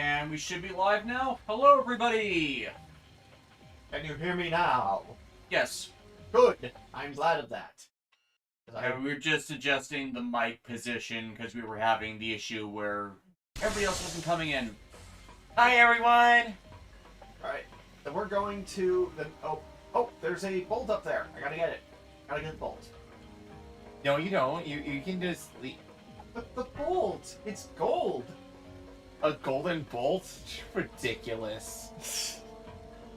And we should be live now. Hello, everybody! Can you hear me now? Yes. Good. I'm glad of that. We were just adjusting the mic position because we were having the issue where everybody else wasn't coming in. Hi, everyone! Alright, so we're going to the... Oh, there's a bolt up there. I gotta get it. Gotta get the bolt. No, you don't. You can just leave. But the bolt! It's gold! A golden bolt? Ridiculous.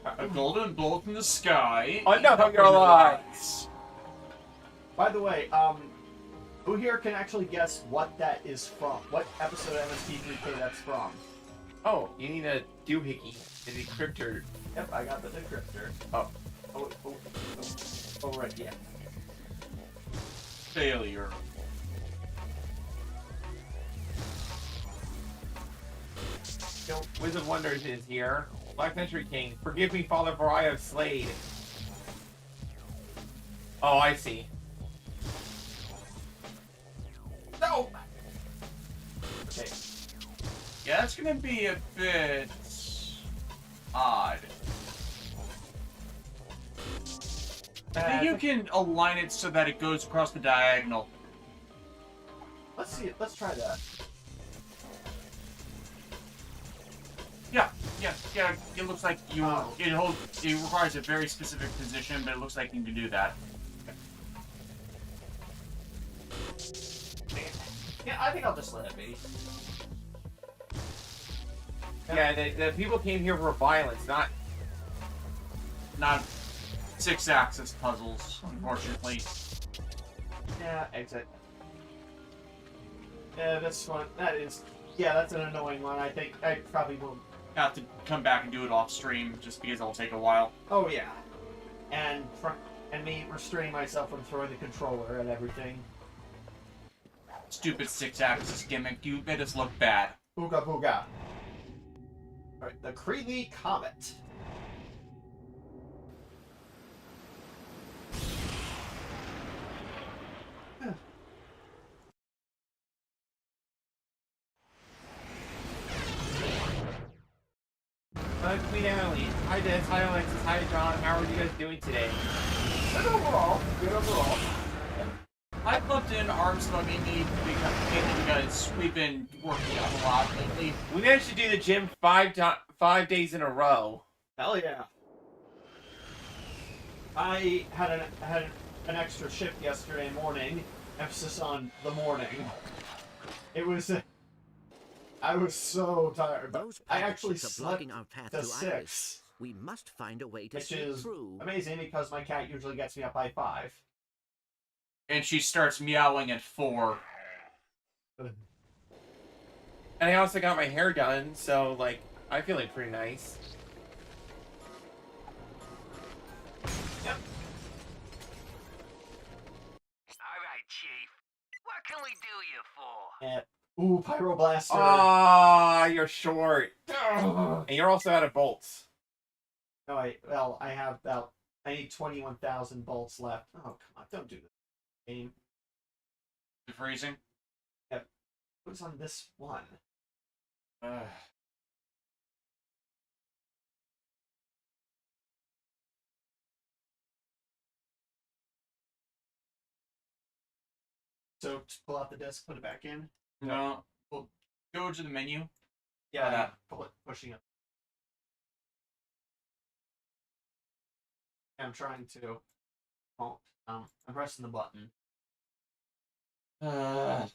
A golden bolt in the sky. Enough of your lies! By the way, who here can actually guess what that is from? What episode of MST3K that's from? Oh, you need a doohickey. An decryptor. Yep, I got the decryptor. Oh, right, yeah. Failure. So, Wizard of Wonders is here. Black Century King. Forgive me, Father, for I have slayed. Oh, I see. No! Okay. Yeah, that's gonna be a bit... odd. I think you can align it so that it goes across the diagonal. Let's see it. Let's try that. Yeah. It looks like you. It requires a very specific position, but it looks like you can do that. Yeah, I think I'll just let it be. Yeah, the people came here for violence, Not 6-axis puzzles, unfortunately. Yeah, exit. Yeah, that's one. That is. Yeah, that's an annoying one. I think I probably will. Have to come back and do it off stream, just because it'll take a while. Oh yeah, and me restraining myself from throwing the controller and everything. Stupid 6-axis gimmick. You made us look bad. Booga booga. Alright, the Creeley Comet. Queen Emily. Hi, Des. Hi, Alexis. Hi, John. How are you guys doing today? Good overall. Good overall. I plugged in arms smoking me because we've been working out a lot lately. We managed to do the gym 5 days in a row. Hell yeah. I had an extra shift yesterday morning. Emphasis on the morning. It was. I was so tired, but I actually slept to 6. We must find a way to which see is through. amazing because my cat usually gets me up by 5. And she starts meowing at 4. And I also got my hair done, so, like, I feel like pretty nice. Yep. Alright, Chief. What can we do you for? Ooh, Pyroblaster. Ah, you're short. And you're also out of bolts. No, I have about. I need 21,000 bolts left. Oh, come on, don't do this. Game. The freezing? Yep. What's on this one? So, just pull out the disc, put it back in. No. Well, go to the menu. Yeah, pushing it. I'm trying to. Oh, I'm pressing the button. Why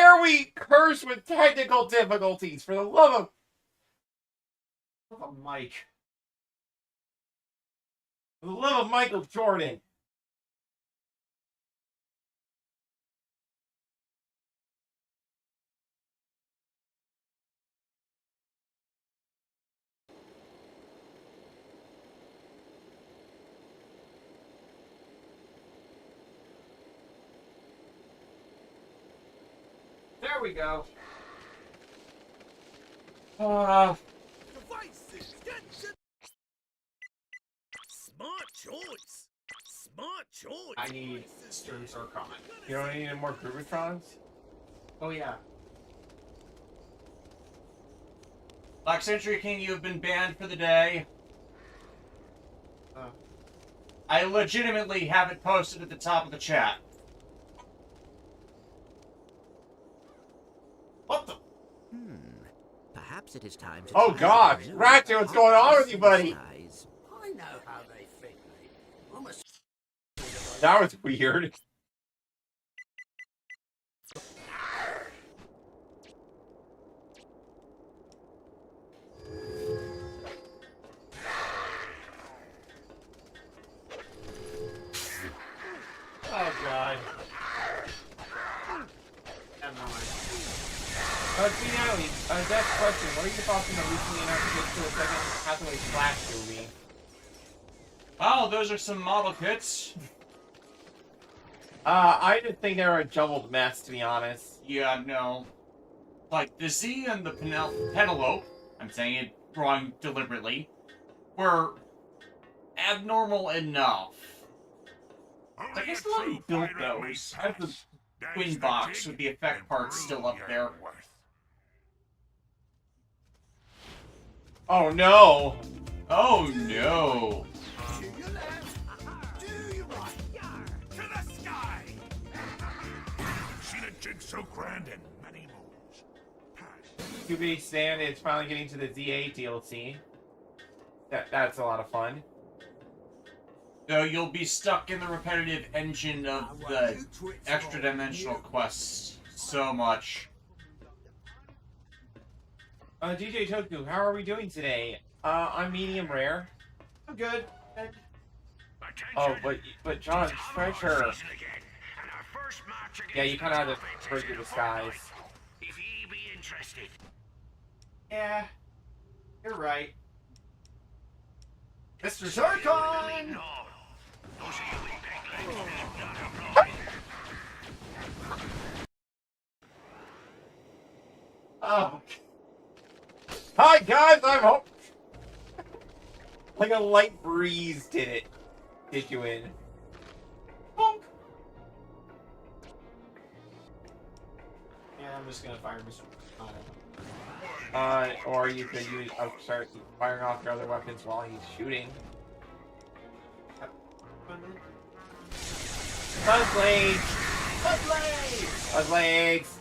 are we cursed with technical difficulties? For the love of... A mic. For the love of Michael Jordan. There we go. Devices, smart choice. Smart choice. I need Stern Sarcon. You don't need any more Groovatrons? Oh yeah. Black Century King, you have been banned for the day. I legitimately have it posted at the top of the chat. What the? Perhaps it is time to. Oh gosh, Ratchet, what's going on with you, buddy? I know how they think, mate. I'm a That was weird. Oh god. See, Natalie, that's a question. What are your thoughts on the recently announced kits to the second Hathaway Flash movie? Oh, those are some model kits. I just think they're a jumbled mess, to be honest. Yeah, no. Like, the Z and the Penelope, I'm saying it wrong deliberately, were abnormal enough. I guess the one who built those. I have the twin box with the effect parts still up there. Oh no! Oh no! to your left, to your right, to the sky. Seen a jig so grand in many moons. Pass. QB Stand is finally getting to the ZA DLC. That's a lot of fun. Though you'll be stuck in the repetitive engine of the extra-dimensional quests so much. DJ Toku, how are we doing today? I'm medium rare. I'm good. Oh, but John, treasure. Yeah, you kind of have to break your disguise. If ye be interested. Yeah. You're right. Mr. Zircon! Oh. Hi guys, I'm home. Like a light breeze did you in. Bonk. Yeah, I'm just gonna fire Mr. Or you could use start firing off your other weapons while he's shooting. Buzz blades! Buzz Blades! Buzz blades!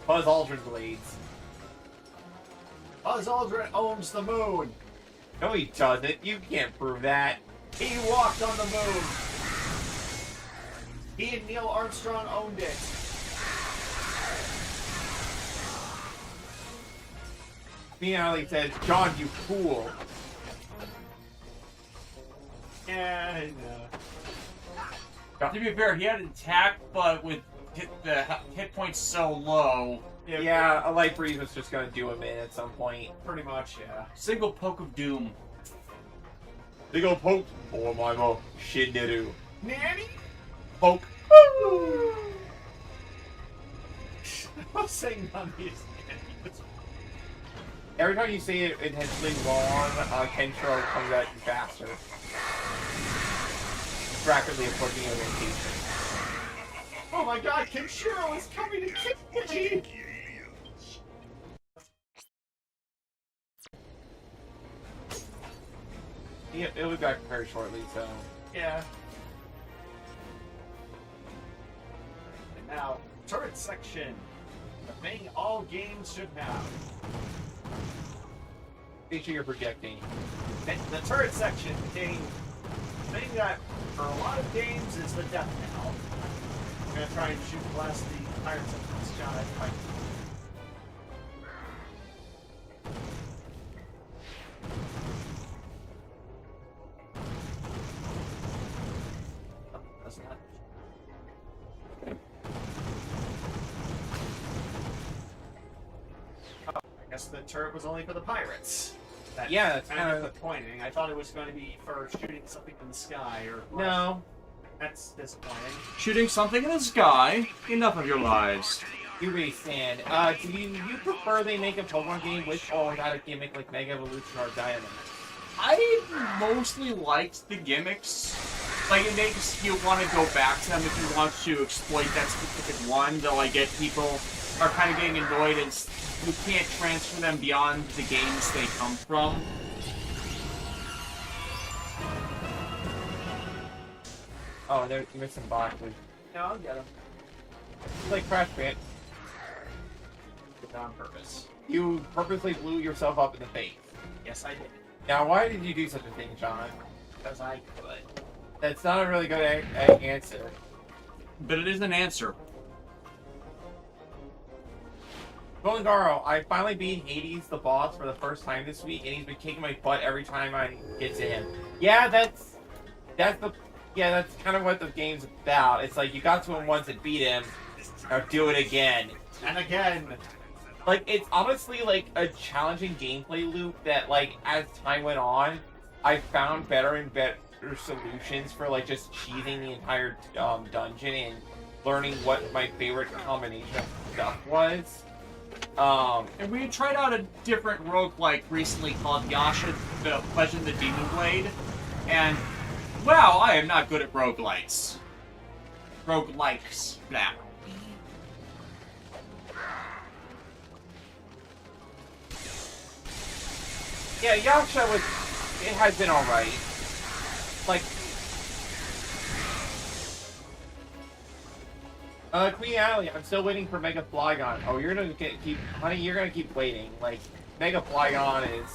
Buzz Aldrin blades. Buzz Aldrin owns the moon! No, he doesn't. You can't prove that. He walked on the moon! He and Neil Armstrong owned it! Me and Ali says, John, you fool. Yeah, I know. To be fair, he had an attack, but with the hit points so low. Yeah, a light breeze was just gonna do him in at some point. Pretty much, yeah. Single poke of doom. They go poke. Oh my god. Shinderu. Nanny? Poke. I'm saying Nanny is Nanny. Every time you say it intensely long, Kenshiro comes at you faster. It's rapidly approaching your location. Oh my god, Kenshiro is coming to kill me! Yeah, it'll be back very shortly, so. Yeah. And now, turret section. The thing all games should have. Feature you're projecting. The turret section contains the thing that, for a lot of games, is the death knell. I'm gonna try and shoot blast the pirates into the sky. Fight. Oh, that's not. Oh, I guess the turret was only for the pirates. Yeah, that's kind kind of of. the pointing. I thought it was going to be for shooting something in the sky or. No. That's disappointing. Shooting something in the sky. Enough of your lies. You really stand. Do you prefer they make a Pokemon game with or without a gimmick like Mega Evolution or Dynamax? I mostly liked the gimmicks. Like, it makes you want to go back to them if you want to exploit that specific one, though I get people are kind of getting annoyed as you can't transfer them beyond the games they come from. Oh, there's missing boxes. No, I'll get them. It's like Crash Band. Did that on purpose. You purposely blew yourself up in the face. Yes, I did. Now, why did you do such a thing, John? Because I could. That's not a really good answer. But it is an answer. Golengaro, I finally beat Hades, the boss, for the first time this week, and he's been kicking my butt every time I get to him. Yeah, that's kind of what the game's about. It's like you got to him once and beat him, now do it again. And again. Like, it's honestly like a challenging gameplay loop that, like, as time went on, I found better and better solutions for, like, just cheesing the entire dungeon and learning what my favorite combination of stuff was. And we tried out a different roguelike recently called Yasha, the Legend of the Demon Blade, and wow, I am not good at roguelikes. Roguelikes, blah. Yeah, Yasha it has been alright. Like, Queen Alley, I'm still waiting for Mega Flygon. Oh, you're gonna you're gonna keep waiting. Like, Mega Flygon is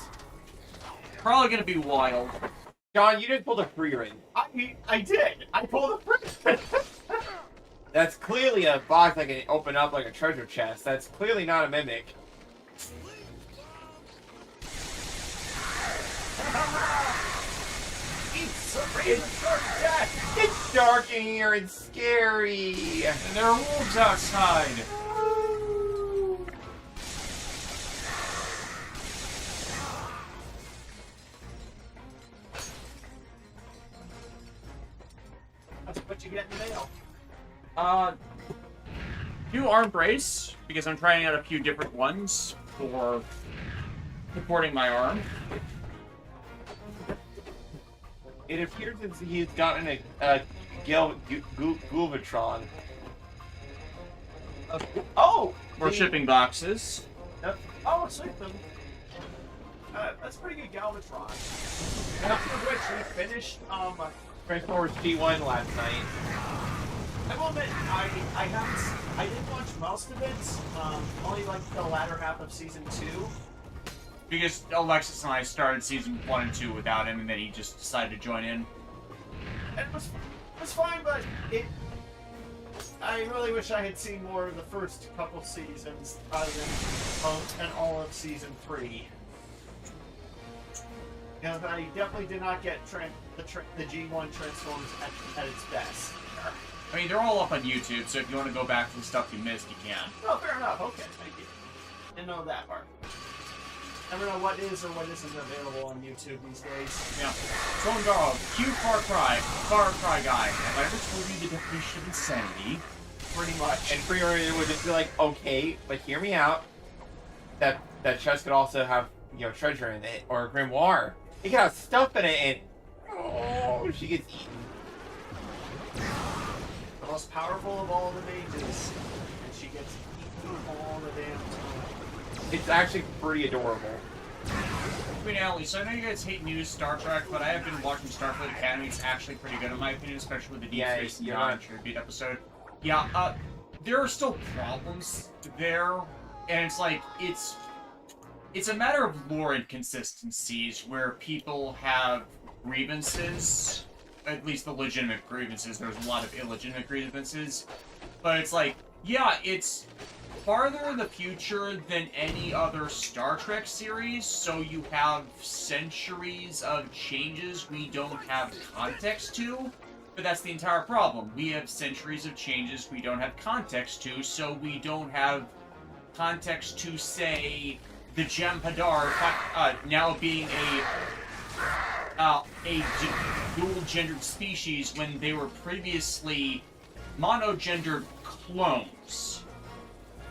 Probably gonna be wild. John, you just pulled a free ring. I did. I pulled a frick. That's clearly a box that can open up like a treasure chest. That's clearly not a mimic. It's dark in here and scary. And there are wolves outside. That's what you get in the mail. New arm brace, because I'm trying out a few different ones for supporting my arm. It appears that he's gotten a Gulvatron. Oh! For shipping boxes. Oh, sweet. That's pretty good Galvatron. And after which we finished, Transformers G1 last night. I will admit, I didn't watch most of it, only like the latter half of season 2. Because Alexis and I started season 1 and 2 without him, and then he just decided to join in. It was fine, but I really wish I had seen more of the first couple seasons other than all of season 3. Because I definitely did not get the G1 Transformers at its best. I mean, they're all up on YouTube, so if you want to go back to the stuff you missed, you can. Oh, fair enough. Okay, thank you. Didn't know that part. I don't know what is or what isn't available on YouTube these days. Yeah. Drone Dog, cute Far Cry guy. Have I ever told you the definition of insanity? Pretty much. And Freeman would just be like, okay, but hear me out. That chest could also have, treasure in it, or a grimoire. It could have stuff in it, and oh, she gets eaten. The most powerful of all the mages, and she gets eaten all the damn time. It's actually pretty adorable. Queen Alley, so I know you guys hate new Star Trek, but I have been watching Starfleet Academy. It's actually pretty good in my opinion, especially with the Deep Space Nine tribute episode. Yeah, there are still problems there, and it's like, it's a matter of lore inconsistencies where people have grievances, at least the legitimate grievances. There's a lot of illegitimate grievances, but it's like, yeah, it's farther in the future than any other Star Trek series, so you have centuries of changes we don't have context to, but that's the entire problem. We have centuries of changes we don't have context to, so we don't have context to say the Jem'Hadar now being a dual-gendered species when they were previously monogendered clones.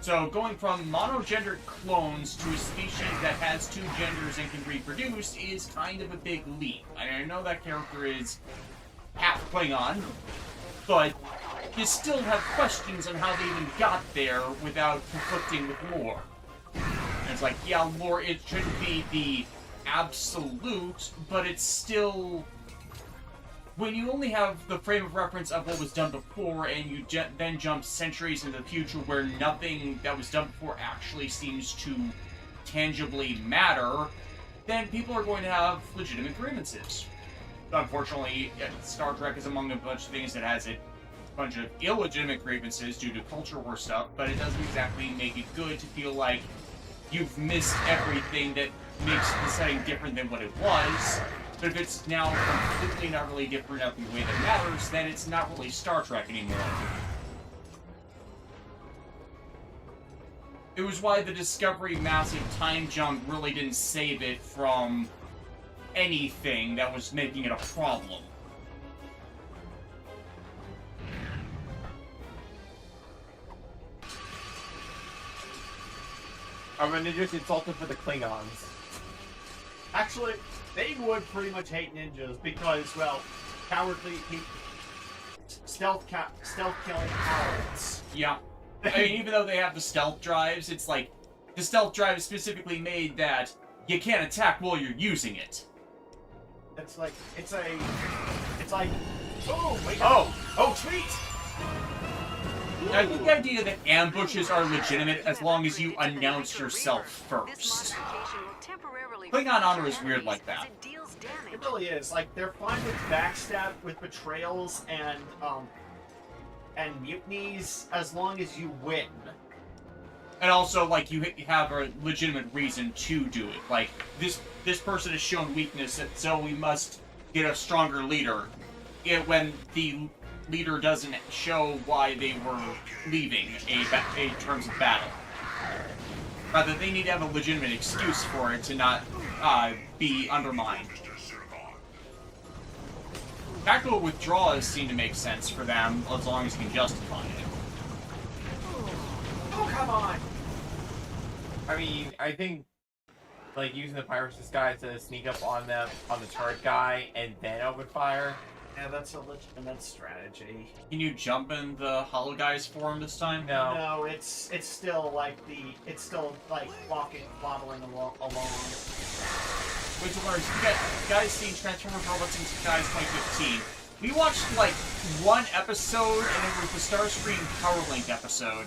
So going from monogendered clones to a species that has two genders and can reproduce is kind of a big leap. I know that character is half Klingon, but you still have questions on how they even got there without conflicting with lore. And it's like, yeah, lore, it shouldn't be the absolute, but it's still... When you only have the frame of reference of what was done before, and you then jump centuries into the future where nothing that was done before actually seems to tangibly matter, then people are going to have legitimate grievances. Unfortunately, Star Trek is among a bunch of things that has a bunch of illegitimate grievances due to culture war stuff, but it doesn't exactly make it good to feel like you've missed everything that makes the setting different than what it was. But if it's now completely and utterly different in every way that matters, then it's not really Star Trek anymore. It was why the Discovery massive time jump really didn't save it from anything that was making it a problem. I'm gonna just insult them for the Klingons. Actually, they would pretty much hate ninjas because, well, cowardly, stealth killing cowards. Yeah. I mean, even though they have the stealth drives, it's like, the stealth drive is specifically made that you can't attack while you're using it. It's like, oh, wait, oh, sweet! I think the idea that ambushes are legitimate as long as you announce yourself first. Klingon honor is weird like that. It really is. Like, they're fine with backstab, with betrayals, and mutinies, as long as you win. And also, like, you have a legitimate reason to do it. Like, this person has shown weakness, so we must get a stronger leader. When the leader doesn't show why they were leaving a terms of battle. Rather, they need to have a legitimate excuse for it to not be undermined. Tactical withdrawals seem to make sense for them, as long as you can justify it. Oh, come on! I mean, I think, like, using the Pirate's Disguise to sneak up on the turret guy and then open fire. Yeah, that's a legitimate strategy. Can you jump in the Hollow Guys forum this time? No. No, it's still like wobbling along. Wait till learn. You guys seen Transformers Robots in Disguise 2015? We watched like one episode, and it was the Starscream Power Link episode.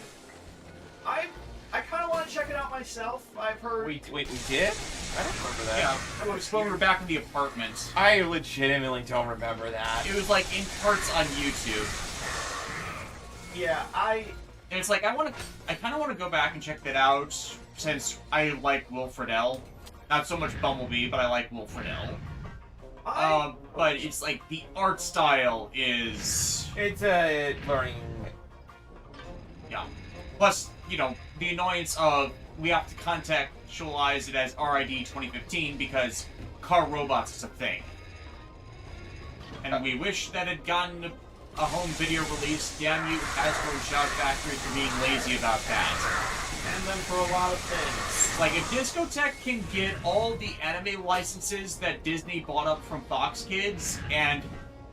I kind of want to check it out myself. I've heard. Wait, we did? I don't remember that. Yeah, it was when we were back in the apartment. I legitimately don't remember that. It was like in parts on YouTube. Yeah, And it's like I kind of want to go back and check that out since I like Will Friedle. Not so much Bumblebee, but I like Will Friedle. But it's like the art style is. It's a learning. Yeah. Plus, you know, the annoyance of we have to contextualize it as RID 2015 because car robots is a thing. And we wish that had gotten a home video release. Damn you, Hasbro and Shout Factory, for being lazy about that. And then for a lot of things. Like, if Discotech can get all the anime licenses that Disney bought up from Fox Kids, and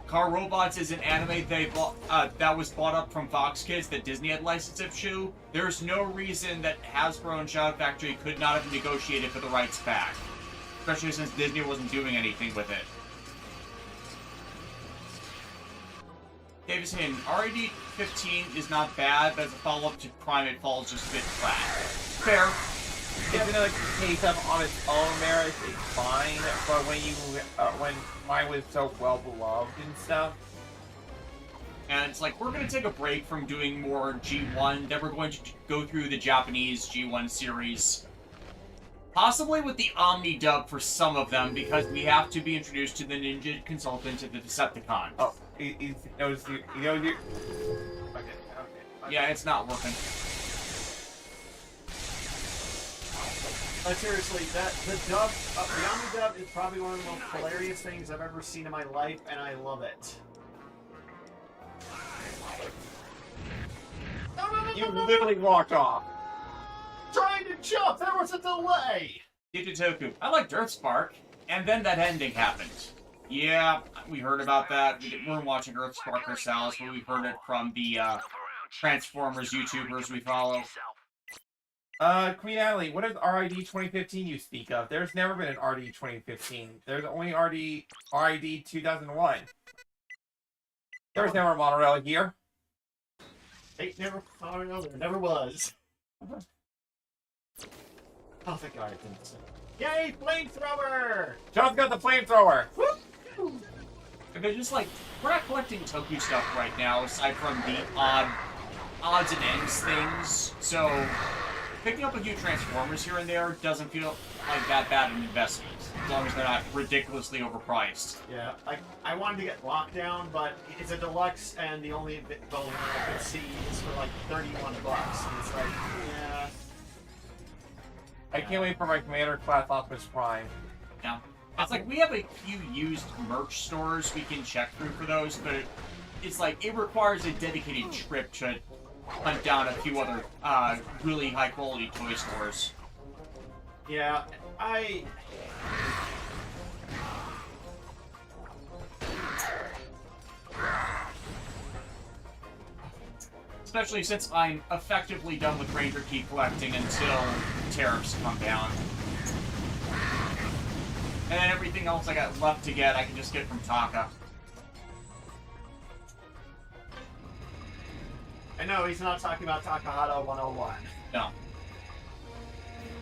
Car Robots is an anime they bought, that was bought up from Fox Kids that Disney had licensed to, there's no reason that Hasbro and Shout Factory could not have negotiated for the rights back. Especially since Disney wasn't doing anything with it. Davis saying, RAD 15 is not bad, but as a follow-up to Prime, it falls just a bit flat. Fair. It's another case of on its own merits, it's fine, but when mine was so well beloved and stuff. And it's like, we're going to take a break from doing more G1, then we're going to go through the Japanese G1 series. Possibly with the Omni dub for some of them, because we have to be introduced to the Ninja Consultant and the Decepticon. Oh, he knows you. Okay. Yeah, it's not working. But seriously, the Omni dub is probably one of the most hilarious things I've ever seen in my life, and I love it. You literally walked off. Trying to jump, there was a delay! Digitoku, I liked Earthspark, and then that ending happened. Yeah, we heard about that. We weren't watching Earthspark ourselves, but we heard it from the Transformers YouTubers we follow. Queen Natalie, what is RID 2015 you speak of? There's never been an RD 2015. There's only RID 2001. There was never a monorail here. Ain't never. Oh no, there never was. Oh, thank God it didn't say. Yay, flamethrower! John's got the flamethrower. Woo! Okay, just like, we're not collecting Toku stuff right now, aside from the odds and ends things, so picking up a few Transformers here and there doesn't feel like that bad an investment, as long as they're not ridiculously overpriced. Yeah, I wanted to get Lockdown, but it's a deluxe, and the only volume I could see is for like $31. And it's like, yeah. I can't wait for my Commander class Optimus Prime. Yeah. It's like, we have a few used merch stores we can check through for those, but it's like, it requires a dedicated trip to hunt down a few other really high-quality toy stores. Yeah, Especially since I'm effectively done with Ranger Key collecting until tariffs come down. And then everything else I got left to get, I can just get from Taka. I know he's not talking about Takahata 101. No.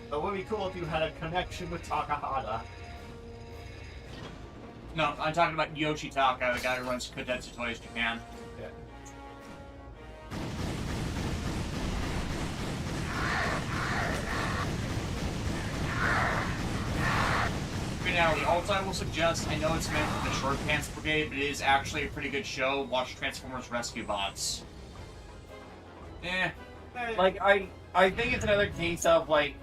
But it would be cool if you had a connection with Takahata. No, I'm talking about Yoshitaka, the guy who runs Kotetsu Toys Japan. Yeah. Now, the alt I will suggest, I know it's meant for the Short Pants Brigade, but it is actually a pretty good show. Watch Transformers Rescue Bots. Like, I think it's another case of, like,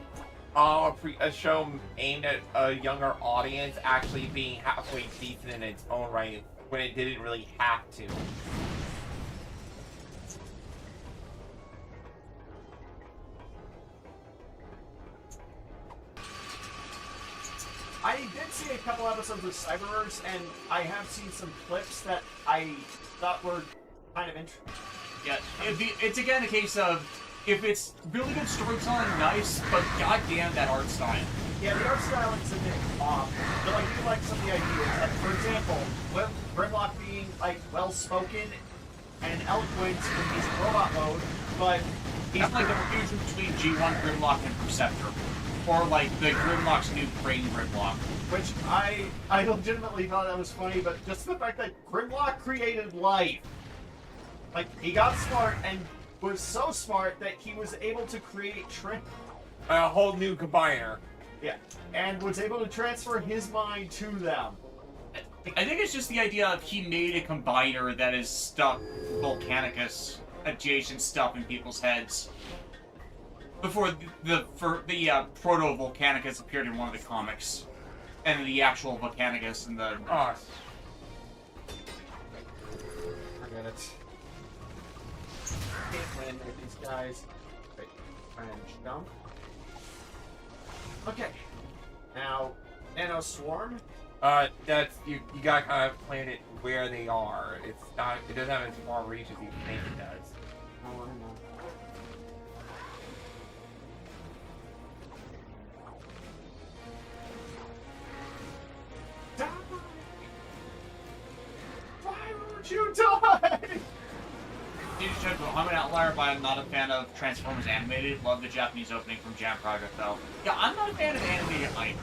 a show aimed at a younger audience actually being halfway decent in its own right when it didn't really have to. I did see a couple episodes of Cyberverse, and I have seen some clips that I thought were kind of interesting. Yeah, it's again a case of, if it's really good storytelling, nice, but goddamn that art style. Yeah, the art style is a bit off, but I do like some of the ideas. Like, for example, with Grimlock being, like, well-spoken and eloquent when he's in robot mode, but He's like the fusion between G1 Grimlock and Perceptor. Or like the Grimlock's new brain Grimlock. which I legitimately thought that was funny, but just the fact that Grimlock created life. Like, he got smart and was so smart that he was able to create A whole new combiner. Yeah, and was able to transfer his mind to them. I think it's just the idea of he made a combiner that is stuck Volcanicus adjacent stuff in people's heads. Before the proto-Volcanicus appeared in one of the comics. And the actual Volcanicus in the... Oh, Forget it. Can't win with these guys. Wait, and jump. Okay. Now, Nano Swarm. that's you gotta kind of plan it where they are. It's not. It doesn't have as far reach as you think it does. Oh, I know. Die! Why won't you die? I'm an outlier, but I'm not a fan of Transformers Animated. Love the Japanese opening from Jam Project, though. Yeah, I'm not a fan of animated either.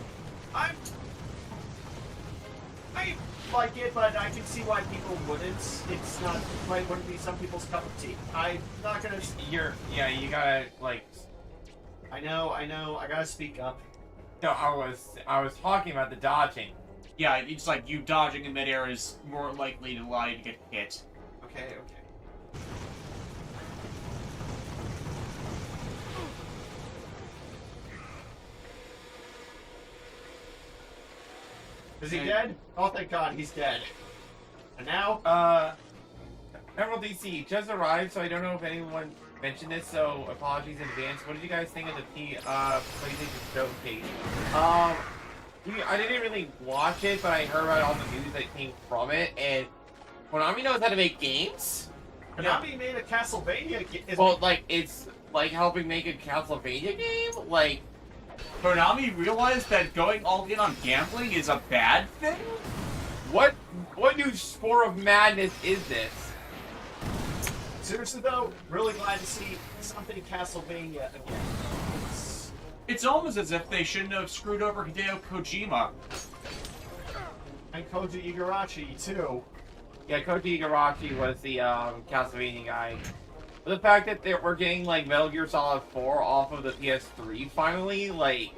I like it, but I can see why people wouldn't. It's not, wouldn't be some people's cup of tea. I'm not gonna. You gotta like. I know. I gotta speak up. No, I was talking about the dodging. Yeah, it's like you dodging in midair is more likely to allow you to get hit. Okay. Is he dead? Oh, thank God, he's dead. And now? Emerald DC just arrived, so I don't know if anyone mentioned this, so apologies in advance. What did you guys think of the PlayStation Showcase? I didn't really watch it, but I heard about all the news that came from it, and Konami knows how to make games. Konami made a Castlevania game. Well, like, it's like helping make a Castlevania game? Like, Konami realized that going all in on gambling is a bad thing? what new spore of madness is this? Seriously though, really glad to see something Castlevania again. It's almost as if they shouldn't have screwed over Hideo Kojima. And Koji Igarashi too. Yeah, Koji Igarashi was the Castlevania guy. But the fact that we're getting like Metal Gear Solid 4 off of the PS3 finally, like,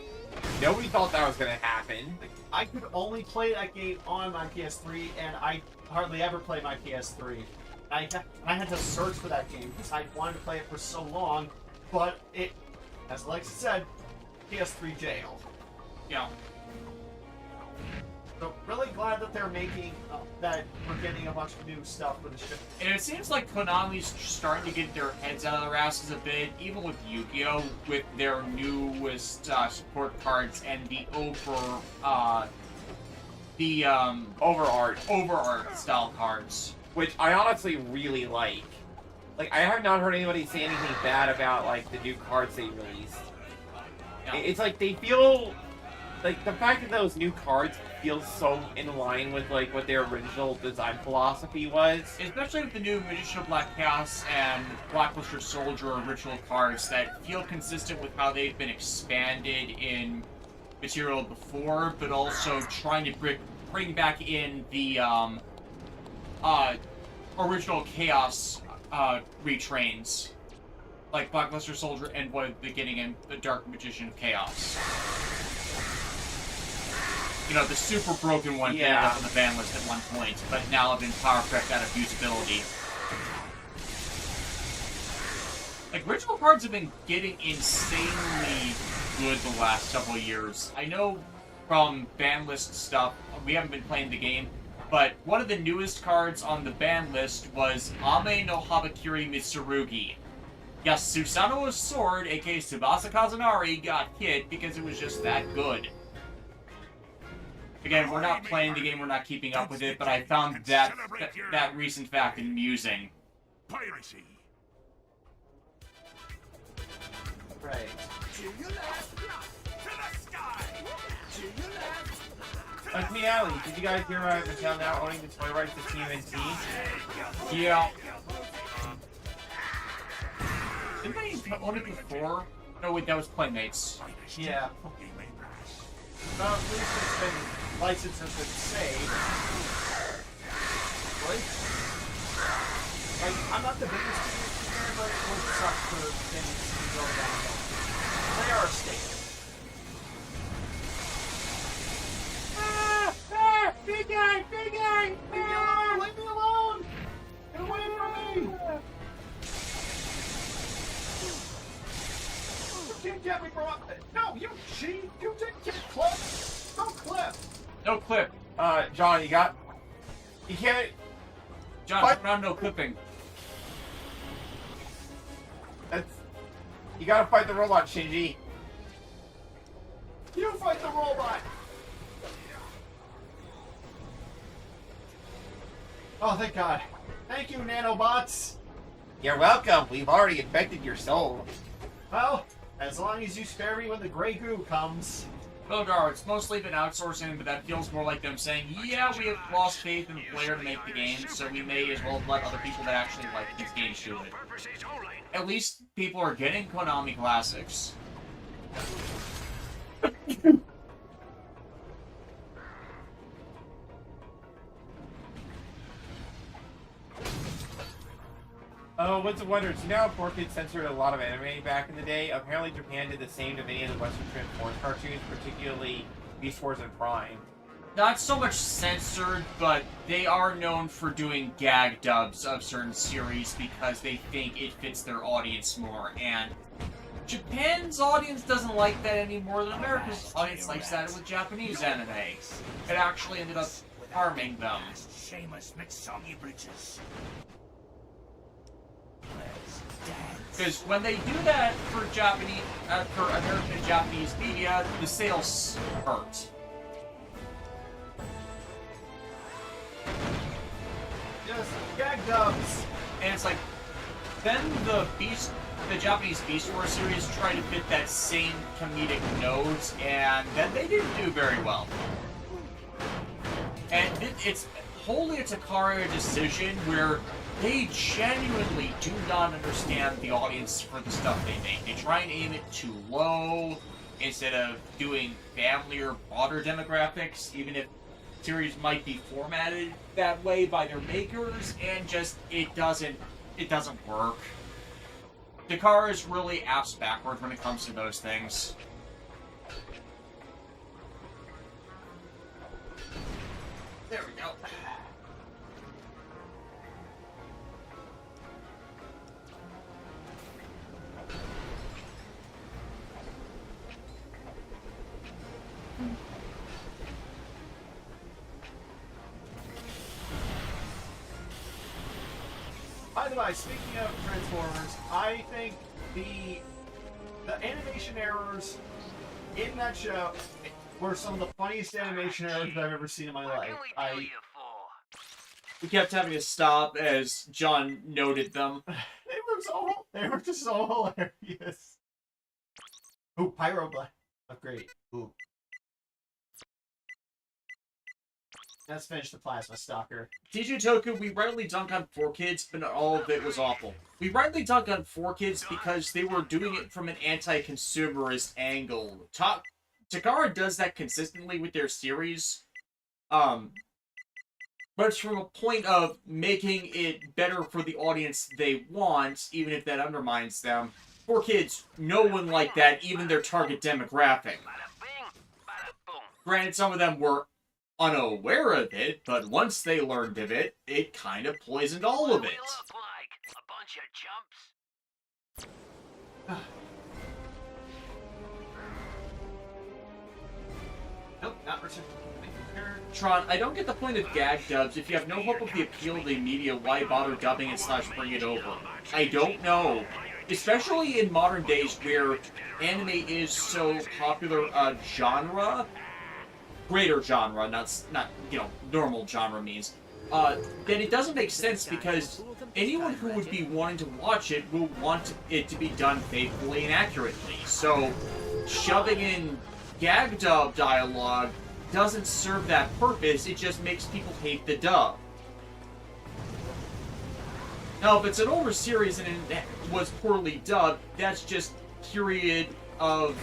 nobody thought that was gonna happen. I could only play that game on my PS3, and I hardly ever play my PS3. I had to search for that game because I wanted to play it for so long, but it, as Alexa said, PS3 jailed. Yeah. So really glad that they're making that we're getting a bunch of new stuff for the ship. And it seems like Konami's starting to get their heads out of their asses a bit, even with Yu-Gi-Oh! With their newest support cards and the overart style cards. Which I honestly really like. Like, I have not heard anybody say anything bad about, like, the new cards they released. Yeah. It's like, they feel... Like, the fact that those new cards feel so in line with, like, what their original design philosophy was. Especially with the new Magician of Black Chaos and Blackluster Soldier original cards that feel consistent with how they've been expanded in material before, but also trying to bring back in the original Chaos retrains, like Blackluster Soldier and Void of the Beginning and the Dark Magician of Chaos. You know, the super broken one Yeah. up on the ban list at one point, but now have been power correct out of usability. Like, original cards have been getting insanely good the last several years. I know from ban list stuff, we haven't been playing the game, but one of the newest cards on the ban list was Ame no Habakiri Mitsurugi. Yes, Susanoo's sword, aka Tsubasa Kazunari, got hit because it was just that good. Again, we're not playing the game, we're not keeping up with it, but I found that recent fact amusing. Piracy. Right. To your left, to the sky. To your left. Like me, Allie, did you guys hear about Mattel now owning the toy rights to TMNT? Yeah. Didn't they own it before? No, wait, that was Playmates. Yeah. Well, at least it's been licensed and been saved. Really? Like, I'm not the biggest fan, but it would suck for things to go down. They are a staple. Big guy! Big guy! Leave me alone! Leave me alone! Get away from me! You can't get me, bro! No, you cheat! You didn't get clipped! Don't clip! No clip. John, you can't... John, What? turn on no clipping. You gotta fight the robot, Shinji. You fight the robot! Oh, thank God. Thank you, nanobots! You're welcome. We've already infected your soul. Well, as long as you spare me when the gray goo comes. Well, Gar, it's mostly been outsourcing, but that feels more like them saying, yeah, we have lost faith in the player to make the game, so we may as well let other people that actually like these games do it. Purposes only. At least people are getting Konami classics. Oh, what's a wonder? Do you know how 4Kids censored a lot of anime back in the day? Apparently Japan did the same to many of the Western Transformers cartoons, particularly Beast Wars and Prime. Not so much censored, but they are known for doing gag dubs of certain series because they think it fits their audience more, and Japan's audience doesn't like that any more than America's audience likes that with Japanese anime. It actually ended up harming them. Seamus McSoggy Bridges. Because when they do that for Japanese, for American and Japanese media, the sales hurt. dubs. And it's like, then the Japanese Beast Wars series tried to fit that same comedic note, and then they didn't do very well. And it's wholly a Takara decision where they genuinely do not understand the audience for the stuff they make. They try and aim it too low instead of doing family or broader demographics, even if series might be formatted that way by their makers, and just it doesn't work. Takara is really ass backward when it comes to those things. There we go. By the way, speaking of Transformers, I think the animation errors in that show were some of the funniest animation errors I've ever seen in my What life. can we do you for? We kept having to stop as John noted them. They were just so hilarious. Ooh, Pyroblast. Oh, great. Ooh. Let's finish the Plasma Stalker. Digitoku, we rightly dunk on 4Kids, but not all of it was awful. We rightly dunk on 4Kids because they were doing it from an anti-consumerist angle. Takara does that consistently with their series, but it's from a point of making it better for the audience they want, even if that undermines them. 4Kids, no one like that, even their target demographic. Bada bing, bada boom. Granted, some of them were unaware of it, but once they learned of it, it kind of poisoned all of What it. we look like? A bunch of chumps? Nope, not Richard. Tron, I don't get the point of gag dubs. If you have no hope of the appeal of the media, why bother dubbing it / bring it over? I don't know. Especially in modern days where anime is so popular a genre, greater genre, not normal genre means, then it doesn't make sense because anyone who would be wanting to watch it will want it to be done faithfully and accurately. So, shoving in gag dub dialogue doesn't serve that purpose, it just makes people hate the dub. Now, if it's an older series and it was poorly dubbed, that's just period of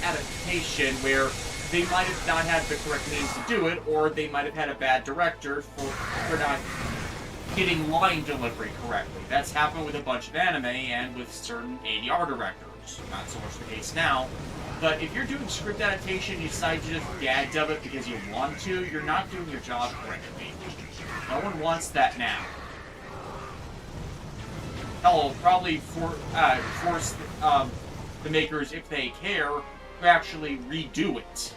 adaptation where they might have not had the correct means to do it, or they might have had a bad director for not getting line delivery correctly. That's happened with a bunch of anime and with certain ADR directors. Not so much the case now. But if you're doing script adaptation and you decide to just gag dub it because you want to, you're not doing your job correctly. No one wants that now. Hell, probably force the makers, if they care, to actually redo it.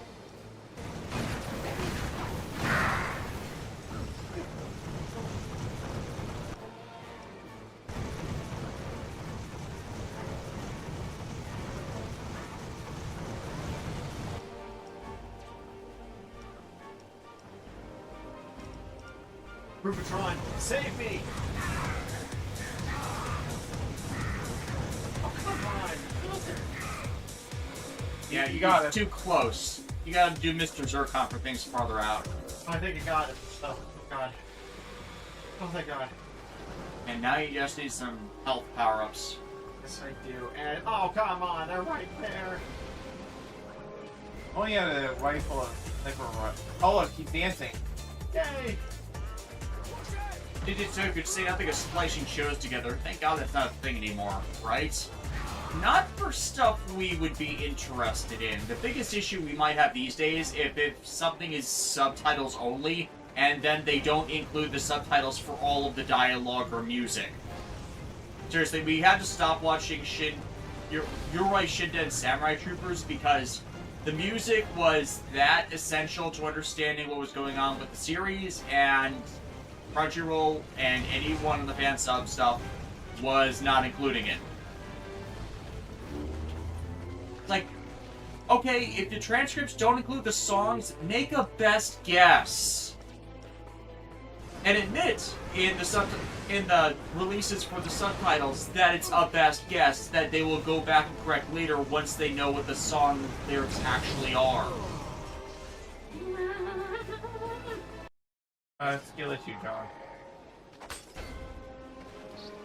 Rubitron, save me! Oh, come on! Yeah, You got it. Too close. You gotta do Mr. Zircon for things farther out. I think I got it. Oh, God. Oh, thank God. And now you just need some health power-ups. Yes, I do. And, oh, come on, they're right there. Only had a rifle of sniper run. Oh look, he's dancing. Yay! Digitoku could say nothing of splicing shows together. Thank God that's not a thing anymore, right? Not for stuff we would be interested in. The biggest issue we might have these days if something is subtitles only, and then they don't include the subtitles for all of the dialogue or music. Seriously, we had to stop watching Yuroi Shinta and Samurai Troopers because the music was that essential to understanding what was going on with the series, and Crunchyroll and anyone in the fan sub stuff was not including it. Like, okay, if the transcripts don't include the songs, make a best guess. and admit in the releases for the subtitles that it's a best guess that they will go back and correct later once they know what the song lyrics actually are. Skill issue, John.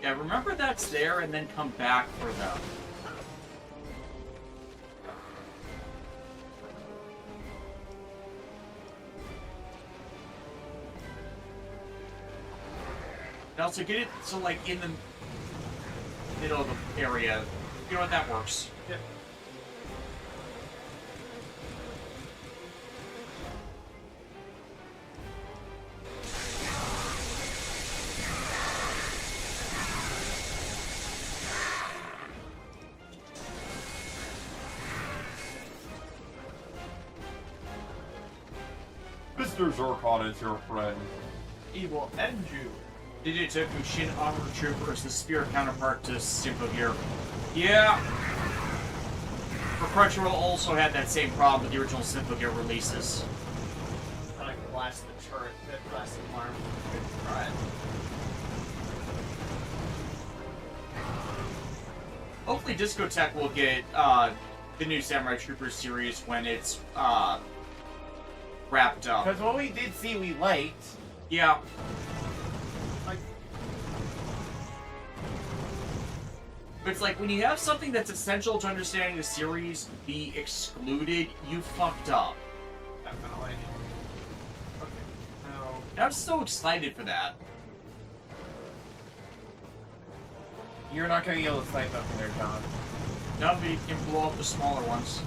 Yeah, remember that's there and then come back for them. And also get it so like in the middle of the area. You know what, that works. Yep. Mr. Zircon is your friend. He will end you. Digitoku Shin Armor Trooper is the spear counterpart to Symphogear. Yeah. For Crunchyroll also had that same problem with the original Symphogear releases. I can blast the turret, blast the arm. Alright. Hopefully Discotech will get the new Samurai Troopers series when it's wrapped up. Because what we did see we liked. Yeah. But it's like, when you have something that's essential to understanding the series be excluded, you fucked up. Definitely. Okay. Now. I'm so excited for that. You're not going to be able to snipe up in there, John. Now we can blow up the smaller ones.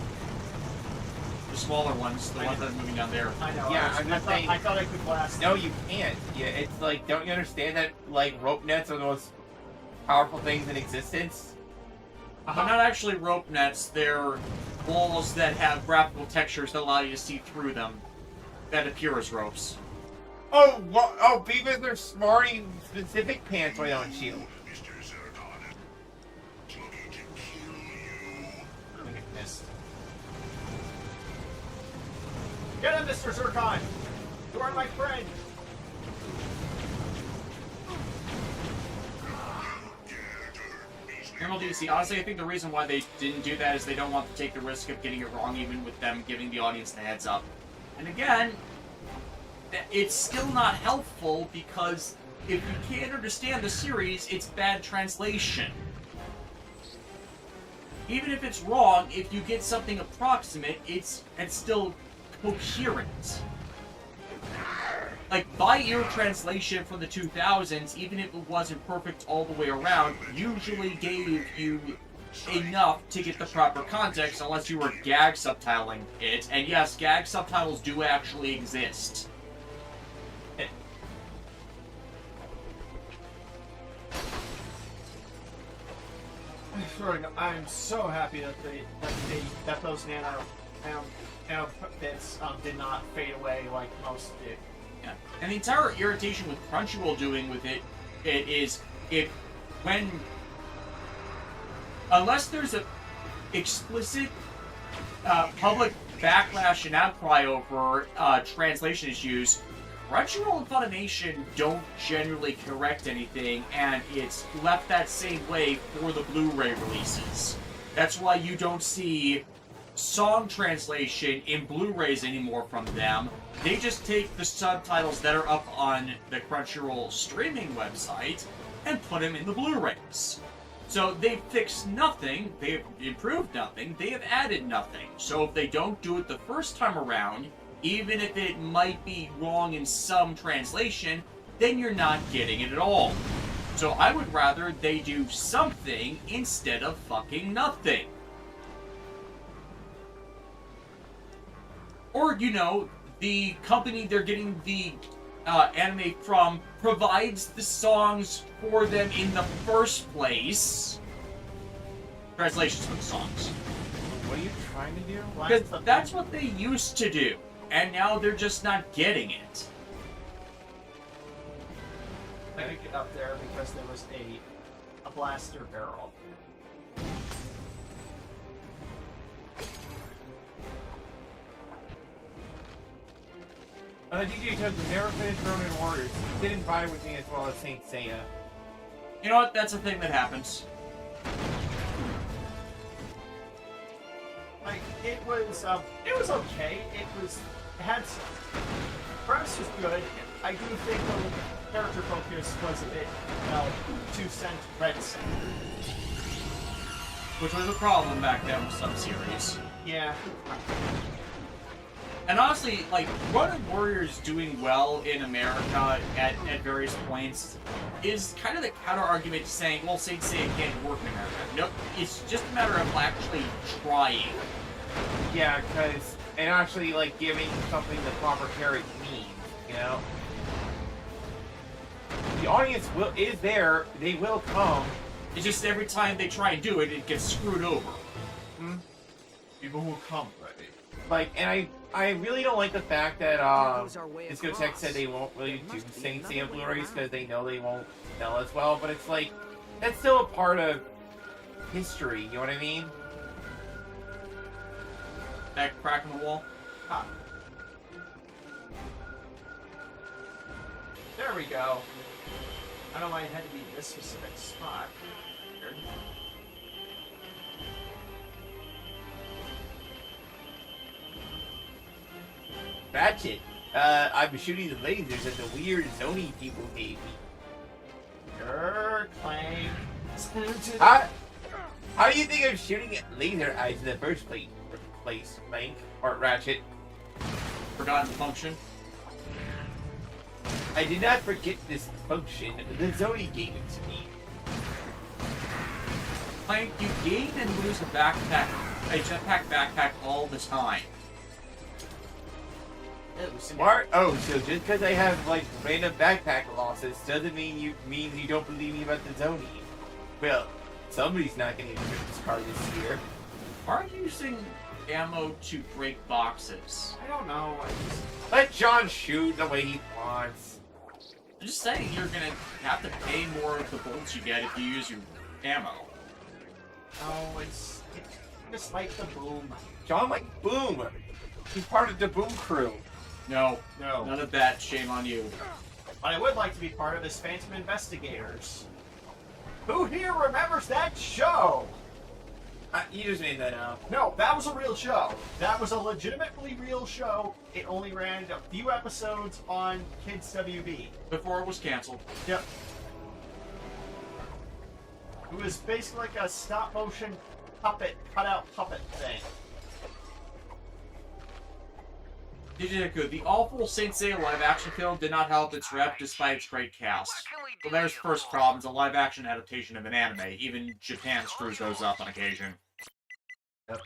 The smaller ones, the ones that are moving down there. I know. Yeah, I I'm just thought, saying- I thought I could blast. No, you can't. Yeah, it's like, don't you understand that, like, rope nets are the most powerful things in existence? But not actually rope nets, they're walls that have graphical textures that allow you to see through them that appear as ropes. Oh, what? Oh, because they're smarty specific pants right on shield. Mr. Zircon is looking to kill you. I think I missed. Get him, Mr. Zircon! You are my friend! Emerald DC, honestly, I think the reason why they didn't do that is they don't want to take the risk of getting it wrong, even with them giving the audience the heads up. And again, it's still not helpful because if you can't understand the series, it's bad translation. Even if it's wrong, if you get something approximate, it's still coherent. Like, by-ear translation from the 2000s, even if it wasn't perfect all the way around, usually gave you enough to get the proper context, unless you were gag subtitling it. And yes, gag subtitles do actually exist. I'm so happy that those nano bits did not fade away like most did. Yeah. And the entire irritation with Crunchyroll doing with it is unless there's a explicit public backlash and outcry over translation issues, Crunchyroll and Funimation don't generally correct anything, and it's left that same way for the Blu-ray releases. That's why you don't see song translation in Blu-rays anymore from them. They just take the subtitles that are up on the Crunchyroll streaming website and put them in the Blu-rays. So they've fixed nothing, they've improved nothing, they have added nothing. So if they don't do it the first time around, even if it might be wrong in some translation, then you're not getting it at all. So I would rather they do something instead of fucking nothing. Or, you know, the company they're getting the anime from provides the songs for them in the first place. Translations for the songs. What are you trying to do? Because that's what they used to do. And now they're just not getting it. I picked it up there because there was a blaster barrel. DJ Token never finished Ronin Warriors. He didn't vibe with me as well as Saint Seiya. You know what? That's a thing that happens. Like, it was okay. It had some, premise was good. I do think the character focus was a bit, too red-centered. Which was a problem back then with some series. Yeah. And honestly, like, Ronin Warriors doing well in America at various points is kind of the counter-argument to saying, well, Saint Seiya can't work in America. Nope, it's just a matter of actually trying. Yeah, and actually, like, giving something the proper carrot means, you know? The audience is there, they will come. It's just every time they try and do it, it gets screwed over. People who come, right? Like, and I really don't like the fact that, Discotheque said they won't really do Saint Seiya Blu-rays because they know they won't sell as well, but it's like, that's still a part of history, you know what I mean? That crack in the wall? Ah. There we go. I don't know why it had to be this specific spot. Weird. Ratchet, I've been shooting the lasers at the weird Zony people gave me. Clank. How do you think of shooting at laser eyes in the first place, Clank? Or Ratchet? Forgotten function. I did not forget this function. The Zony gave it to me. Clank, you gain and lose a jetpack backpack all the time. Smart. Oh, so just because I have like random backpack losses doesn't mean you don't believe me about the Zony. Well, somebody's not going to use this card this year. Are you using ammo to break boxes? I don't know. Let John shoot the way he wants. I'm just saying you're gonna have to pay more of the bullets you get if you use your ammo. Oh, it's just like the boom. John like Boom. He's part of the Boom crew. No, No. none of that. Shame on you. But I would like to be part of this Phantom Investigators. Who here remembers that show? You just made that up. No, that was a real show. That was a legitimately real show. It only ran a few episodes on Kids WB. Before it was canceled. Yep. It was basically like a stop-motion cutout puppet thing. Digiku, the awful Saint Seiya live-action film did not help its rep despite its great cast. Well, there's first problems, a live-action adaptation of an anime. Even Japan screws those up on occasion. Yep.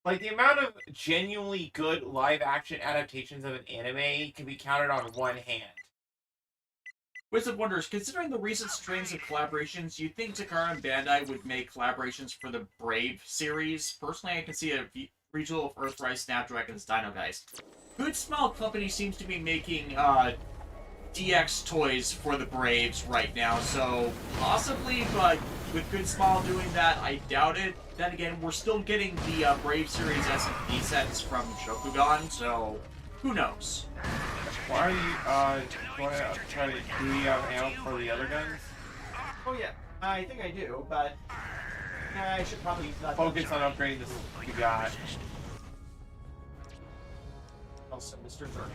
Like, the amount of genuinely good live-action adaptations of an anime can be counted on one hand. Wizard wonders, considering the recent strings of collaborations, you think Takara and Bandai would make collaborations for the Brave series? Personally, I can see a regional of Earthrise, Snapdragon's Dino Geist. Good Smile Company seems to be making DX toys for the Braves right now, so possibly, but with Good Smile doing that, I doubt it. Then again, we're still getting the Brave series S&P sets from Shokugan, so who knows? Why are you, do you have ammo for the other guns? Oh yeah, I think I do, but I should probably Focus on upgrading this you got. Also, Mr. Zircon.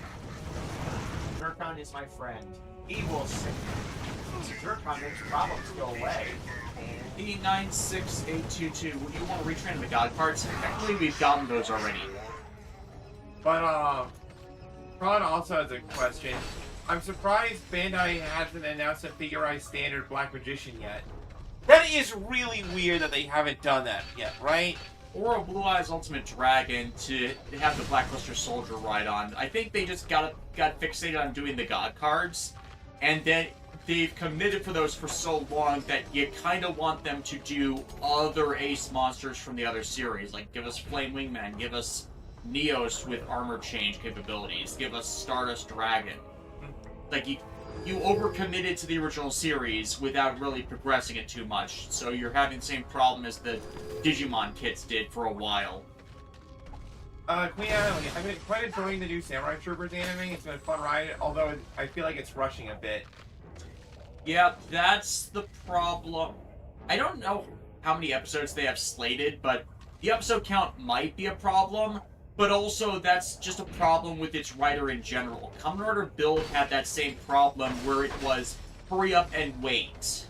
Zircon is my friend. He will save me. Zircon makes problems go away. E96822, would you want to retrain the God cards? Technically, we've gotten those already. But, Ron also has a question. I'm surprised Bandai hasn't announced a figurized standard Black Magician yet. That is really weird that they haven't done that yet, right? Or a Blue Eyes Ultimate Dragon to have the Blackluster Soldier ride on. I think they just got fixated on doing the God cards, and then they've committed for those for so long that you kind of want them to do other Ace monsters from the other series. Like, give us Flame Wingman, give us Neos with armor change capabilities, give us Stardust Dragon. Like, you overcommitted to the original series without really progressing it too much, so you're having the same problem as the Digimon kits did for a while. Queen Island, I've been quite enjoying the new Samurai Troopers anime. It's been a fun ride, although I feel like it's rushing a bit. Yeah, that's the problem. I don't know how many episodes they have slated, but the episode count might be a problem, but also that's just a problem with its writer in general. Kamen Rider Build had that same problem where it was hurry up and wait.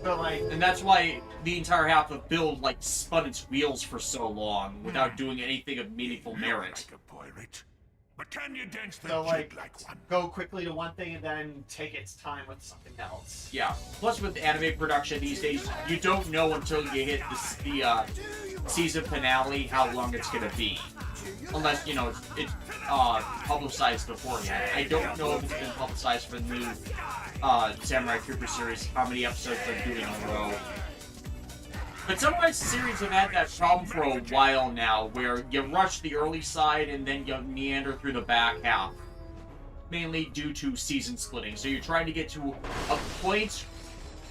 But like, And that's why the entire half of Build, like, spun its wheels for so long without doing anything of meaningful merit. Like a pirate. But can you dance the so jig like, like one? go quickly to one thing and then take its time with something else. Yeah. Plus, with anime production these days, you don't know until you hit the season finale how long it's gonna be. Unless, you know, it's publicized beforehand. I don't know if it's been publicized for the new Samurai Trooper series, how many episodes they're doing in a row. But some of my series have had that problem for a while now, where you rush the early side and then you meander through the back half. Mainly due to season splitting. So you're trying to get to a point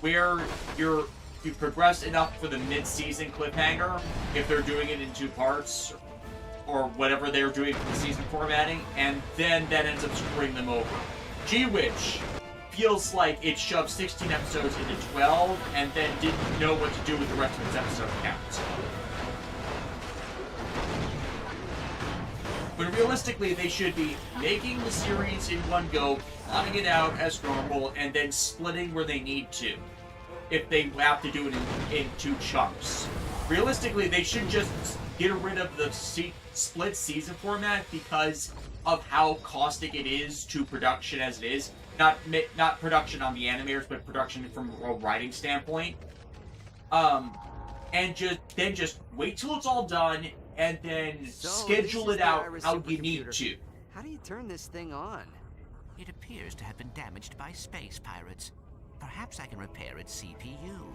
where you've progressed enough for the mid-season cliffhanger, if they're doing it in 2 parts, or whatever they're doing for the season formatting, and then that ends up screwing them over. G-Witch feels like it shoved 16 episodes into 12, and then didn't know what to do with the rest of its episode count. But realistically, they should be making the series in one go, plotting it out as normal, and then splitting where they need to, if they have to do it in 2 chunks. Realistically, they should just get rid of the split season format because of how caustic it is to production as it is. Not production on the animators, but production from a writing standpoint. And just wait till it's all done, and then schedule it out how you need to. How do you turn this thing on? It appears to have been damaged by space pirates. Perhaps I can repair its CPU.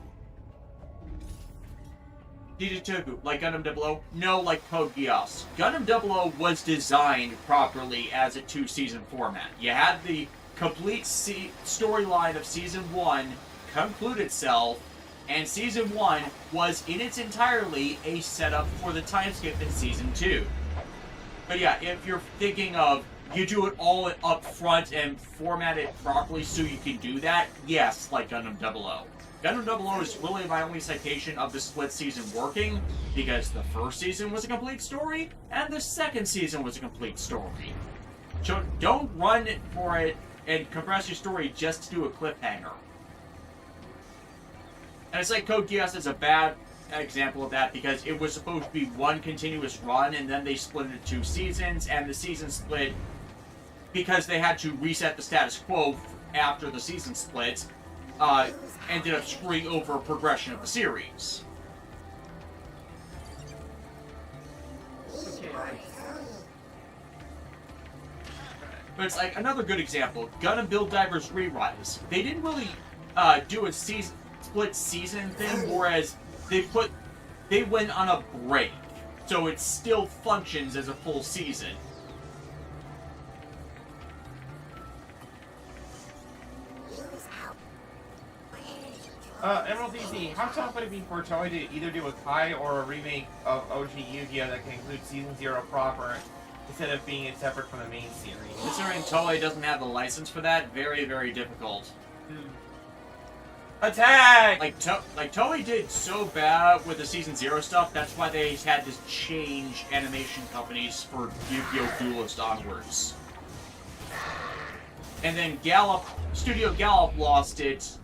Digitoku, like Gundam 00? No, like Code Geass. Gundam 00 was designed properly as a 2-season format. You had the complete storyline of Season 1 conclude itself, and Season 1 was in its entirety a setup for the time skip in Season 2. But yeah, if you're thinking of you do it all up front and format it properly so you can do that, yes, like Gundam 00. Gundam 00 is really my only citation of the split season working, because the first season was a complete story, and the second season was a complete story. So don't run for it and compress your story just to do a cliffhanger. And it's like Code Geass is a bad example of that, because it was supposed to be one continuous run, and then they split it into 2 seasons, and the season split because they had to reset the status quo after the season split, ended up screwing over progression of the series. But it's like another good example, Gundam Build Divers Re-Rise. They didn't really do a split season thing, whereas they went on a break, so it still functions as a full season. Emerald DC, how tough would it be for Toei to either do a Kai or a remake of OG Yu-Gi-Oh! That can include Season 0 proper, instead of being it separate from the main series? Considering Toei doesn't have the license for that, very, very difficult. Attack! Like Toei did so bad with the Season 0 stuff, that's why they had to change animation companies for Yu-Gi-Oh! Duelist onwards. And then Studio Gallop lost it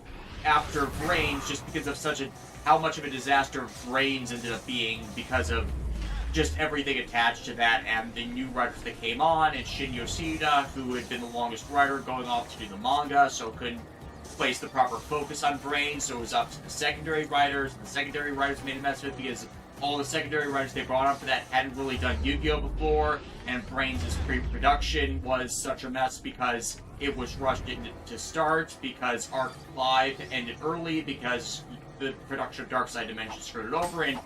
after Brains, just because of how much of a disaster Brains ended up being, because of just everything attached to that, and the new writers that came on, and Shin Yoshida, who had been the longest writer, going off to do the manga, so couldn't place the proper focus on Brains, so it was up to the secondary writers, and the secondary writers made a mess of it because all the secondary writers they brought on for that hadn't really done Yu-Gi-Oh! Before, and Brains' pre-production was such a mess because it was rushed to start, because Arc 5 ended early, because the production of Dark Side Dimension screwed it over, and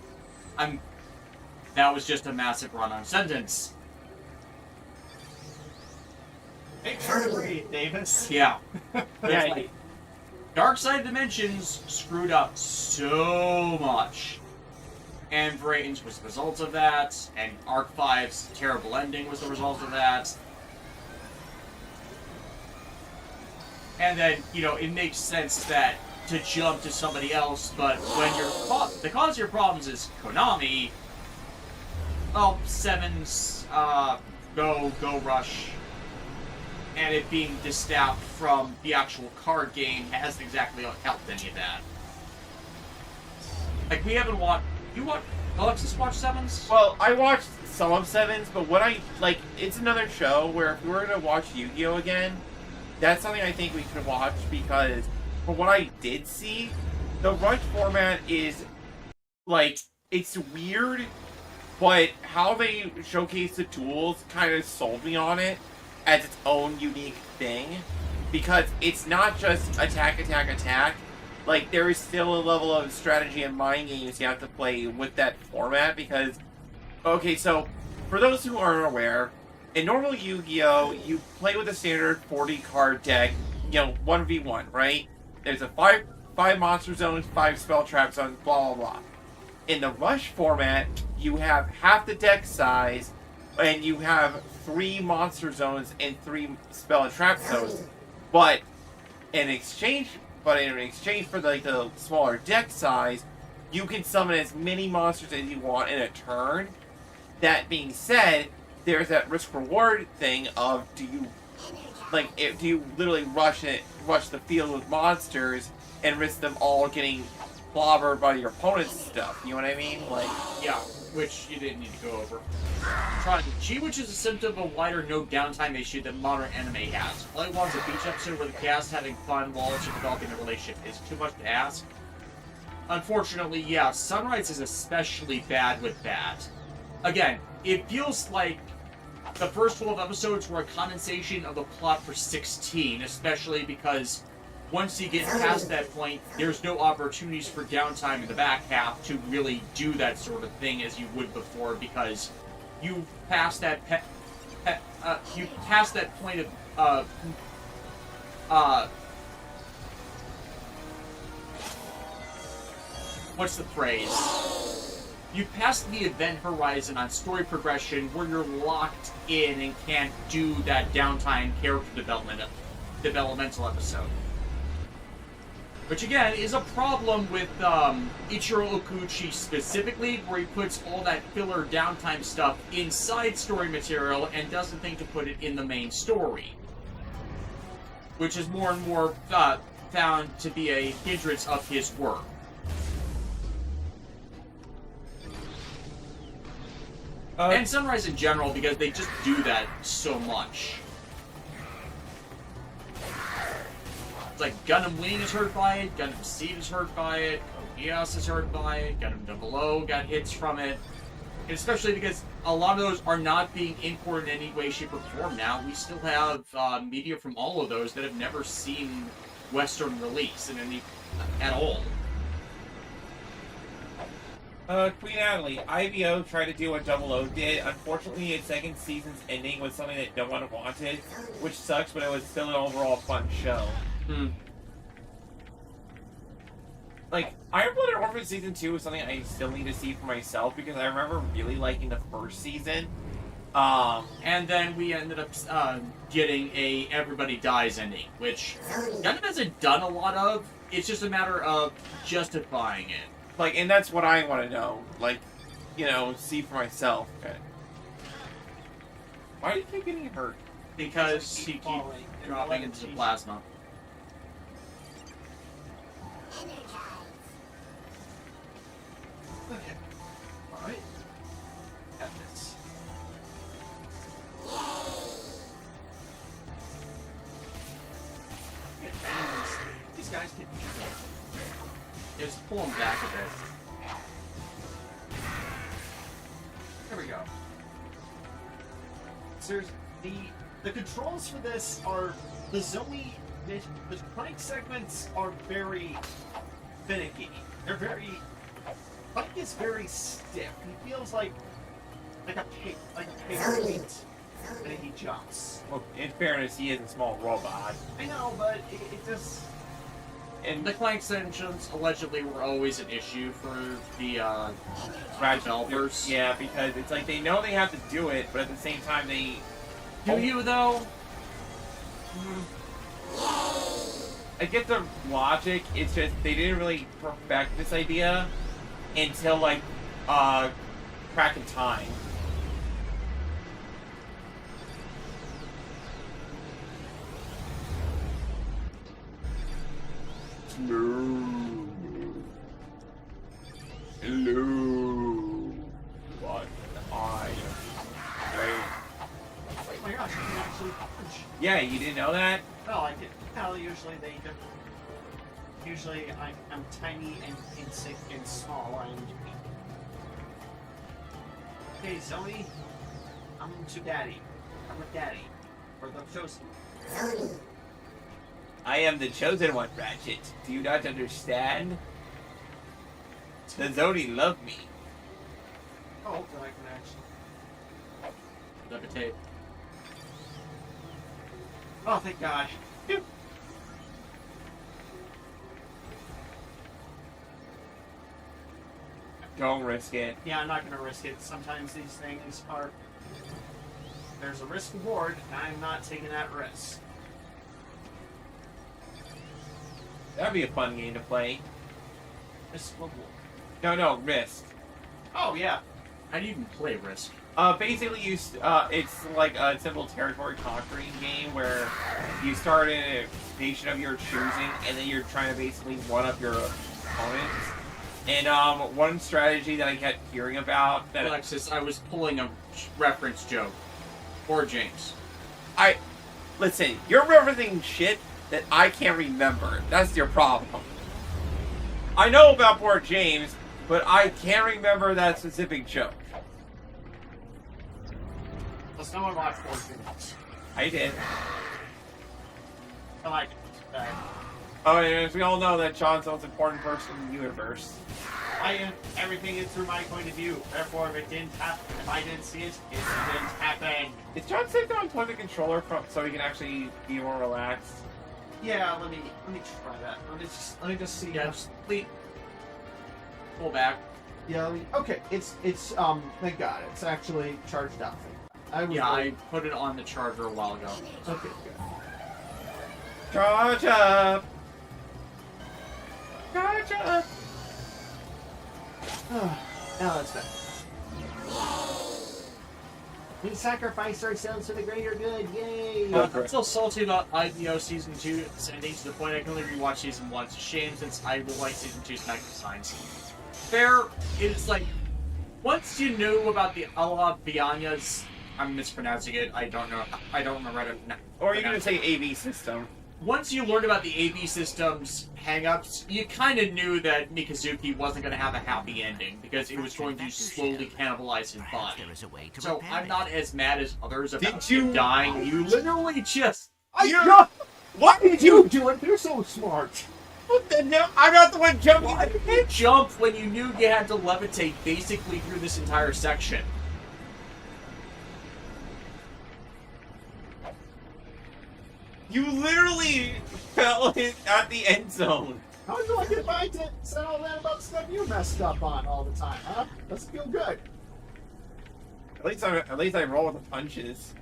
that was just a massive run-on sentence. Make sure to breathe, Davis. Yeah. Yeah, Like, Dark Side Dimensions screwed up so much. and Range was the result of that, and Arc 5's terrible ending was the result of that. And then, you know, it makes sense that to jump to somebody else, but when the cause of your problems is Konami, well, Seven's Go Rush, and it being distaffed from the actual card game hasn't exactly helped any of that. Like, we haven't watched... Alexis watched Sevens? Well, I watched some of Sevens, but what I, like, it's another show where if we were to watch Yu-Gi-Oh! Again, that's something I think we could watch because, from what I did see, the Rush format is, like, it's weird, but how they showcase the tools kind of sold me on it as its own unique thing, because it's not just attack, attack, attack. Like, there is still a level of strategy and mind games you have to play with that format, because, okay, so, for those who aren't aware, in normal Yu-Gi-Oh, you play with a standard 40-card deck, you know, 1v1, right? There's a 5 monster zones, 5 spell trap zones, blah, blah, blah. In the Rush format, you have half the deck size, and you have 3 monster zones and 3 spell and trap zones. But in exchange for the smaller deck size, you can summon as many monsters as you want in a turn. That being said, there's that risk-reward thing of do you literally rush the field with monsters and risk them all getting clobbered by your opponent's stuff? You know what I mean? Like, Yeah, which you didn't need to go over. Chi, which is a symptom of a wider no downtime issue that modern anime has. All I want is a beach episode where the cast having fun while also developing a relationship. Is too much to ask? Unfortunately, yeah, Sunrise is especially bad with that. Again, it feels like the first 12 episodes were a condensation of the plot for 16, especially because once you get past that point, there's no opportunities for downtime in the back half to really do that sort of thing as you would before, because you passed that point of what's the phrase? You passed the event horizon on story progression where you're locked in and can't do that downtime character developmental episode. Which again is a problem with Ichiro Okuchi specifically, where he puts all that filler downtime stuff inside story material and doesn't think to put it in the main story. Which is more and more found to be a hindrance of his work. And Sunrise in general, because they just do that so much. It's like Gundam Wing is hurt by it, Gundam Seed is hurt by it, Geass is hurt by it, Gundam Double O got hits from it. And especially because a lot of those are not being imported in any way, shape, or form now. We still have media from all of those that have never seen Western release in any at all. Queen Natalie, IVO tried to do what Double O did. Unfortunately, its second season's ending was something that no one wanted, which sucks, but it was still an overall fun show. Like, Iron Blooded Orphan Season 2 is something I still need to see for myself, because I remember really liking the first season. And then we ended up getting a Everybody Dies ending, which Gundam hasn't done a lot of. It's just a matter of justifying it. Like, and that's what I want to know. Like, you know, see for myself. Okay. Why do you keep getting hurt? Because he keeps dropping into the plasma. Okay. Alright. Got this. These guys can... Just pull him back a bit. There we go. So the controls for this are the Zoe. The Clank segments are very finicky. They're very. Clank is very stiff. He feels like a pig, and he jumps. Well, in fairness, he is a small robot. I know, but it just. and The Clank extensions allegedly were always an issue for the developers. Yeah, because it's like they know they have to do it, but at the same time they. Do you though? I get the logic. It's just they didn't really perfect this idea until like Crack in Time. Hello. What I Oh my gosh, you can actually punch. Yeah, you didn't know that? Well, I did. Well, usually they do. Usually I'm tiny and small and. Hey, Zoe. I'm to daddy. I'm a daddy. For the chosen. I am the chosen one, Ratchet. Do you not understand? The Zodi love me. Oh, then I can actually. Levitate. Oh, thank God. Phew. Don't risk it. Yeah, I'm not gonna risk it. Sometimes these things are. There's a risk reward, and I'm not taking that risk. That'd be a fun game to play. Risk reward. No, Risk. Oh yeah. How do you even play Risk? Basically, it's like a simple territory conquering game where you start in a nation of your choosing, and then you're trying to basically one up your opponents. And one strategy that I kept hearing about that Alexis, I was pulling a reference joke. Or James. listen, you're referencing shit that I can't remember. That's your problem. I know about Poor James, but I can't remember that specific joke. Does no one watch Fortune? I did. I like it. Oh, and as we all know, that John's the most important person in the universe. Everything is through my point of view. Therefore, if it didn't happen, if I didn't see it, it didn't happen. Is John safe to unplug the controller so he can actually be more relaxed? Yeah, let me try that. Let me just see. Yeah, just pull back. Yeah. Okay. It's thank God, it's actually charged up. I put it on the charger a while ago. Okay. Good. Charge up! Charge up! Now that's better. We sacrifice ourselves for the greater good. Yay! I'm still salty about IBO Season 2. It's ending to the point I can only rewatch Season 1. It's a shame since I really like Season 2's mech designs. Fair, it's like, once you knew about the Allah Bianyas, I'm mispronouncing it, I don't remember how to Or you can say AV system. Once you learned about the AV system's hang-ups, you kind of knew that Mikazuki wasn't going to have a happy ending, because it was going to slowly cannibalize his body. So I'm not as mad as others about him dying. You literally just... What did you do it? You're so smart. What the hell? I'm not the one jumping. Why did you jump when you knew you had to levitate basically through this entire section? You literally fell at the end zone. How do I get by to say all that about stuff you messed up on all the time, huh? Doesn't feel good. At least I roll with the punches.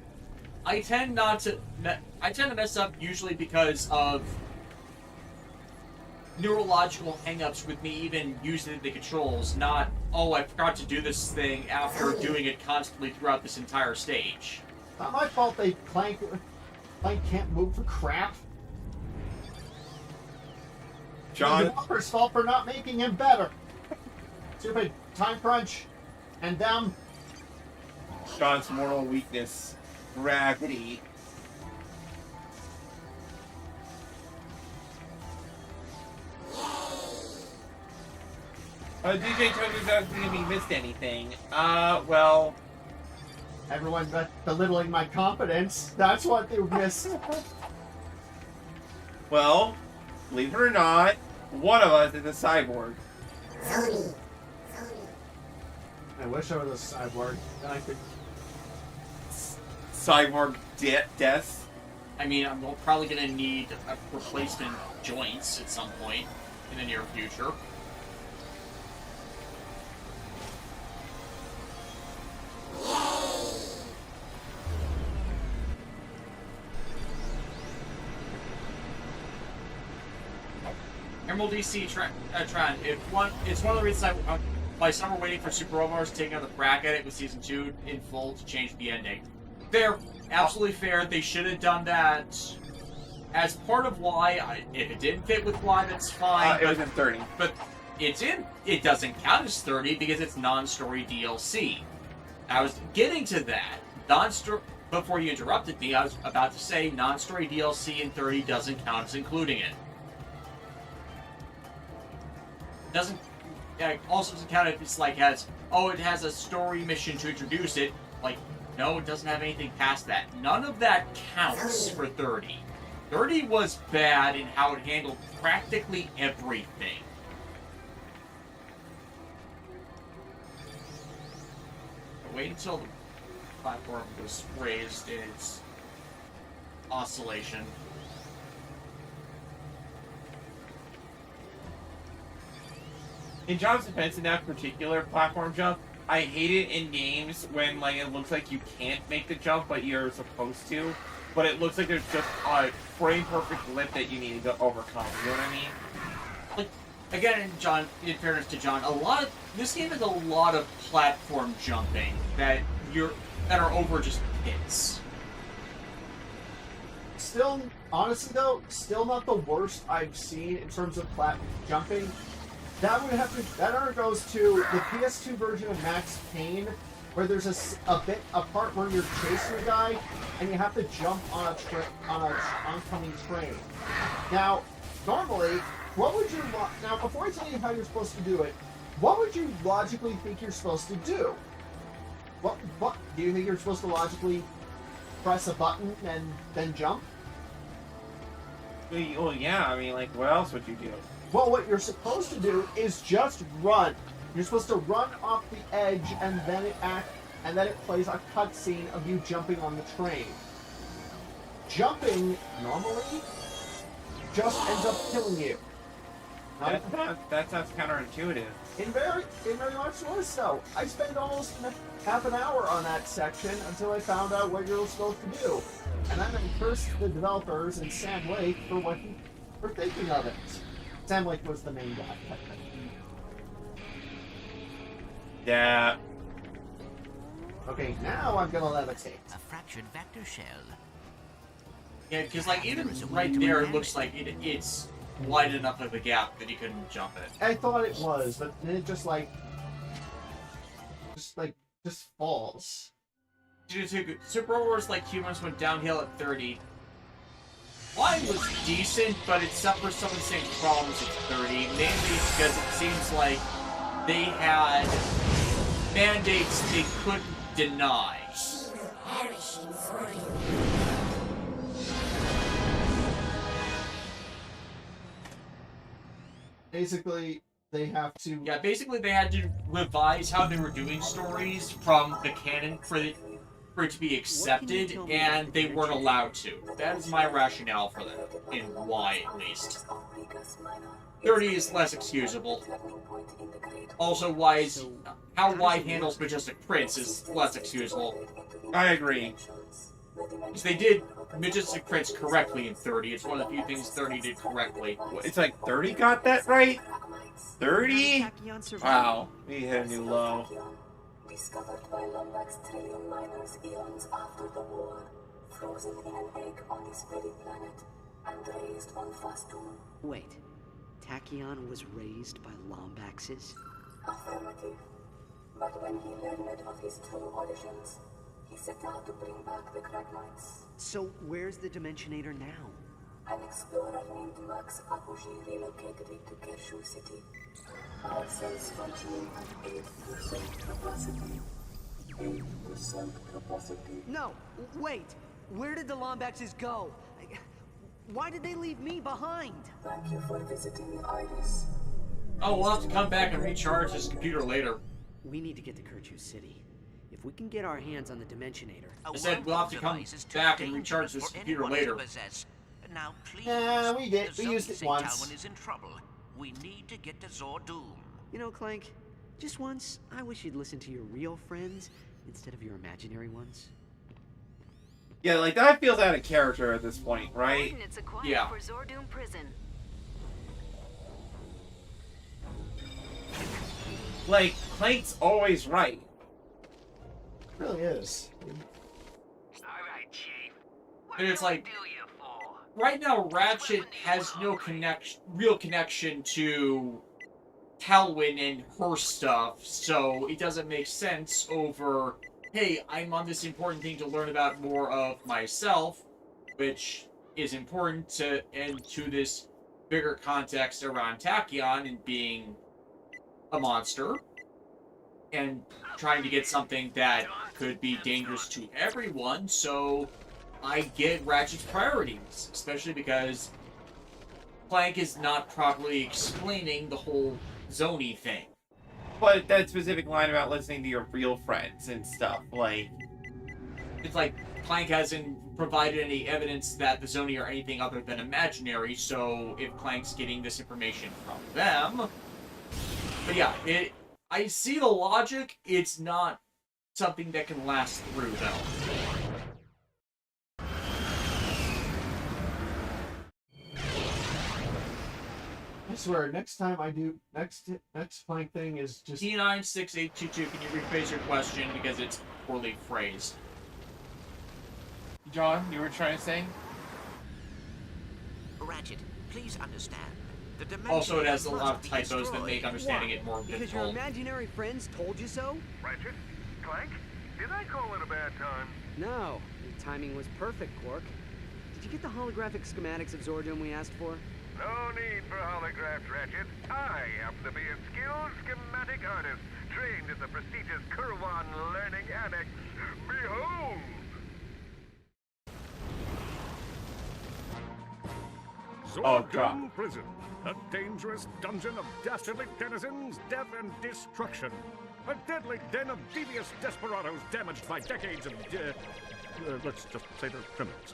I tend to mess up usually because of neurological hang-ups with me even using the controls, not, oh, I forgot to do this thing after doing it constantly throughout this entire stage. Not my fault Clank can't move for crap. John. The developer's fault for not making him better. Stupid time crunch and them. John's mortal weakness. Gravity. DJ told me that we missed anything. Well... Everyone belittling my competence. That's what they missed. Well, believe it or not, one of us is a cyborg. I wish I was a cyborg. Then I could... Cyborg death. I mean, I'm probably going to need a replacement joints at some point in the near future. Emerald DC Tron. It's one of the reasons why some are waiting for Super Overlords to take another crack at it with Season 2 in full to change the ending. Fair. Absolutely fair. They should have done that as part of Y. If it didn't fit with Y, that's fine. It was in 30. But it doesn't count as 30 because it's non-story DLC. I was getting to that. Before you interrupted me, I was about to say non-story DLC in 30 doesn't count as including it. Also doesn't count if it's like it has a story mission to introduce it. Like, no, it doesn't have anything past that. None of that counts for 30. 30 was bad in how it handled practically everything. Wait until the platform was raised in its oscillation. In John's defense, in that particular platform jump, I hate it in games when like it looks like you can't make the jump, but you're supposed to. But it looks like there's just a frame-perfect lip that you need to overcome. You know what I mean? Like, again, John, in fairness to John, this game has a lot of platform jumping that are over just pits. Still, honestly though, still not the worst I've seen in terms of platform jumping. That goes to the PS2 version of Max Payne, where there's a part where you're chasing a guy and you have to jump on a oncoming train. Now, normally, before I tell you how you're supposed to do it, what would you logically think you're supposed to do? What do you think you're supposed to logically press a button and then jump? Well, yeah. I mean, like, what else would you do? Well, what you're supposed to do is just run. You're supposed to run off the edge, and then it plays a cutscene of you jumping on the train. Jumping normally just ends up killing you. That sounds counterintuitive. In very much so. I spent almost half an hour on that section until I found out what you're supposed to do, and then I cursed the developers and Sam Lake for thinking of it. Sam Lake was the main guy. Yeah. Okay, now I'm gonna levitate. A fractured vector shell. Yeah, because like even right there, it looks like it's wide enough of a gap that he couldn't jump it. I thought it was, but then it just falls. Super Wars like humans went downhill at 30. Y was decent, it suffers some of the same problems as 30, mainly because it seems like they had mandates they couldn't deny. Basically, they have to... Yeah, basically they had to revise how they were doing stories from the canon for it to be accepted, and they weren't allowed to. That is my rationale for that, in Y at least. 30 is less excusable. Also, how Y handles Majestic Prince is less excusable. I agree. Because they did Majestic Prince correctly in 30. It's one of the few things 30 did correctly. It's like 30 got that right? 30? Wow, we hit a new low. Discovered by Lombax trillion miners eons after the war, frozen in an egg on this very planet, and raised on Fastum. Wait, Tachyon was raised by Lombaxes? Affirmative. But when he learned of his true origins, he set out to bring back the Kragmites. So where's the Dimensionator now? An explorer named Max Abuji relocated it to Kershu City. Our cells functioning at 8% capacity. 8% capacity. No, wait! Where did the Lombaxes go? Why did they leave me behind? Thank you for visiting Iris. Oh, we'll have to come back and recharge his computer later. We need to get to Kerchu City. If we can get our hands on the Dimensionator... I said we'll have to come back and recharge this computer later. Now, please, Yeah, we did. the We used Zones it say once. Talwyn is in trouble. We need to get to Zordoom. You know, Clank, just once, I wish you'd listen to your real friends instead of your imaginary ones. Yeah, like, that feels out of character at this point, right? Coordinates acquired Yeah. for Zordoom Prison. Like, Clank's always right. It really is. Alright, Chief. What And it's can we like- do you for? Right now, Ratchet has no real connection to Talwyn and her stuff, so it doesn't make sense over, hey, I'm on this important thing to learn about more of myself, which is important to this bigger context around Tachyon and being a monster, and trying to get something that could be dangerous to everyone, so I get Ratchet's priorities, especially because Clank is not properly explaining the whole Zony thing. But that specific line about listening to your real friends and stuff, like... It's like Clank hasn't provided any evidence that the Zony are anything other than imaginary, so if Clank's getting this information from them... But yeah, I see the logic, it's not something that can last through, though. I swear, next time I do next Clank thing is just T96822, can you rephrase your question because it's poorly phrased? John, you were trying to say? Ratchet, please understand. The Dimensionator Also, it has a must lot of be typos that destroyed. make understanding Why? it more Because your difficult. imaginary friends told you so? Ratchet? Clank? Did I call it a bad time? No, your timing was perfect, Quark. Did you get the holographic schematics of Zordoom we asked for? No need for holographs, Ratchet. I happen to be a skilled schematic artist, trained at the prestigious Kurwan Learning Annex. Behold! Oh, God. Zordoom Prison, a dangerous dungeon of dastardly denizens, death and destruction. A deadly den of devious desperados damaged by decades of, let's just say they're criminals.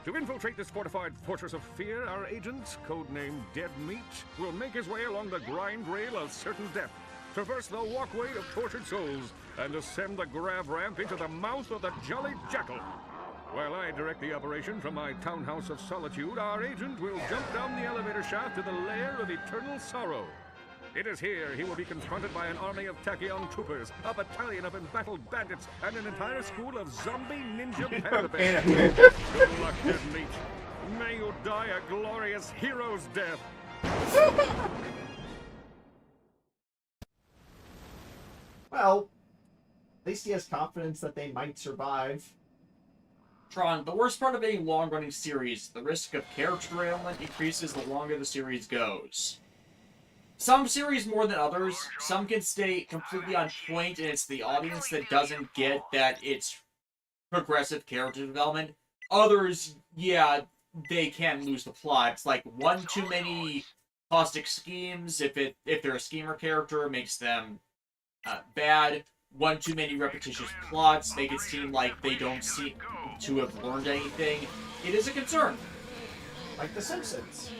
To infiltrate this fortified fortress of fear, our agent, codenamed Dead Meat, will make his way along the grind rail of certain death, traverse the walkway of tortured souls, and ascend the grav ramp into the mouth of the Jolly Jackal. While I direct the operation from my townhouse of solitude, our agent will jump down the elevator shaft to the lair of eternal sorrow. It is here he will be confronted by an army of Tachyon troopers, a battalion of embattled bandits, and an entire school of zombie ninja panda bears. Good luck, Dead Meat. May you die a glorious hero's death. well, at least he has confidence that they might survive. Tron, the worst part of any long-running series, the risk of character derailment increases the longer the series goes. Some series more than others, some can stay completely on point, and it's the audience that doesn't get that it's progressive character development. Others, yeah, they can lose the plot. It's like one too many caustic schemes, if they're a schemer character, it makes them bad. One too many repetitious plots make it seem like they don't seem to have learned anything. It is a concern. Like The Simpsons.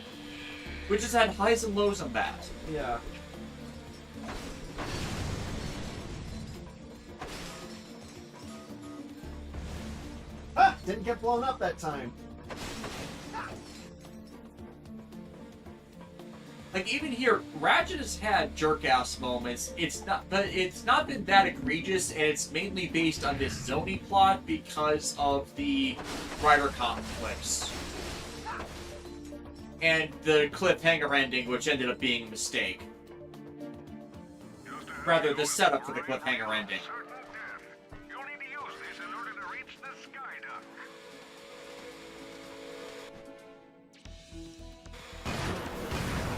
Which has had highs and lows on that. Yeah. Ah! Didn't get blown up that time. Like, even here, Ratchet has had jerk-ass moments. It's not been that egregious, and it's mainly based on this Zony plot because of the writer conflicts. And the cliffhanger ending, which ended up being a mistake. Rather, the setup for the cliffhanger ending. You'll need to use this in order to reach the sky duct.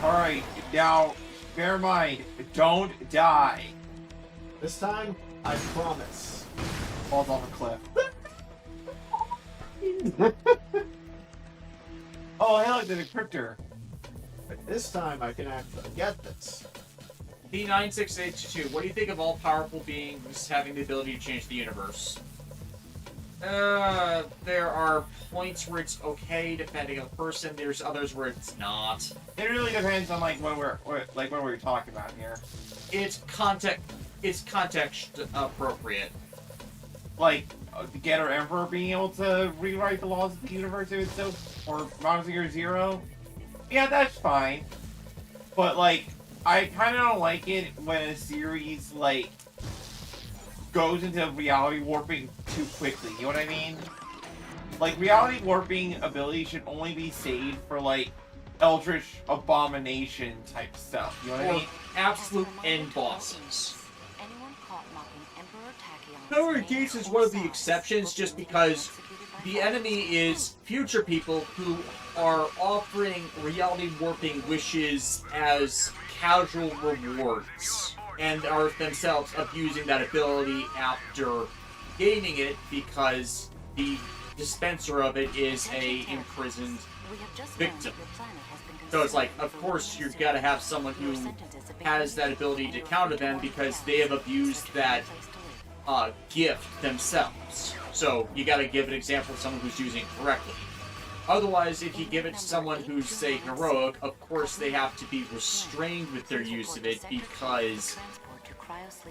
Alright, now, bear in mind, don't die. This time, I promise. Falls off a cliff. Oh, hell, I did a cryptor. But this time, I can actually get this. B9682, what do you think of all-powerful beings having the ability to change the universe? There are points where it's okay, depending on the person. There's others where it's not. It really depends on like what we're talking about here. It's context appropriate. Like the Getter Emperor being able to rewrite the laws of the universe if it's so, or Mouse Zero. Yeah, that's fine. But like, I kind of don't like it when a series like goes into reality warping too quickly. You know what I mean? Like, reality warping ability should only be saved for like Eldritch Abomination type stuff. You know what I mean? Absolute end bosses. Power Gates is one of the exceptions just because the enemy is future people who are offering reality warping wishes as casual rewards and are themselves abusing that ability after gaining it because the dispenser of it is a imprisoned victim. So it's like, of course, you've got to have someone who has that ability to counter them because they have abused that gift themselves. So you got to give an example of someone who's using it correctly. Otherwise, if you give it to someone who's, say, heroic, of course they have to be restrained with their use of it because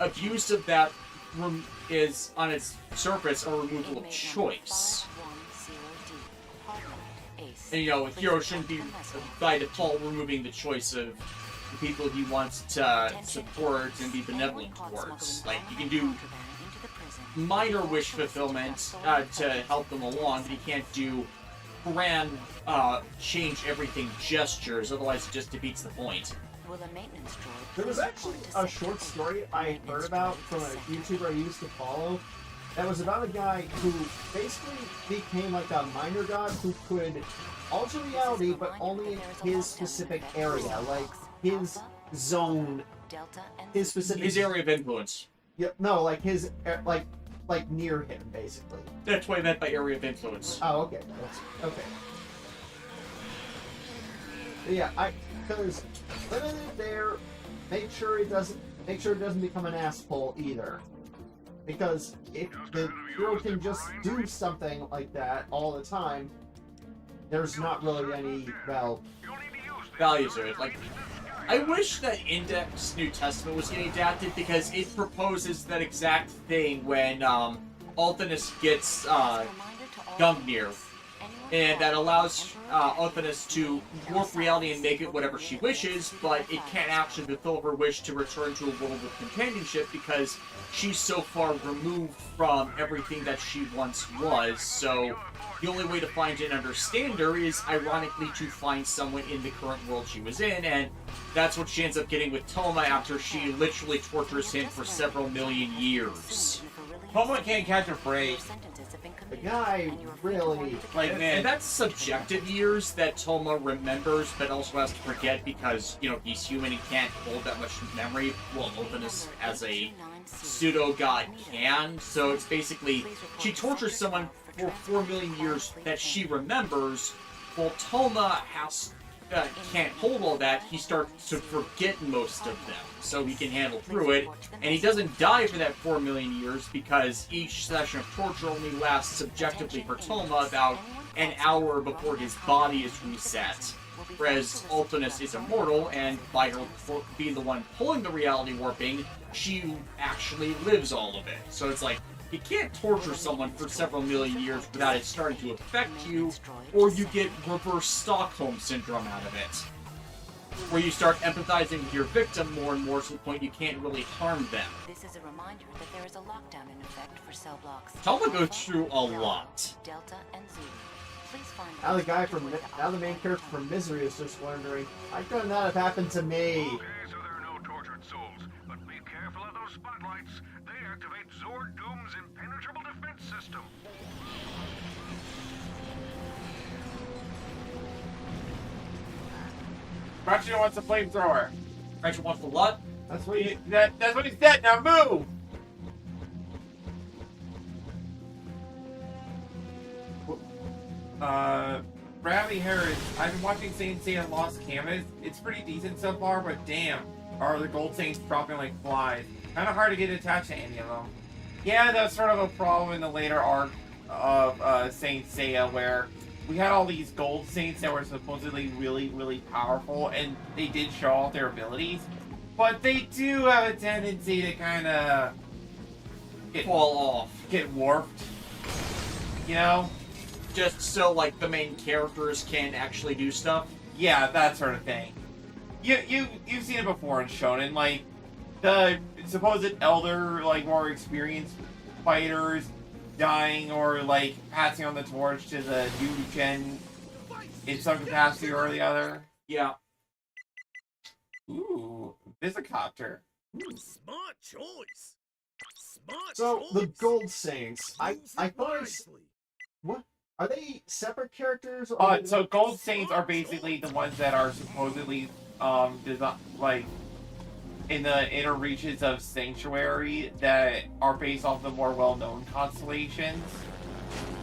abuse of that is, on its surface, a removal of choice. And, you know, a hero shouldn't be, by default, removing the choice of the people he wants to support and be benevolent towards. Like, you can do minor wish fulfillment to help them along, but you can't do grand change everything gestures, otherwise it just defeats the point. There was actually a short story I heard about from a YouTuber I used to follow that was about a guy who basically became like a minor god who could alter reality, but only in his specific area, like his zone, his specific... His area of influence. Yeah, no, like his, like near him, basically. That's what I meant by area of influence. Oh, okay. Okay. But yeah, because limit it there, make sure it doesn't become an asshole either. Because if the hero can just do something like that all the time, there's not really any, well... values of it. Like, I wish that Index New Testament was getting adapted because it proposes that exact thing when Althanus gets Gungnir. And that allows Althanus to warp reality and make it whatever she wishes, but it can't actually fulfill her wish to return to a world of companionship because she's so far removed from everything that she once was. So the only way to find and understand her is, ironically, to find someone in the current world she was in, and that's what she ends up getting with Toma after she literally tortures him for several million years. Toma can't catch a break. The guy really... Like, man. And that's subjective years that Toma remembers, but also has to forget because, you know, he's human and can't hold that much memory. Well, Openness as a pseudo-god can. So it's basically, she tortures someone for 4 million years that she remembers, while Toma can't hold all that. He starts to forget most of them, so he can handle through it. And he doesn't die for that 4 million years because each session of torture only lasts subjectively for Toma about an hour before his body is reset. Whereas Ultinus is immortal, and by her being the one pulling the reality warping, she actually lives all of it. So it's like, you can't torture someone for several million years without it starting to affect you, or you get reverse Stockholm Syndrome out of it. Where you start empathizing with your victim more and more to the point you can't really harm them. This is a reminder that there is a lockdown in effect for cell blocks. Toma goes through a lot. Delta and Zulu. Please find now the main character from Misery is just wondering, how could that have happened to me? Okay, so there are no tortured souls, but be careful of those spotlights. They activate Zord Doom's impenetrable defense system. Ratchet wants a flamethrower. Ratchet wants the what? That's what you... That's what he said. Now move. Bradley Harris, I've been watching Saint Seiya Lost Canvas. It's pretty decent so far, but damn, are the Gold Saints dropping like flies. Kind of hard to get attached to any of them. Yeah, that's sort of a problem in the later arc of Saint Seiya, where we had all these Gold Saints that were supposedly really, really powerful, and they did show off their abilities, but they do have a tendency to kind of fall off. Get warped. You know? Just so, like, the main characters can actually do stuff? Yeah, that sort of thing. You've seen it before in Shonen, like, the supposed elder, like, more experienced fighters dying or, like, passing on the torch to the new gen in some capacity or the other. Yeah. Ooh, Visicopter. Smart choice. Smart So, choice. the Gold Saints, I thought what? Are they separate characters? Or So Gold Saints are basically the ones that are supposedly, like, in the inner reaches of Sanctuary that are based off the more well-known constellations,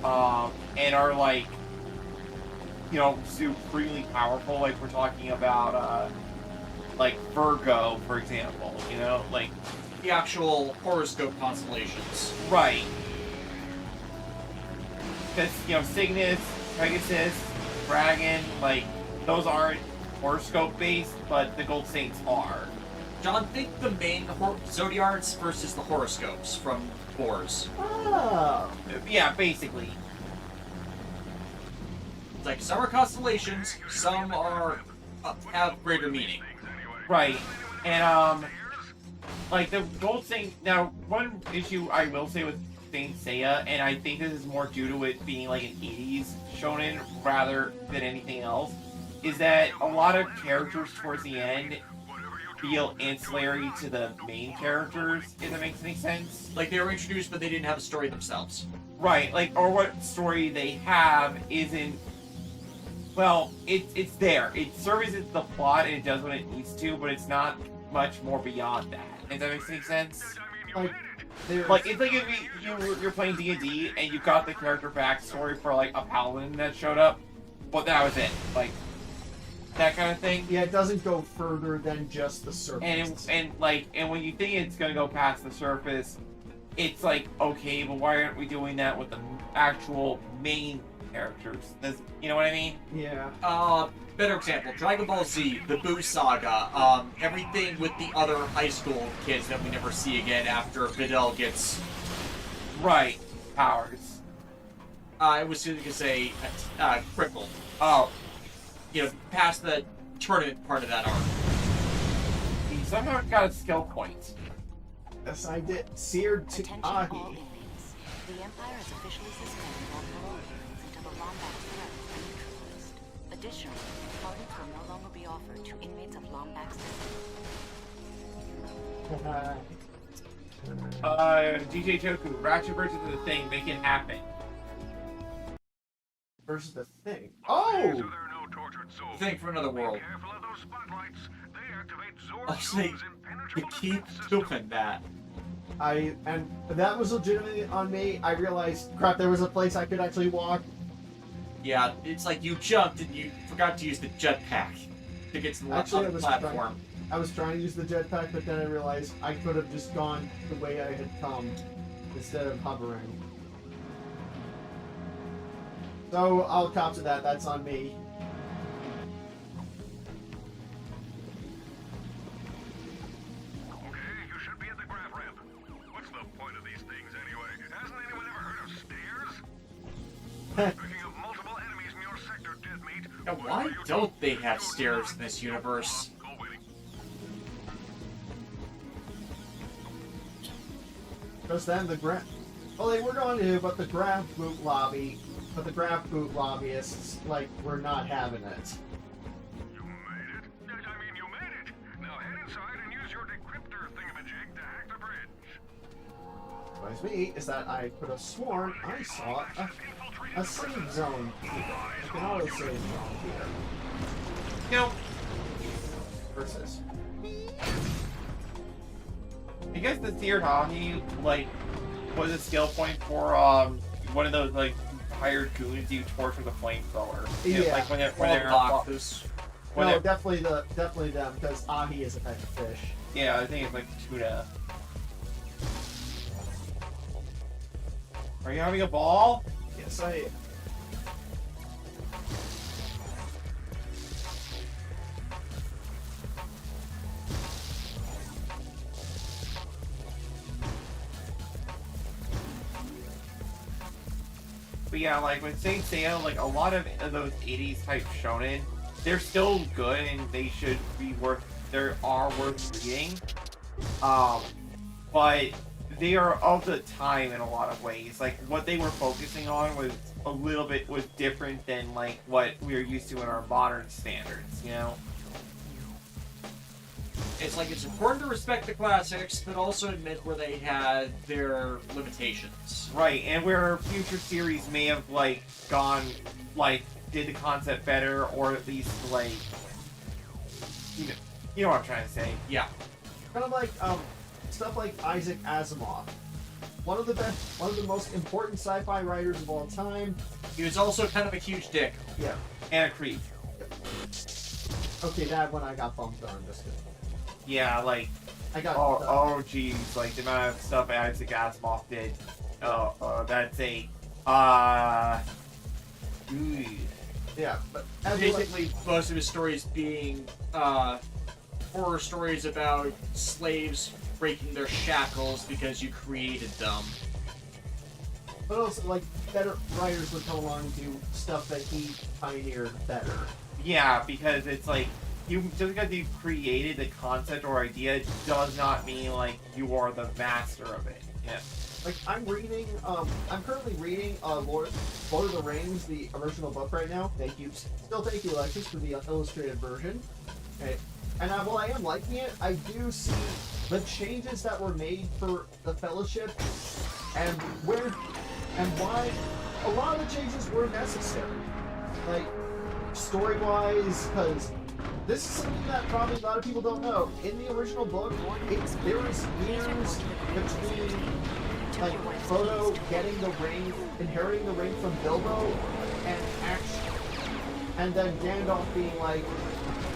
and are, like, you know, supremely powerful. Like, we're talking about, like, Virgo, for example, you know, like... The actual horoscope constellations. Right. Because, you know, Cygnus, Pegasus, Dragon, like, those aren't horoscope-based, but the Gold Saints are. John, think the main zodiacs versus the horoscopes from Wars. Oh. Yeah, basically. It's like, some are constellations, some are have greater meaning. Right. And, like, the Gold Saint... Now, one issue I will say with Saint Seiya, and I think this is more due to it being, like, an 80s shonen rather than anything else, is that a lot of characters towards the end feel ancillary to the main characters, if that makes any sense. Like, they were introduced, but they didn't have a story themselves. Right, like, or what story they have isn't... Well, it's there. It services the plot, and it does what it needs to, but it's not much more beyond that. If that makes any sense? Like, it's like if you're playing D&D, and you got the character backstory for, like, a paladin that showed up, but that was it. Like, that kind of thing. Yeah, it doesn't go further than just the surface. And when you think it's gonna go past the surface, it's like, okay, but why aren't we doing that with the actual main characters? You know what I mean? Yeah. Better example, Dragon Ball Z, the Boo Saga, everything with the other high school kids that we never see again after Videl gets... Right. Powers. I was going to say, crippled. Oh. You know, past the tournament part of that arc. He somehow got a skill point. Yes, I did. Seared to Attention all Ahi. inmates. The Empire has officially suspended all parole hearings until the Lombax threat is neutralized. Additionally, pardons will no longer be offered to inmates of Lombax DJ Choku, Ratchet versus the Thing, make it happen. Versus the Thing. Oh! Thing from another world. Actually, they keep doing that. And that was legitimately on me. I realized, crap, there was a place I could actually walk. Yeah, it's like you jumped and you forgot to use the jetpack to get to the platform. I was trying to use the jetpack, but then I realized I could have just gone the way I had come instead of hovering. So I'll cop to that. That's on me. Now, why don't they have stairs in this universe? Because then the well, they were going to, but the grab boot lobby, but the grab boot lobbyists, like, were not having it. You made it? I mean, you made it. Now head inside and use your decryptor thingamajig to hack the bridge. Surprise me is that I could have sworn I saw a save zone here. Like an auto save zone here. Nope. Versus. I guess the Seared Hami, like, was a skill point for, one of those, like, hired goons you torch with a flamethrower. Yeah. Like when they're Octopus. No, definitely them, because ahi is a type of fish. Yeah, I think it's like tuna. Are you having a ball? Yes, I. But yeah, like with Saint Seiya, like a lot of those 80s type shonen, they're still good and they should be worth reading. But they are of the time in a lot of ways. Like what they were focusing on was different than like what we're used to in our modern standards, you know? It's like it's important to respect the classics, but also admit where they had their limitations. Right, and where future series may have like gone like did the concept better, or at least like you know what I'm trying to say. Yeah. Kind of like stuff like Isaac Asimov. One of the most important sci-fi writers of all time. He was also kind of a huge dick. Yeah. And a creep. Okay, that one I got bumped on just kidding. Yeah, like I got oh geez, like the amount of stuff Isaac Asimov did. That's a yeah, but basically most of his stories being horror stories about slaves breaking their shackles because you created them. But also, like, better writers would come along and do stuff that he pioneered better. Yeah, because it's like just because you created the concept or idea does not mean like you are the master of it. Yeah. Like I'm currently reading Lord of the Rings, the original book right now. Thank you, Alexis, for the illustrated version. Okay. And while I am liking it, I do see the changes that were made for the Fellowship and why a lot of the changes were necessary. Like story-wise, because this is something that probably a lot of people don't know. In the original book, there was years between like Frodo getting the ring, inheriting the ring from Bilbo, and then Gandalf being like,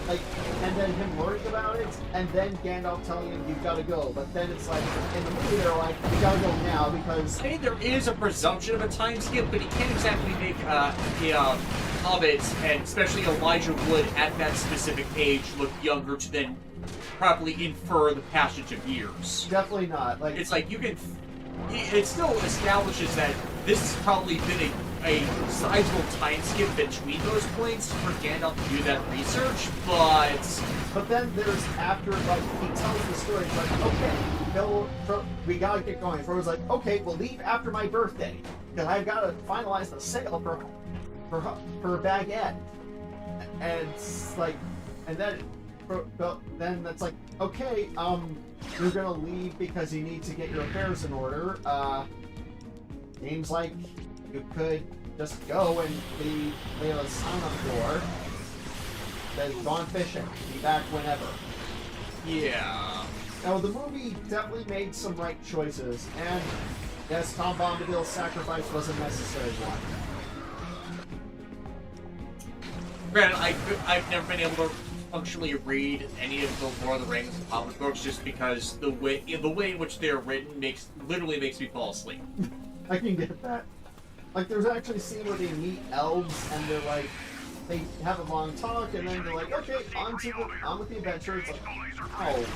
and then him learning about it, and then Gandalf telling him you've got to go. But then it's like in the movie they're like, you gotta go now because I mean, there is a presumption of a time skip, but he can't exactly make the hobbits, and especially Elijah Wood at that specific age, look younger to then properly infer the passage of years. Definitely not. Like it's like you can. It still establishes that this has probably been a sizable time skip between those points for Gandalf to do that research, but then there's after, like, he tells the story, it's like, okay, we gotta get going. Frodo's like, okay, we'll leave after my birthday, because I've got to finalize the sale for Baguette. And it's like, and then that's like, okay, you're gonna leave because you need to get your affairs in order. Seems like you could just go and leave a sign on the door that gone fishing. Be back whenever. yeah. Now the movie definitely made some right choices, and yes, Tom Bombadil's sacrifice was a necessary one. Granted, I've never been able to functionally read any of the Lord of the Rings comic books just because the way in which they're written literally makes me fall asleep. I can get that. Like, there's actually a scene where they meet elves, and they're like, they have a long talk, and then they're like, okay, on with the adventure. It's like, oh.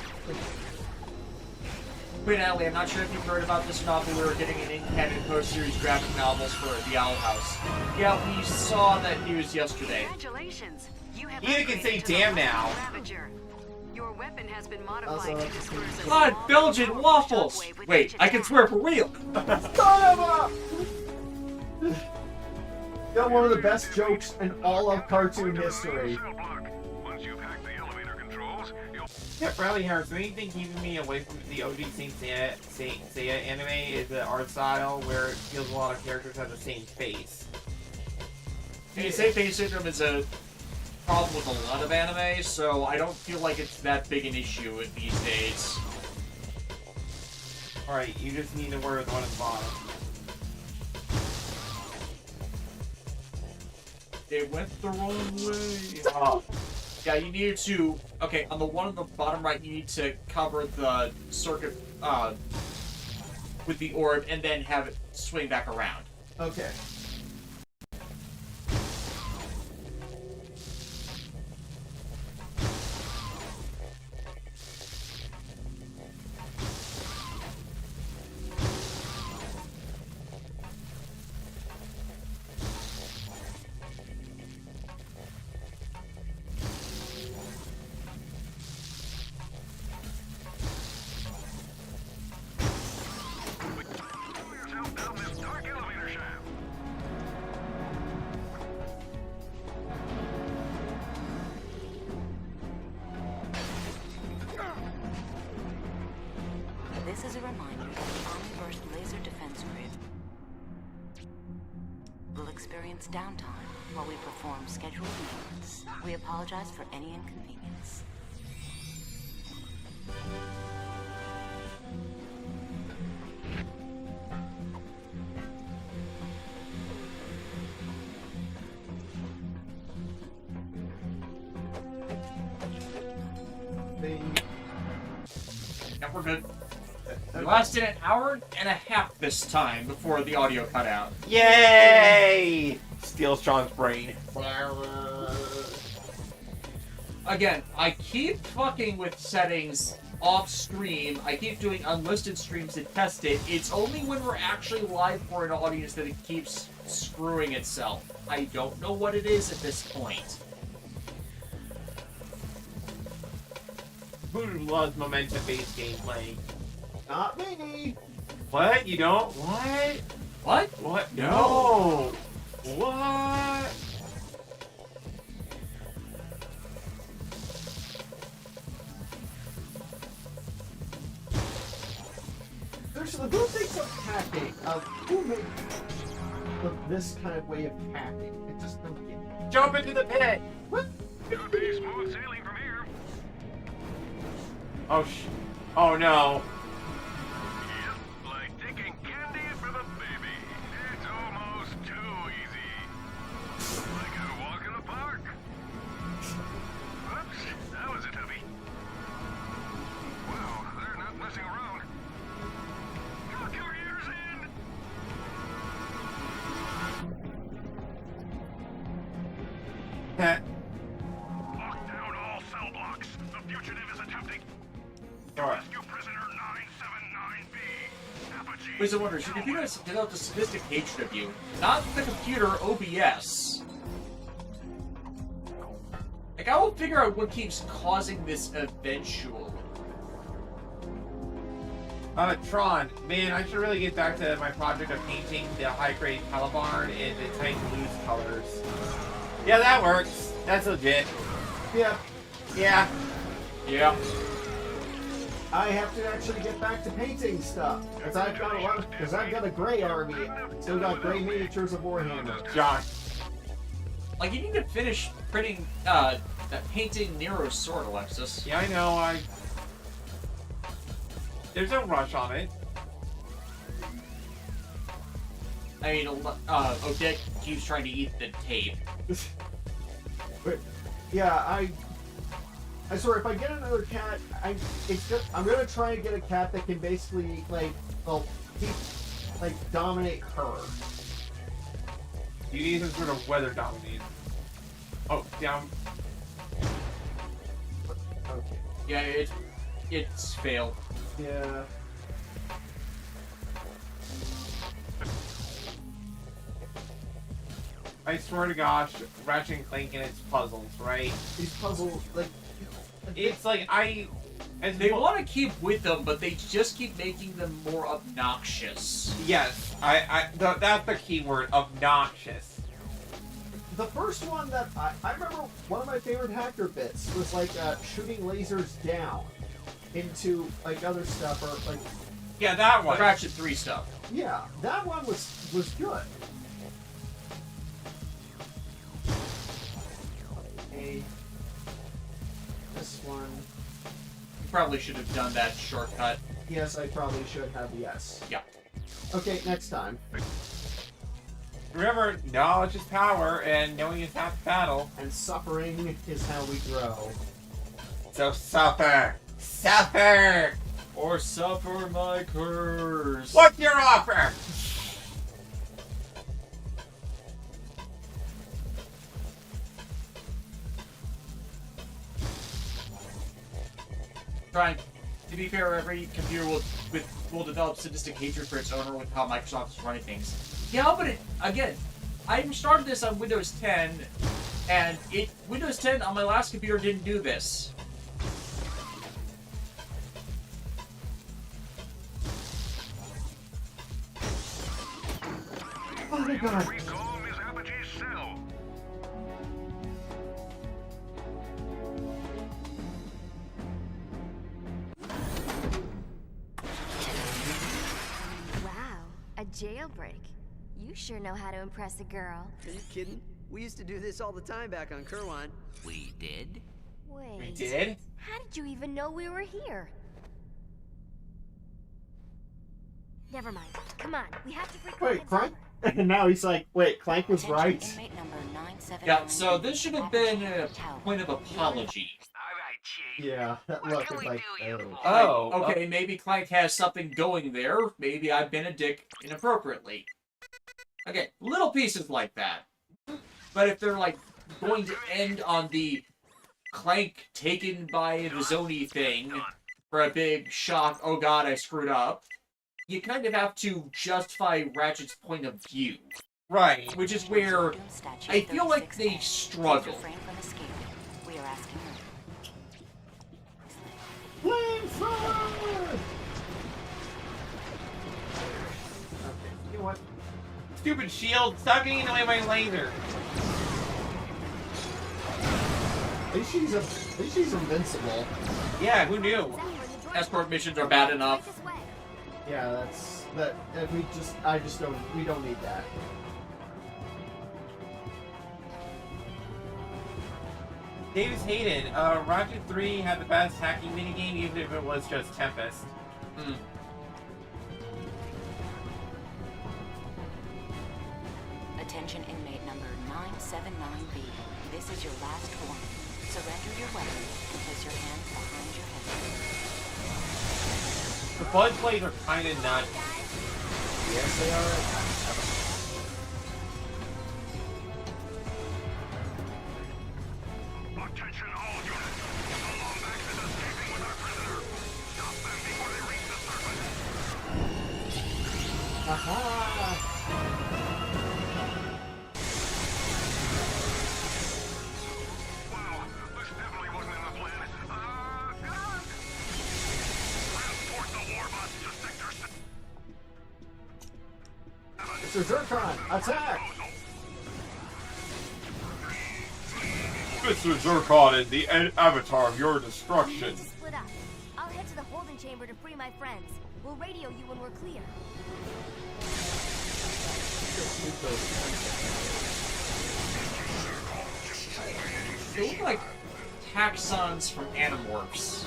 Wait, Natalie, I'm not sure if you've heard about this or not, but we were getting an independent post-series graphic novels for The Owl House. Yeah, we saw that news yesterday. Congratulations. You have Either can say upgraded to damn the now. Ravager. Your weapon has been modified to disperse a God, small Belgian powerful waffles! shockwave with Wait, each I can attack. swear for real! Got one of the best jokes in all of cartoon history. Once you've hacked the elevator controls, you'll Yeah, Bradley Harris, the only thing keeping me away from the OG Saint Seiya anime is the art style where it feels a lot of characters have the same face. And you say face syndrome is a problem with a lot of anime, so I don't feel like it's that big an issue these days. Alright, you just need to wear the one at the bottom. It went the wrong way. Yeah, you needed to... Okay, on the one on the bottom right, you need to cover the circuit with the orb and then have it swing back around. Okay. This is a reminder that the Omniverse laser defense grid will experience downtime while we perform scheduled maintenance. We apologize for any inconvenience. Yeah, we're good. We lasted an hour and a half this time before the audio cut out. Yay! Steal Sean's brain. Again, I keep fucking with settings off stream. I keep doing unlisted streams to test it. It's only when we're actually live for an audience that it keeps screwing itself. I don't know what it is at this point. Who loves momentum-based gameplay? Not me. What? You don't? What? What? What? No! What? There's the good things of hacking. Who made this kind of way of hacking? It just doesn't get it. Jump into the pit! What? Gonna be smooth sailing from here. Oh no. Yep, like taking candy from a baby. It's almost too easy. Like a walk in the park. Whoops, that was a tubby. Wow, they're not messing around. Cock your ears in! Heh. Lock down all cell blocks. The fugitive is attempting. Alright. Rescue prisoner 979B. Apogee. Please I wonder, your computer has developed a sadistic hatred of you. Not the computer, OBS. Like, I will figure out what keeps causing this eventually. Tron, man, I should really get back to my project of painting the high-grade Calibarn in the tight blues colors. Yeah, that works. That's legit. Yeah. Yeah. Yeah. I have to actually get back to painting stuff because I've got a lot of, because I've got a gray army, still got gray miniatures of Warhammer. John. Like, you need to finish printing, that painting Nero's sword, Alexis. Yeah, I know, There's no rush on it. I mean, Odette keeps trying to eat the tape. But yeah, I swear if I get another cat, I'm gonna try and get a cat that can basically dominate her. You need some sort of weather dominate. Oh, down. Okay. Yeah, it's failed. Yeah. I swear to gosh, Ratchet and Clank and its puzzles, right? These puzzles, It's like They want to keep with them, but they just keep making them more obnoxious. Yes, that's the key word, obnoxious. the first one that I remember, one of my favorite hacker bits was like shooting lasers down into like other stuff or like. Yeah, that one. Ratchet 3 stuff. Yeah, that one was good. Okay. This one. You probably should have done that shortcut. Yes, I probably should have. Yes. Yeah. Okay, next time. Remember, knowledge is power, and knowing is half the battle. And suffering is how we grow. So suffer! Suffer! Or suffer my curse. What's your offer? Trying. To be fair, every computer will develop sadistic hatred for its owner with how Microsoft is running things. Yeah, but again, I started this on Windows 10, and Windows 10 on my last computer didn't do this. Oh my god. Recall Ms. Apogee's cell. Wow, a jailbreak. You sure know how to impress a girl. Are you kidding? We used to do this all the time back on Kerwan. We did? Wait. We did? How did you even know we were here? Never mind. Come on, we have to freak Wait, Clank? And now he's like, wait, Clank was right. Inmate number 979. Yeah, so this should have been a point of apology. Alright, Chief. Yeah, that What look can is we like, do you oh. for? Oh, Okay, maybe Clank has something going there. Maybe I've been a dick inappropriately. Okay, little pieces like that. But if they're like going to end on the Clank taken by the Zoni thing for a big shock, oh god, I screwed up, you kind of have to justify Ratchet's point of view. right. Which is where I feel like they struggle. Refrain from escaping. We are asking her. Flamethrower! Okay, you know what? Stupid shield, stop getting in the way of my laser. At least she's invincible. Yeah, who knew? Escort missions are bad enough. This way. Yeah, we don't need that. Davis Hayden, Ratchet 3 had the best hacking minigame, even if it was just Tempest. Hmm. Attention inmate number 979B. This is your last warning. Surrender your weapon and place your hands behind your head. The Bud plays are kinda nuts. Yes, they are. Attention all units. The Lombax is escaping with our prisoner. Stop them before they reach the surface. Aha! Wow, this definitely wasn't in the plan. God! Transport the warbot to Sector 7. Mr. Zircon, attack! Mr. Zircon is the avatar of your We need destruction. to split up. I'll head to the holding chamber to free my friends. We'll radio you when we're clear. They look like taxons from Animorphs.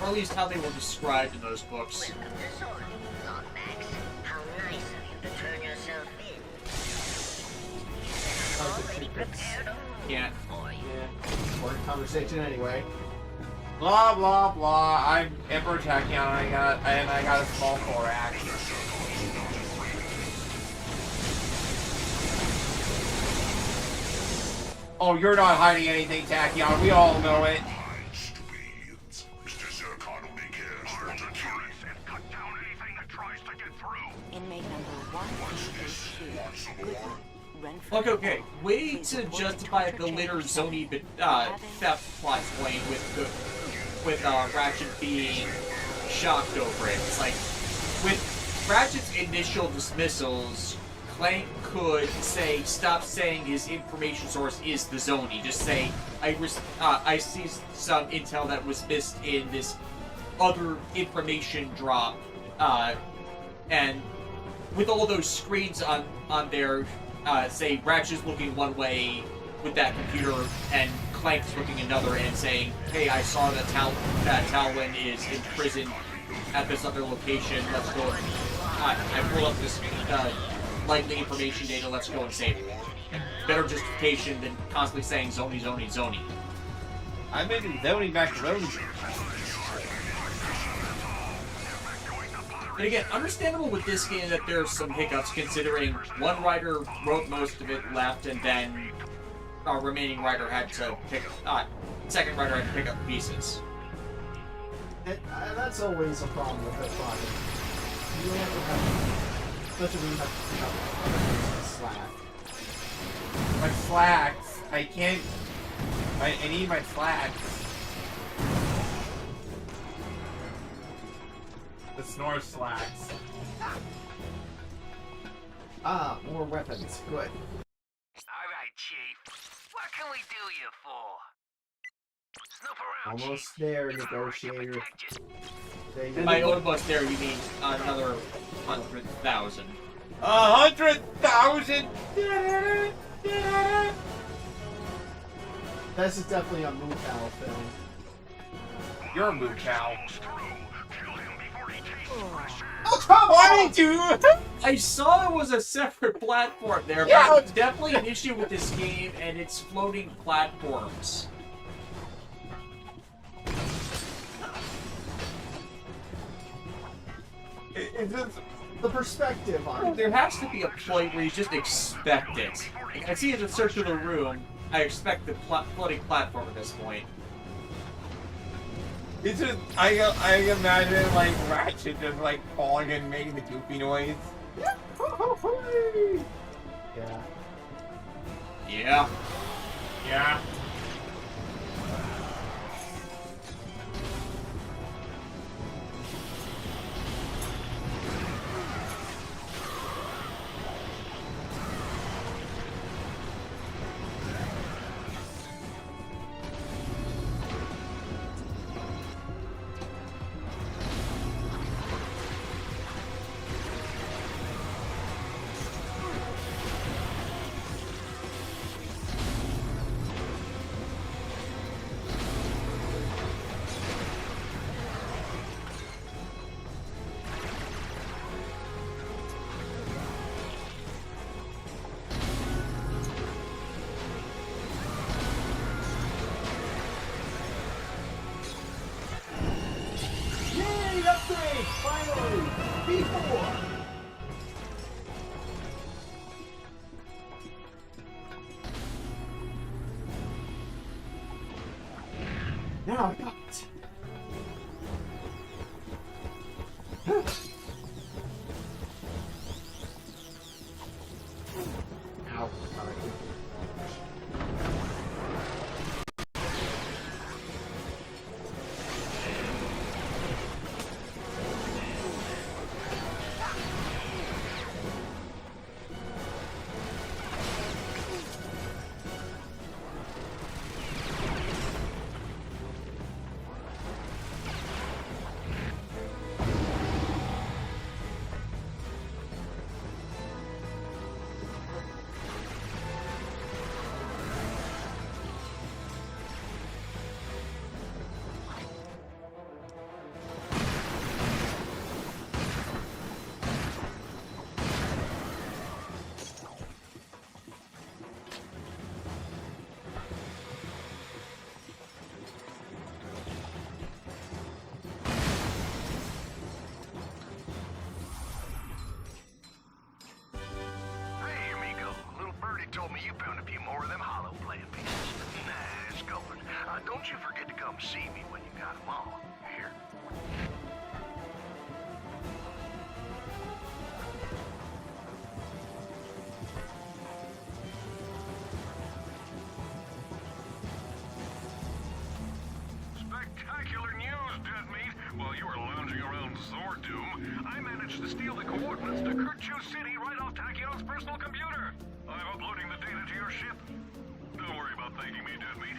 Or at least how they were described in those books. Yeah. Important conversation anyway. Blah blah blah. I'm Emperor Tachyon and I got a small thorax. Oh, you're not hiding anything, Tachyon. We all know it. Mr. Zircon only cares for the turrets and cut down anything that tries to get through. Inmate number 182. Renfrew. Okay. Way to justify the later Zoni theft plot point with Ratchet being shocked over it. It's like, with Ratchet's initial dismissals, Clank could say, stop saying his information source is the Zoni. Just say, I see some intel that was missed in this other information drop, and with all those screens on there, say Ratchet's looking one way with that computer, and Clank's looking another, and saying, hey, I saw that Talwyn is in prison at this other location. Let's go. I pull up this like the information data, let's go and save it. Better justification than constantly saying zony, zony, zony. I've been zoning macaroni. And again, understandable with this game that there's some hiccups, considering one writer wrote most of it, left, and then our remaining writer had to pick, second writer had to pick up pieces. That's always a problem with that project. You don't have to have, especially when you have to pick up other person's slack. My slacks. I can't. I need my slacks. The snore slacks. Ah, more weapons. Good. Alright, Chief. What can we do you for? Snoop around, Almost Chief. there, It's our place to negotiator. protect you. There you By go. almost there, you mean another 100,000. 100,000. This is definitely a Moo-Cow film. You're a moo cow. Oh, come Why on! do? I saw there was a separate platform there, Yeah. but it's definitely an issue with this game and its floating platforms. It's just. The perspective on it. There has to be a point where you just expect it. Like, I see it in the search of the room. I expect the floating platform at this point. It's just. I imagine like Ratchet just like falling and making the goofy noise. Yeah. Yeah. Yeah. Yay, upgrade! Finally! B4! Now I got it. Ow. Alright. Hey, amigo. Little birdie told me you found a few more of them hollow playing pieces. Nice going. Don't you forget to come see me when you got them all. Here. Spectacular news, Deadmeat. While you were lounging around Zordoom, I managed to steal the coordinates to Kurchu City right off Tachion's personal computer. I'm uploading the data to your ship. Don't worry about thanking me, Deadmeat.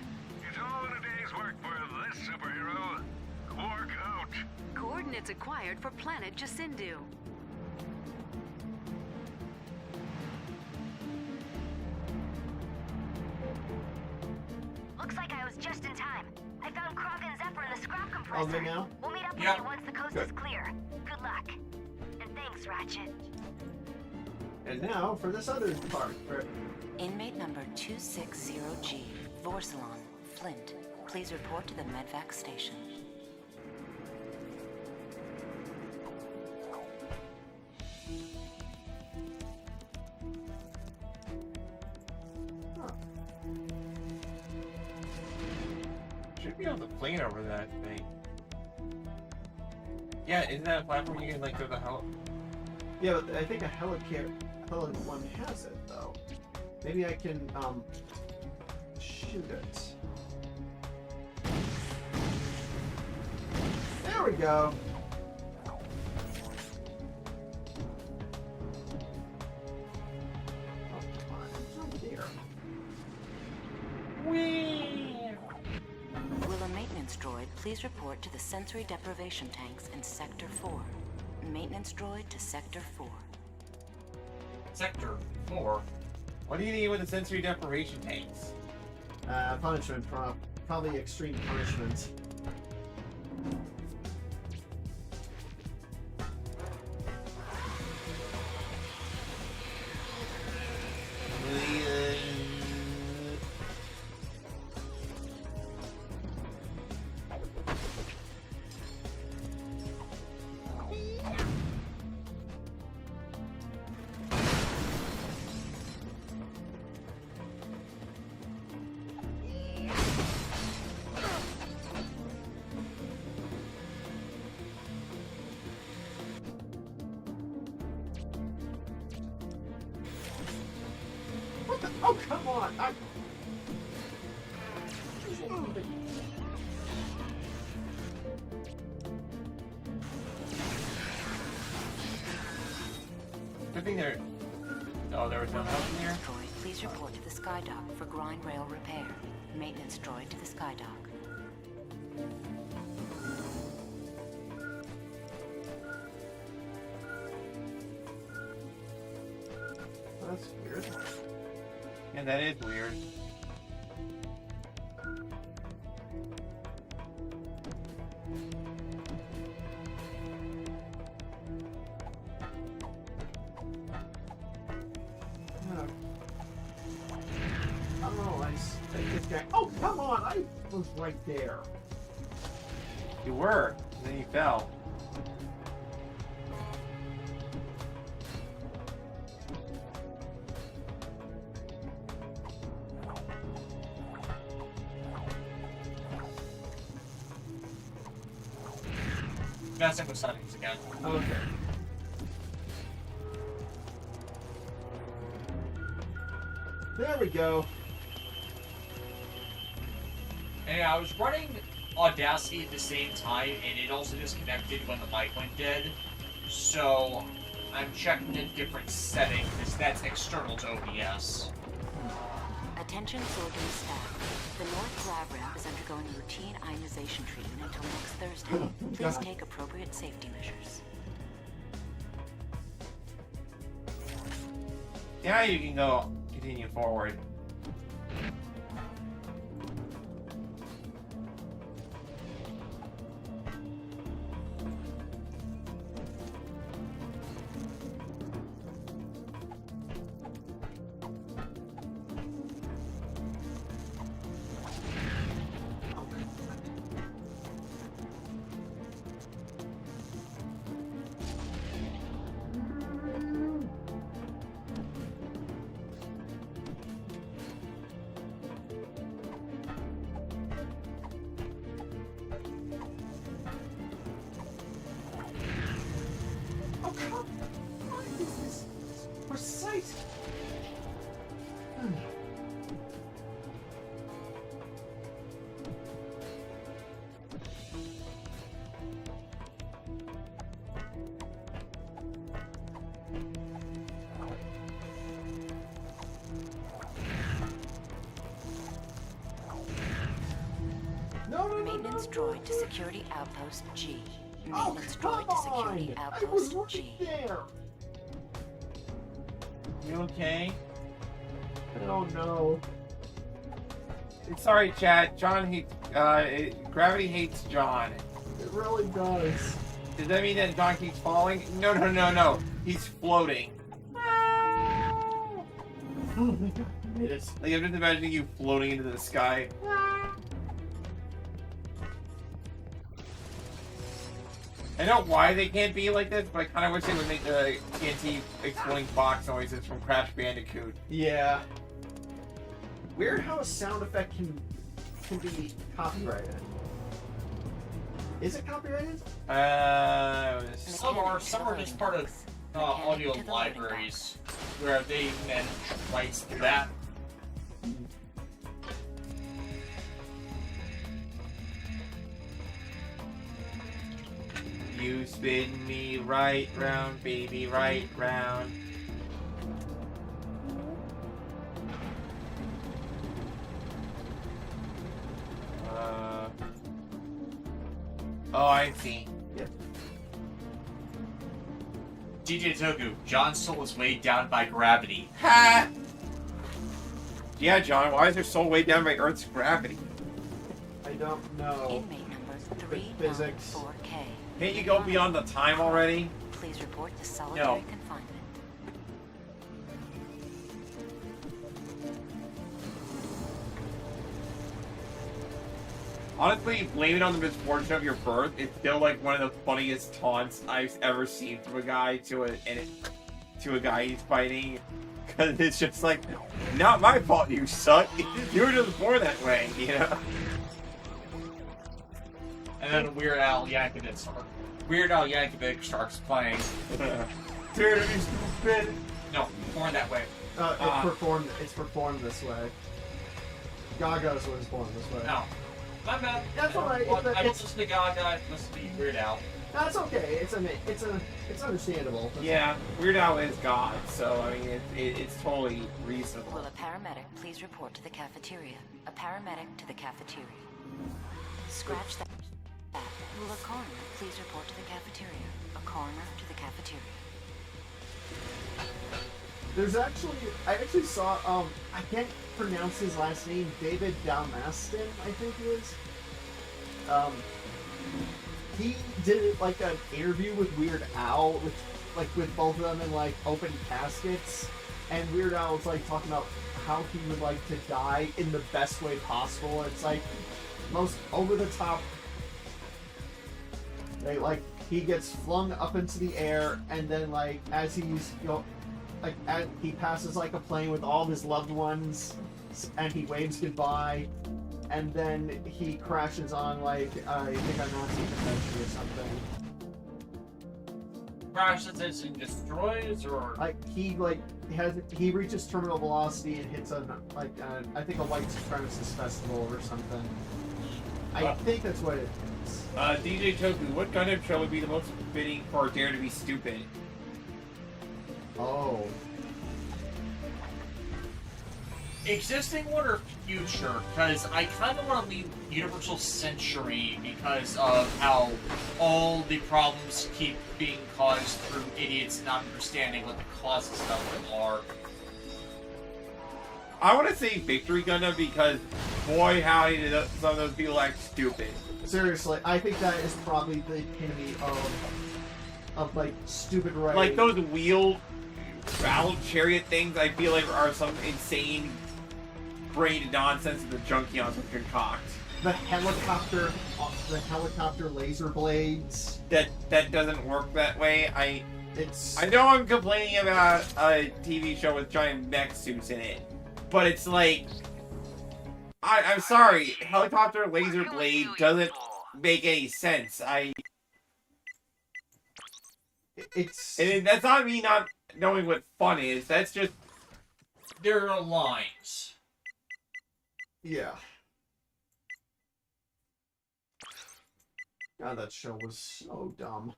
It's all in a day's work for this superhero. Quark out. Coordinates acquired for planet Jacindu. Looks like I was just in time. I found Krog and Zephyr in the scrap Oh, compressor. good now? We'll meet up with Yeah. you once the coast is clear. Good luck. And thanks, Ratchet. And now for this other part. Inmate number 260G, Vorsalon, Flint. Please report to the medvac station. Should be able to plane over that thing. Yeah, isn't that a platform you can like go to the hell? Yeah, but I think a Helicarrier one has it though. Maybe I can shoot it. There we go. Oh, come on, it's over there. Will a maintenance droid please report to the sensory deprivation tanks in Sector 4? Maintenance droid to Sector 4. Sector 4? What do you need with the sensory deprivation tanks? Punishment, probably extreme punishment. What the? Oh, come on! Good thing there. Oh, there was no help in here. Maintenance droid, please report to the Skydock for grind rail repair. Maintenance droid to the Skydock. That's weird. Yeah, that is weird. Oh, come on! I was right there. You were, and then you fell. Messing with settings again. Okay. There we go. And I was running Audacity at the same time, and it also disconnected when the mic went dead. So I'm checking a different setting, because that's external to OBS. Attention Sorghum staff. The North Lab Ramp is undergoing routine ionization treatment until next Thursday. Please take appropriate safety measures. Now you can go continue forward. Maintenance droid to Security Outpost G. Maintenance Oh, droid to Security I was Outpost right G. there. You okay? Oh no. Sorry, chat. John hates. Gravity hates John. It really does. Does that mean that John keeps falling? No. He's floating. Oh my god, I made it. Like, I'm just imagining you floating into the sky. I know why they can't be like this, but I kind of wish they would make the TNT exploding box noises from Crash Bandicoot. Yeah. Weird how a sound effect can be copyrighted. Is it copyrighted? Some are just part of audio libraries where they manage rights to that. You spin me right round, baby, right round. Oh, I see. Yep. DJ Toku, John's soul is weighed down by gravity. Ha! Yeah, John, why is your soul weighed down by Earth's gravity? I don't know. Inmate number Physics. 394K. Can't you go beyond the time already? Please report to solitary No. confinement. Honestly, blame it on the misfortune of your birth. It's still like one of the funniest taunts I've ever seen from a guy to a guy he's fighting. Because it's just like, not my fault, you suck. You were just born that way, you know? And then Weird Al Yankovic starts playing. Dude, you stupid. No, born that way. It's performed this way. Gaga's was born this way. No. My bad. That's alright. I don't listen to Gaga, I listen to Weird Al. That's okay. It's understandable. Yeah, Weird Al is God, so I mean it's totally reasonable. Will a paramedic please report to the cafeteria? A paramedic to the cafeteria. Scratch that. Will a coroner please report to the cafeteria? A coroner to the cafeteria. I actually saw, I can't pronounce his last name, David Dalmaston, I think he is. He did, like, an interview with Weird Al, with both of them in, like, open caskets, and Weird Al was, like, talking about how he would like to die in the best way possible. It's, like, most over-the-top. He gets flung up into the air, and then, like, as he's, he passes like a plane with all of his loved ones, and he waves goodbye, and then he crashes on like I think a Nazi convention or something. Crashes as and destroys, or he reaches terminal velocity and hits I think a white supremacist festival or something. I think that's what it is. DJ Toku, what kind of show would be the most fitting for Dare to be Stupid? Oh. Existing one or future? Because I kind of want to leave Universal Century because of how all the problems keep being caused through idiots not understanding what the causes of them are. I want to say Victory Gundam because, boy, howdy did some of those people act stupid. Seriously, I think that is probably the epitome of like stupid writing. Like those wheel battle chariot things, I feel like are some insane brain nonsense that the Junkions would concoct. The helicopter laser blades. That doesn't work that way. I know I'm complaining about a TV show with giant mech suits in it, but it's like, I'm sorry, helicopter laser blade doesn't make any sense. And that's not me not knowing what fun is. That's just there are lines. Yeah. God, that show was so dumb.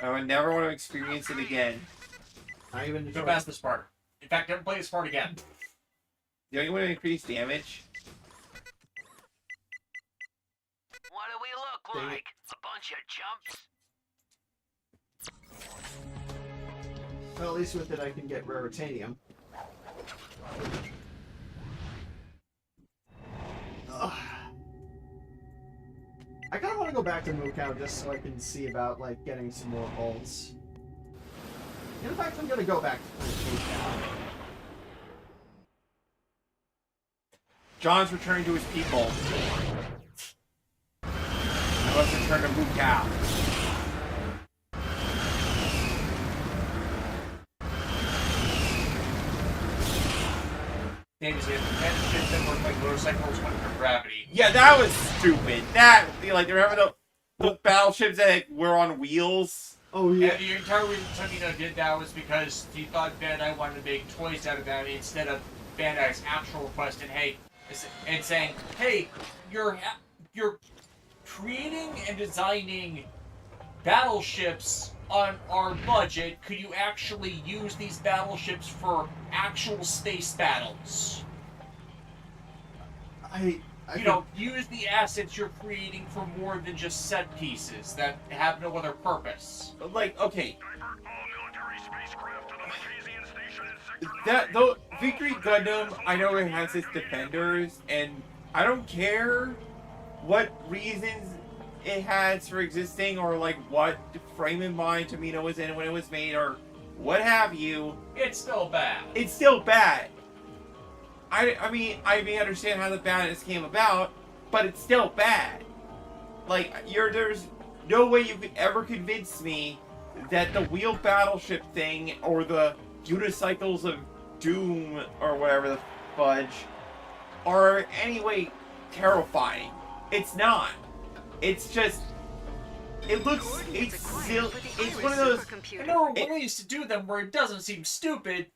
I would never want to experience it again. I even go past this part. In fact, never play this part again. The only way to increase damage. What do we look like? A bunch of chumps? Well, at least with it I can get raritanium. Ugh. I kind of want to go back to Mukau just so I can see about, like, getting some more bolts. In fact, I'm going to go back to Mukau. John's returning to his people. I must return to Mukau. Things that ships that work like motorcycles under gravity. Yeah, that was stupid. That, like, remember the battleships that were on wheels? Oh, yeah. And the entire reason Tomino did that was because he thought Bandai wanted to make toys out of that instead of Bandai's actual request and saying, hey, you're creating and designing battleships on our budget. Could you actually use these battleships for actual space battles? Use the assets you're creating for more than just set pieces that have no other purpose. Like, okay. Though Victory Gundam, I know it has its defenders, and I don't care what reasons it has for existing, or like what frame of mind Tomino was in when it was made, or what have you. It's still bad. It's still bad. I mean, I may understand how the badness came about, but it's still bad. Like, there's no way you could ever convince me that the wheel battleship thing, or the unicycles of doom, or whatever the fudge, are any way terrifying. It's not. It's just, it looks, it's still, it's one of those. I know we're used to do them where it doesn't seem stupid.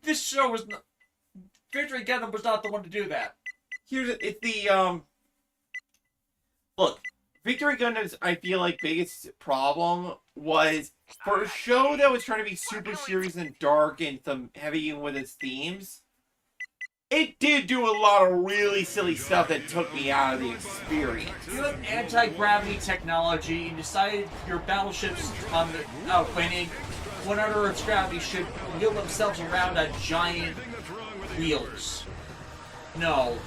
This show was not. Victory Gundam was not the one to do that. Look, Victory Gundam's, I feel like, biggest problem was, for a show that was trying to be super serious and dark and some heavy with its themes, it did do a lot of really silly stuff that took me out of the experience. You have anti-gravity technology and decided your battleships on the when under Earth's gravity should wheel themselves around on giant wheels. No.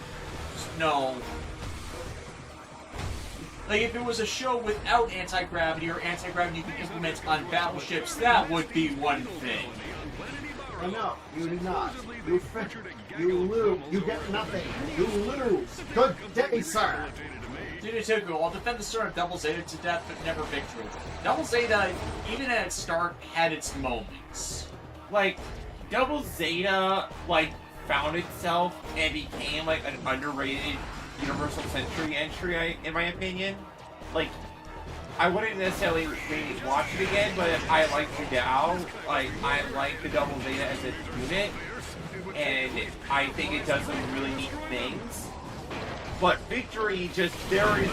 Like, if it was a show without anti-gravity or anti-gravity you could implement on battleships, that would be one thing. No, you do not. You lose. You get nothing. You lose. Good day, sir. Jinitoku, I'll defend the stern of Double Zeta to death, but never victory. Double Zeta, even at its start, had its moments. Like, Double Zeta, like, found itself and became, like, an underrated Universal Century entry, in my opinion. Like, I wouldn't necessarily maybe watch it again, but I like it now. Like, I like the Double Zeta as a unit, and I think it does some really neat things. But Victory, just, there is,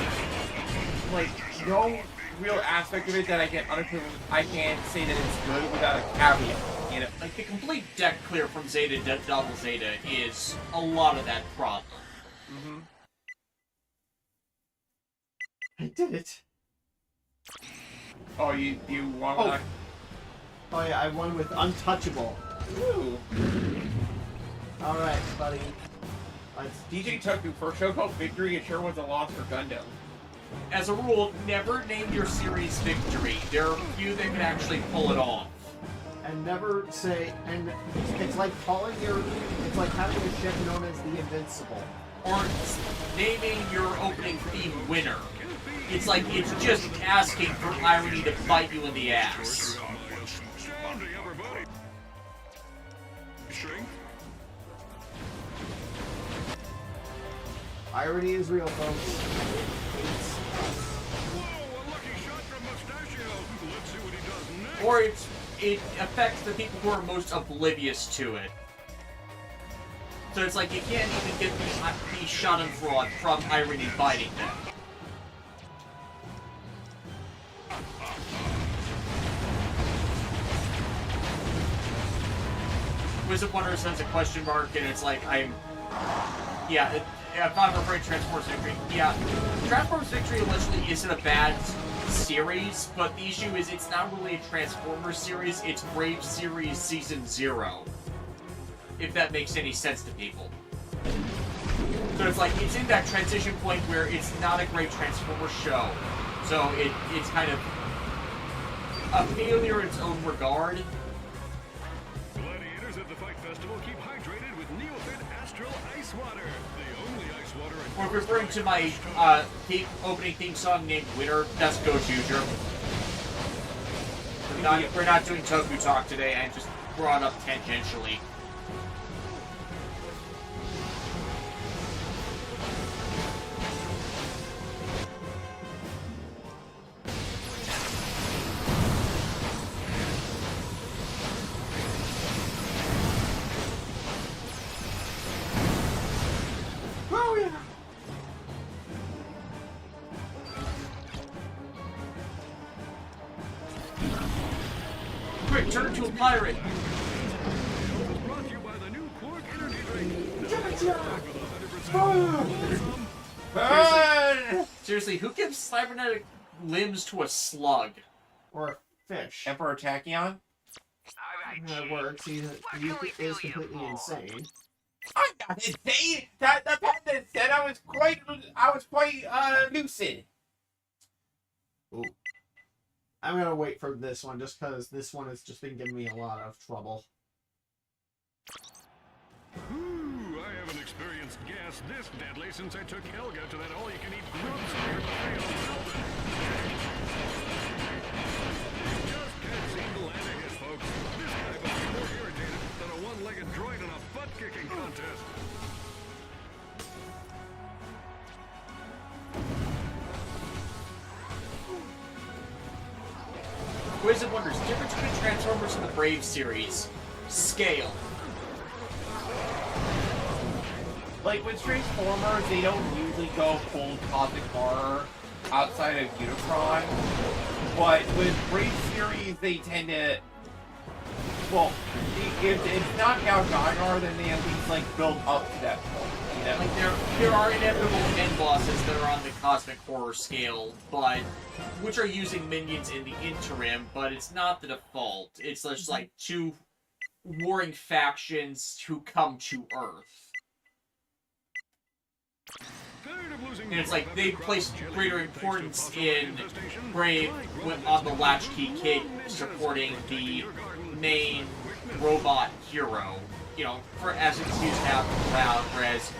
like, no real aspect of it that I can say that it's good without a caveat. You know? Like, the complete deck clear from Zeta to Double Zeta is a lot of that problem. Mm-hmm. I did it. Oh, you won with that? Oh yeah, I won with Untouchable. Ooh. Alright, buddy. DJ Toku, for a show called Victory, it sure was a loss for Gundam. As a rule, never name your series Victory. There are few that can actually pull it off. And never say, and it's like it's like having a ship known as the Invincible. Or naming your opening theme winner. It's like, it's just asking for irony to bite you in the ass. Irony is real, folks. Or it affects the people who are most oblivious to it. So it's like you can't even get the shot and fraud from irony biting them. Wizard Wonder sends a question mark, and it's like, if I'm referring to Transformers Victory, yeah, Transformers Victory allegedly isn't a bad series, but the issue is it's not really a Transformers series, it's Brave Series Season 0. If that makes any sense to people. So it's like, it's in that transition point where it's not a great Transformers show. So it's kind of a failure in its own regard. visit the Fight Festival, keep hydrated with Neofit Astral Ice Water. The only ice water in... We're referring to my opening theme song named Winter. That's Go Juju. We're not doing Toku Talk today. I just brought up tangentially. Quick, turn into a pirate! Brought to you by the new Quark Energy Drink. Seriously, who gives cybernetic limbs to a slug? Or a fish. Emperor Tachyon? That works. He is completely insane. I got it. The pendant said I was quite lucid. Ooh. I'm gonna wait for this one, just because this one has just been giving me a lot of trouble. Ooh, I haven't experienced gas this deadly since I took Helga to that all-you-can-eat grub steer buffet on Melbourne. Just can't seem to land a hit, folks. This guy must be more irritated than a one-legged droid in a butt-kicking contest. Quiz of Wonders. Difference between Transformers and the Brave series. Scale. Like, with Transformers, they don't usually go full cosmic horror outside of Unicron. But with Brave series, they tend to... Well, if it's not Gal Gadot, then they at least, like, build up to that point. You know? Like, there are inevitable end bosses that are on the cosmic horror scale, but... which are using minions in the interim, but it's not the default. It's just, like, two warring factions who come to Earth. And it's like they place greater importance in Brave on the Latchkey Kid supporting the main robot hero, you know, as it's used to have the crowd, whereas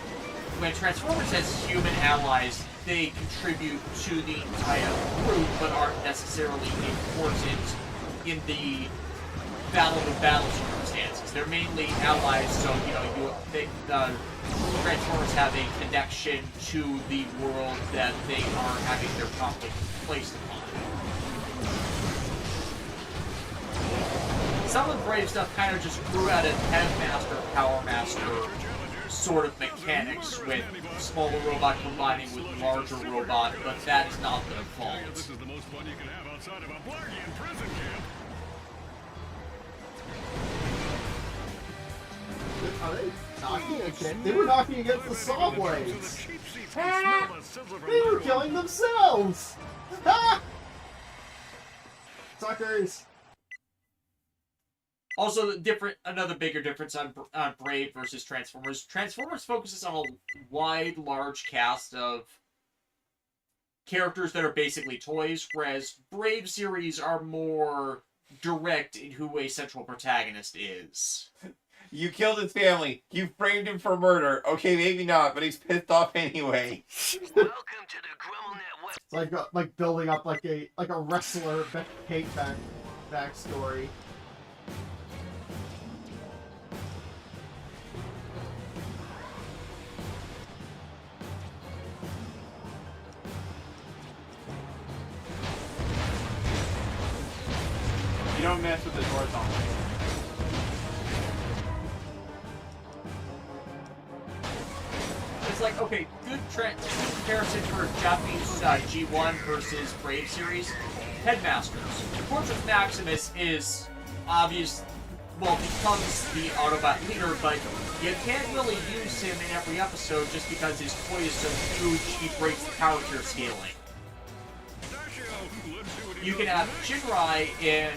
when Transformers has human allies, they contribute to the entire group, but aren't necessarily important in the battle circumstances. They're mainly allies, so, you know, Transformers have a connection to the world that they are having their conflict placed upon. Some of the Brave stuff kind of just grew out of Headmaster, Power Master sort of mechanics, with smaller robot combining with larger robot, but that is not the default. This is the most fun you can have outside of a Blargian prison camp. Are they knocking against? They were knocking against the saw blades. They were killing themselves. Suckers. Also, another bigger difference on Brave versus Transformers. Transformers focuses on a wide, large cast of characters that are basically toys, whereas Brave series are more direct in who a central protagonist is. You killed his family. You framed him for murder. Okay, maybe not, but he's pissed off anyway. Welcome to the GremmelNet web. It's like building up like a wrestler hate backstory. You don't mess with the doors on. It's like, okay, good comparison for Japanese G1 versus Brave series. Headmasters. Fortress Maximus is obvious, well, becomes the Autobot leader, but you can't really use him in every episode just because his toy is so huge he breaks the character scaling. You can have Shinrai in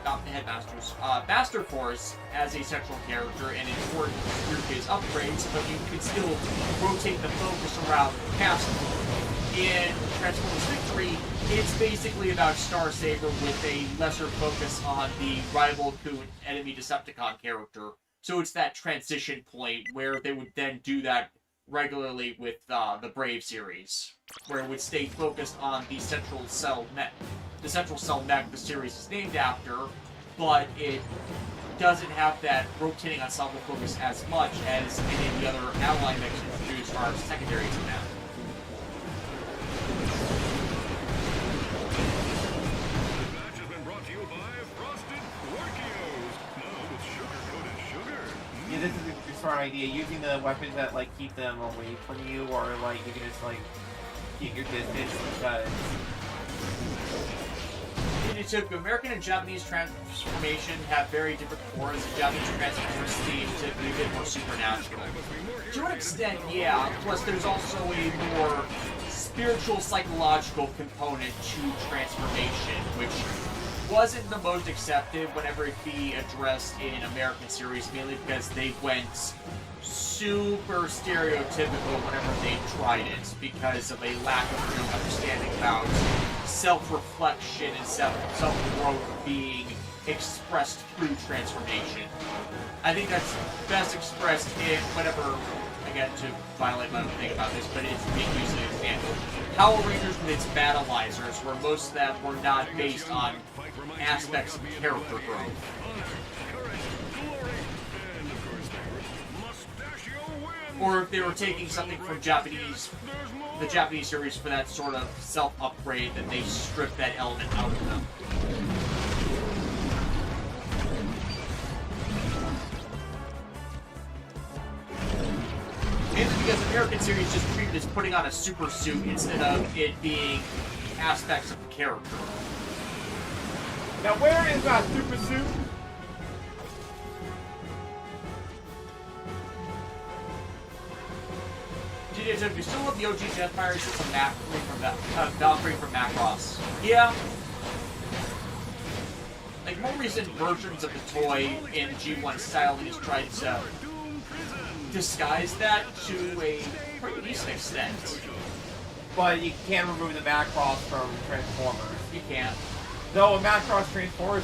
not the Headmasters, Master Force as a central character and important through his upgrades, but you can still rotate the focus around the cast. In Transformers Victory, it's basically about Starsaber with a lesser focus on the rival Coon enemy Decepticon character. So it's that transition point where they would then do that regularly with the Brave series, where it would stay focused on the Central Cell mech. The Central Cell mech the series is named after, but it doesn't have that rotating ensemble focus as much as any of the other ally mechs introduced are secondary to that. Yeah, this is a smart idea. Using the weapons that like keep them away from you, or like you can just like keep your distance because. The American and Japanese transformation have very different cores. The Japanese transformers seem to be a bit more supernatural. To an extent, yeah. Plus, there's also a more spiritual, psychological component to transformation, which wasn't the most accepted whenever it be addressed in American series, mainly because they went super stereotypical whenever they tried it, because of a lack of real understanding about self-reflection and self-growth being expressed through transformation. I think that's best expressed in whenever, again, to violate my own thing about this, but it's being used as an example. Power Rangers with its Battleizers, where most of them were not based on aspects of character growth. Or if they were taking something from the Japanese series for that sort of self-upgrade, then they stripped that element out of them. Mainly because American series just treated it as putting on a super suit instead of it being aspects of the character. Now where is that super suit? If you still have the OG Jetfire, it's just a Valkyrie from Valkyrie from Macross. Yeah. Like, more recent versions of the toy in G1 style has tried to disguise that to a pretty decent extent. But you can't remove the Macross from Transformers. You can't. Though a Macross Transformers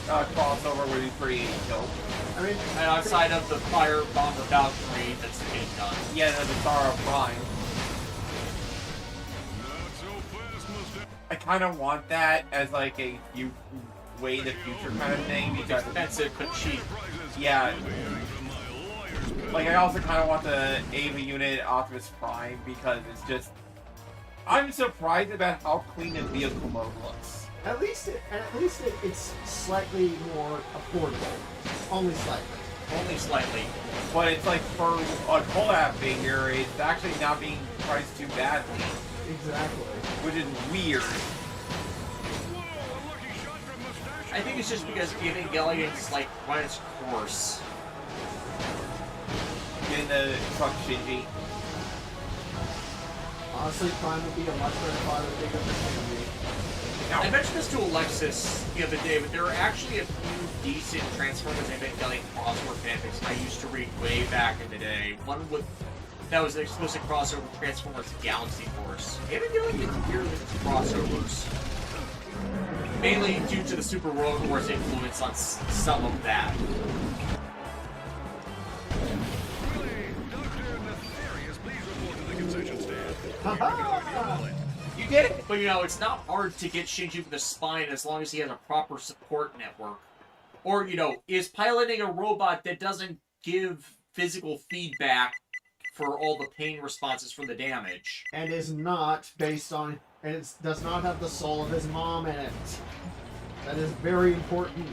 crossover would be pretty dope. I mean, and outside of the Fire Bomber Valkyrie that's getting done. Yeah, the Zara Prime. I kind of want that as like a way in the future kind of thing because expensive but cheap. Yeah. Like I also kind of want the Ava unit Optimus Prime because it's just. I'm surprised about how clean the vehicle mode looks. At least it's slightly more affordable. Only slightly. Only slightly. But it's like for a collab figure, it's actually not being priced too badly. Exactly. Which is weird. I think it's just because Evangelion's like run its course. Getting the truck Shinji. Honestly, Prime would be a much better father figure for me. I mentioned this to Alexis the other day, but there are actually a few decent Transformers Evangelion crossover fanfics I used to read way back in the day. One that was an exclusive crossover with Transformers Galaxy Force. Evangelion gets weird with its crossovers. Mainly due to the Super Road Wars influence on some of that. You did it! But you know, it's not hard to get Shinji with a spine as long as he has a proper support network. Or, you know, is piloting a robot that doesn't give physical feedback for all the pain responses from the damage. And is not based on, and it does not have the soul of his mom in it. That is very important.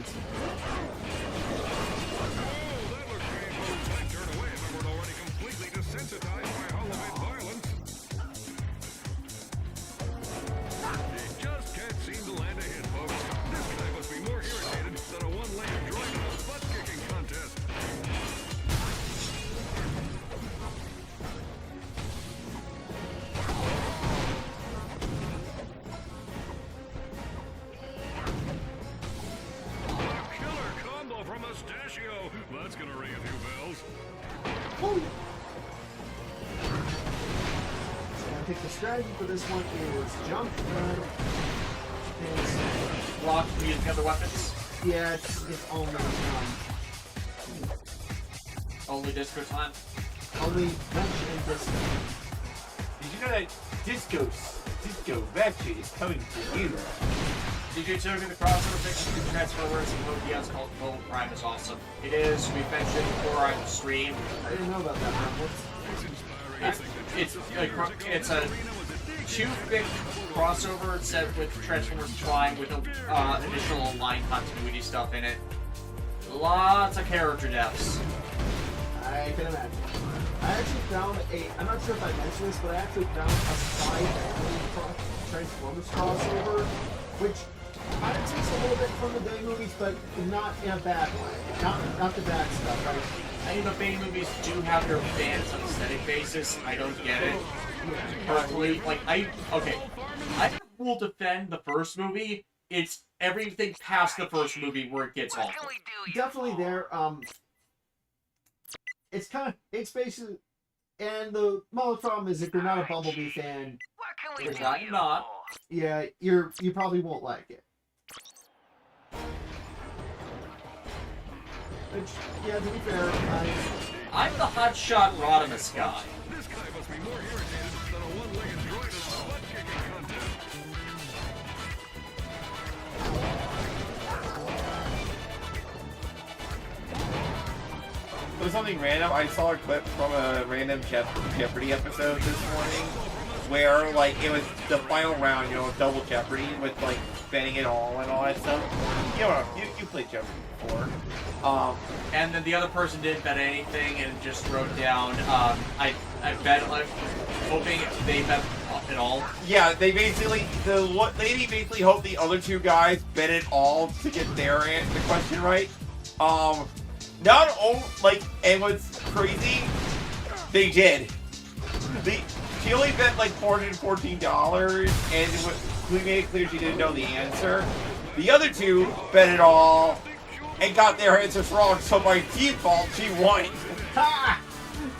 the strategy for this one is jump, and Block using other weapons. yeah, it's Only disco time. only punch and disco. Did you know that Disco Ratchet is coming for you? Did you took the crossover fiction to Transformers and Code Geass called Gold Prime is awesome. It is. We mentioned it before on the stream. I didn't know about that one. It's a two-big crossover set with Transformers Prime with additional line continuity stuff in it. Lots of character deaths. I can imagine. I actually found I'm not sure if I mentioned this, but I actually found a Spy Family Transformers crossover, which kind of takes a little bit from the Bay movies, but not in a bad way. Not the bad stuff, right? I mean, the Bay movies do have their fans on an aesthetic basis. I don't get it. Personally, I will defend the first movie. It's everything past the first movie where it gets awful. Definitely there. It's basically, and the only problem is if you're not a Bumblebee fan, Which I'm not. yeah, you probably won't like it. Which, yeah, to be fair, I'm the hotshot Rodimus guy. This guy must be more irritated than a one-legged droid in a butt-kicking contest. It was something random. I saw a clip from a random Jeopardy episode this morning where, it was the final round, double Jeopardy with, spending it all and all that stuff. You played Jeopardy before. And then the other person didn't bet anything and just wrote down, I bet, hoping they bet it all. Yeah, the lady basically hoped the other two guys bet it all to get the question right. Not only, and what's crazy, they did. She only bet $414, and we made it clear she didn't know the answer. The other two bet it all and got their answers wrong, so by default, she won. ha!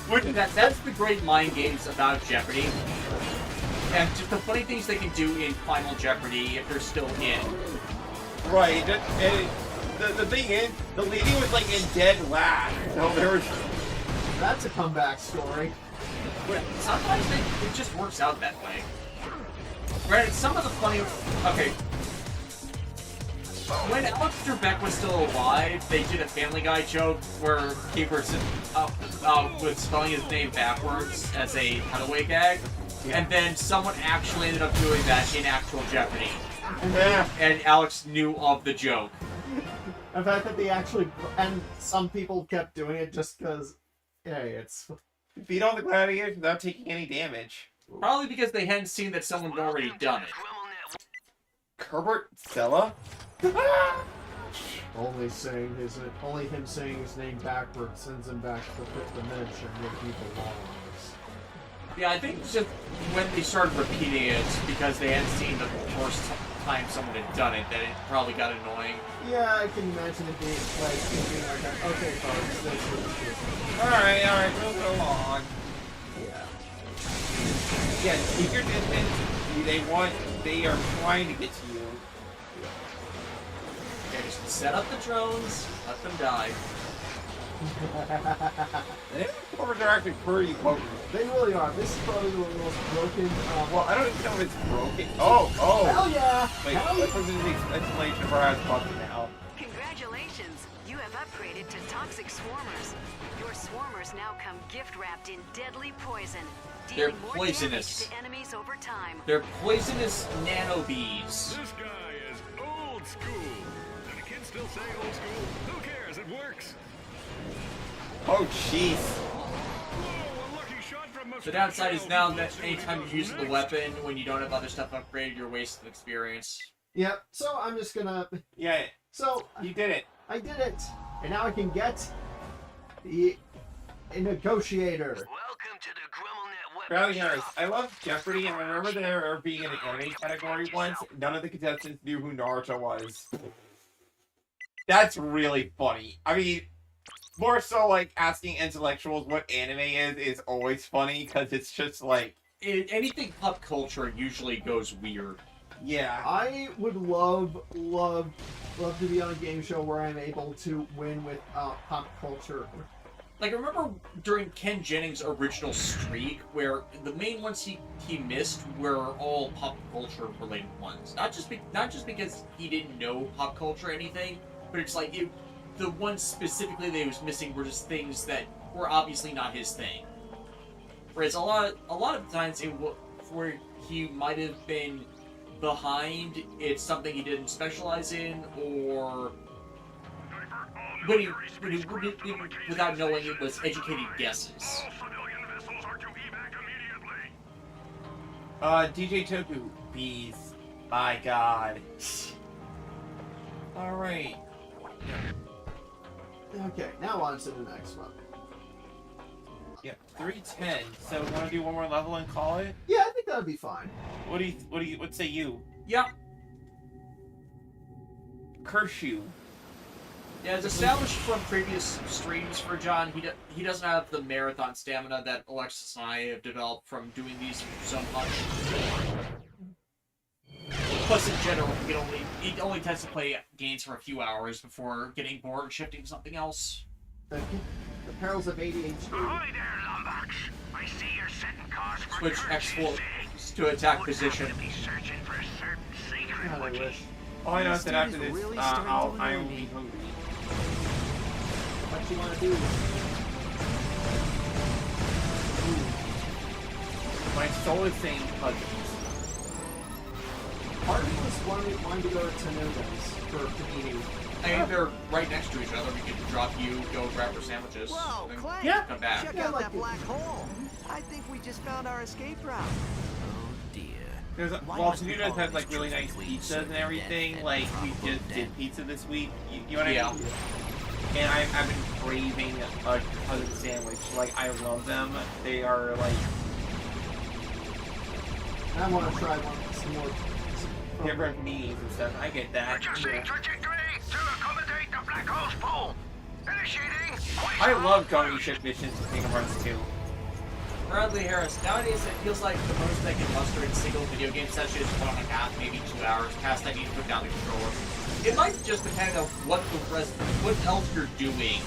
That's the great mind games about Jeopardy. And just the funny things they can do in Final Jeopardy if they're still in. Right, and the thing is, the lady was in dead last, so there was... That's a comeback story. But sometimes it just works out that way. Granted, some of the funny... Okay. When Alex Trebek was still alive, they did a Family Guy joke where he was spelling his name backwards as a cutaway gag. Yeah. And then someone actually ended up doing that in actual Jeopardy. And Alex knew of the joke. The fact that they actually, and some people kept doing it just because, hey, it's... Beat all the gladiators without taking any damage. Probably because they hadn't seen that someone had already done it. Herbert Stella? Only him saying his name backwards sends him back to the fifth dimension where people belongs. Yeah, I think it's just when they started repeating it because they hadn't seen the first time someone had done it, that it probably got annoying. Yeah, I can imagine it being okay, folks, this is... Alright, move it along. Yeah. Yeah, secret distance, they are trying to get to you. Okay, just set up the drones, let them die. They're actually pretty potent. They really are. This is probably the most broken... well, I don't even know if it's broken. Oh! Hell yeah! Wait, let's listen to the explanation for how it's busted now. Congratulations! You have upgraded to Toxic Swarmers. Your Swarmers now come gift-wrapped in deadly poison, They're dealing more poisonous. damage to enemies over time. They're poisonous nano bees. This guy is old school. And the kids still say old school. Who cares? It works. Oh, jeez. The downside is now that anytime you use the weapon, when you don't have other stuff upgraded, you're wasting experience. Yep, so I'm just gonna... Yeah, so... You did it. I did it! And now I can get... a negotiator. Welcome to the GrummelNet Crowley Harris, I love Jeopardy, and I remember there being in an anime category once, none of the contestants knew who Naruto was. That's really funny. I mean, more so asking intellectuals what anime is always funny, because it's just anything pop culture usually goes weird. Yeah. I would love to be on a game show where I'm able to win with pop culture. Like, I remember during Ken Jennings' original streak, where the main ones he missed were all pop culture related ones. Not just because he didn't know pop culture or anything, but it's like the ones specifically that he was missing were just things that were obviously not his thing. Whereas a lot of times where he might have been behind, it's something he didn't specialize in, or but he without knowing it was educated guesses. DJ Toku, bees. My god. Alright. Okay, now on to the next one. Yep, 310. So we want to do one more level and call it? Yeah, I think that'd be fine. What say you? Yeah. Kershaw. Yeah, as established from previous streams for John, he doesn't have the marathon stamina that Alexis and I have developed from doing these so much. Plus, in general, he only tends to play games for a few hours before getting bored and shifting to something else. The perils of ADHD. Ahoy there, Lombax. I see you're setting course for Switch X4 to attack position. Be searching for a certain secret, God, I would you? wish. Oh, I know that after this, really I will be hungry. What you want to do? My soul is saying hugging. Part of me was wanting to go to Tanuga's for panini. I mean, they're right next to each other. We could drop you, go grab our sandwiches, Whoa, and Clank! then come back. Check out that black hole. I think we just found our escape route. Oh dear. Because while Tanuga's has like really nice pizzas and everything, like we just did pizza this week. You know what I mean? And I've been craving a cousin sandwich. Like I love them. They are like. I want to try some more. Different meanings and stuff. I get that. Adjusting trajectory to accommodate the black hole's pull. Initiating. I love going ship missions in Kingdom Hearts 2. Bradley Harris. Nowadays, it feels like the most I can muster in single video game session is 1.5, maybe 2 hours. Past I need to put down the controller. It might just depend on what else you're doing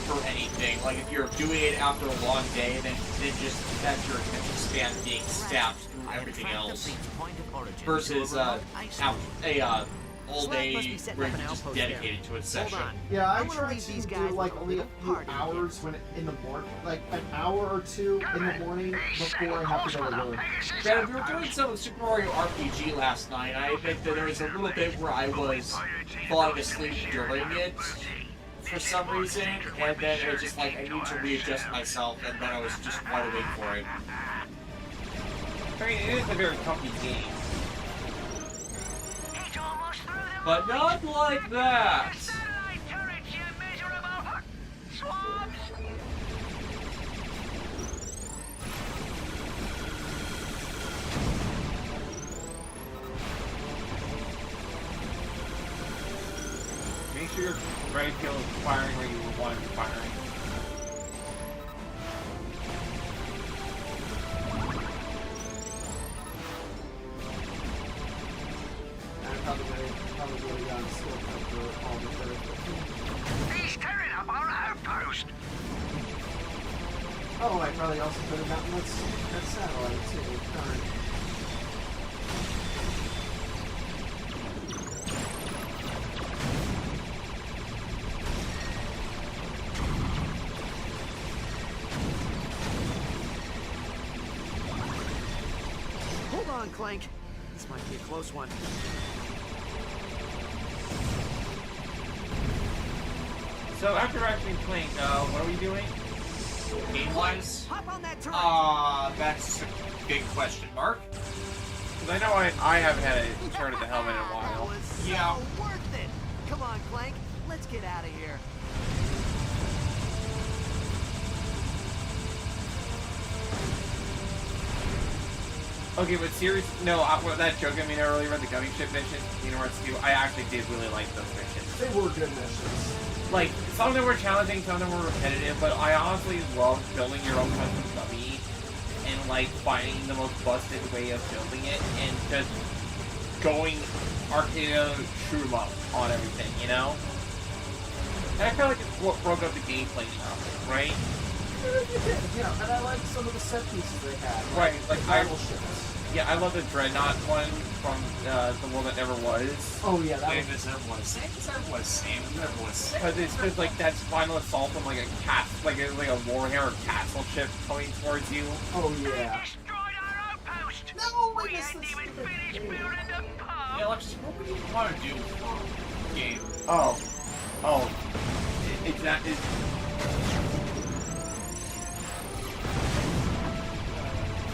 for anything. Like if you're doing it after a long day, then just that's your attention span being stabbed through everything else. Versus all day where you're just dedicated to a session. Yeah, I try to do like only a few hours in the morning, like an hour or two in the morning before I have to go to work. Yeah, we were doing some of Super Mario RPG last night. I admit that there was a little bit where I was falling asleep during it for some reason, and then it was just like I need to readjust myself, and then I was just wide awake for it. I mean, it is a very comfy game. But not like that! Make sure your right field is firing where you want it to be firing. He's tearing up our outpost. Oh, I probably also could have gotten that satellite too. Darn. Hold on, Clank. This might be a close one. So after Ratchet and Clank, what are we doing? Game-wise? Hop on that turret. That's a big question mark. Because I know I haven't had a turn at the helmet in a while. That was so Yeah. worth it. Come on, Clank. Let's get out of here. Okay, but seriously, no, that joke I made earlier about the gummy ship mission, Kingdom Hearts 2, I actually did really like those missions. They were good missions. Like, some of them were challenging, some of them were repetitive, but I honestly loved building your own custom gummy and, like finding the most busted way of building it and just going arcade true love on everything, you know? And I feel like it's what broke up the gameplay now, right? Yeah, and I like some of the set pieces they had. Right, like battleships. Yeah, I love the Dreadnought one from The World That Never Was. Oh yeah, that Same as never was. Same as never was. Same as never was. Because it's just like that's final assault from like a cat, like a Warhammer castle ship coming towards you. Oh yeah. No, we hadn't even finished building the pub. Yeah, Alexis, what would you want to do for a game? Oh, exactly.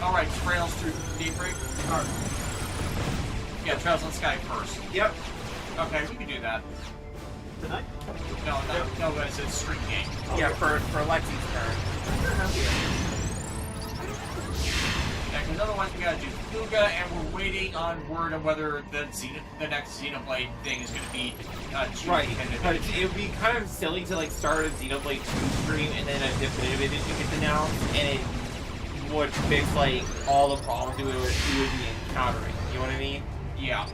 Alright, Trails through Daybreak. Yeah, Trails on Sky first. Yep. Okay, we can do that. Tonight? No, but it's a street game. Yeah, for Lexi's turn. Yeah, because otherwise we gotta do Fuga, and we're waiting on word on whether the next Xenoblade thing is gonna be right. But it would be kind of silly to like start a Xenoblade 2 stream and then a definitive edition gets announced, and it would fix like all the problems we would be encountering. You know what I mean? Yeah.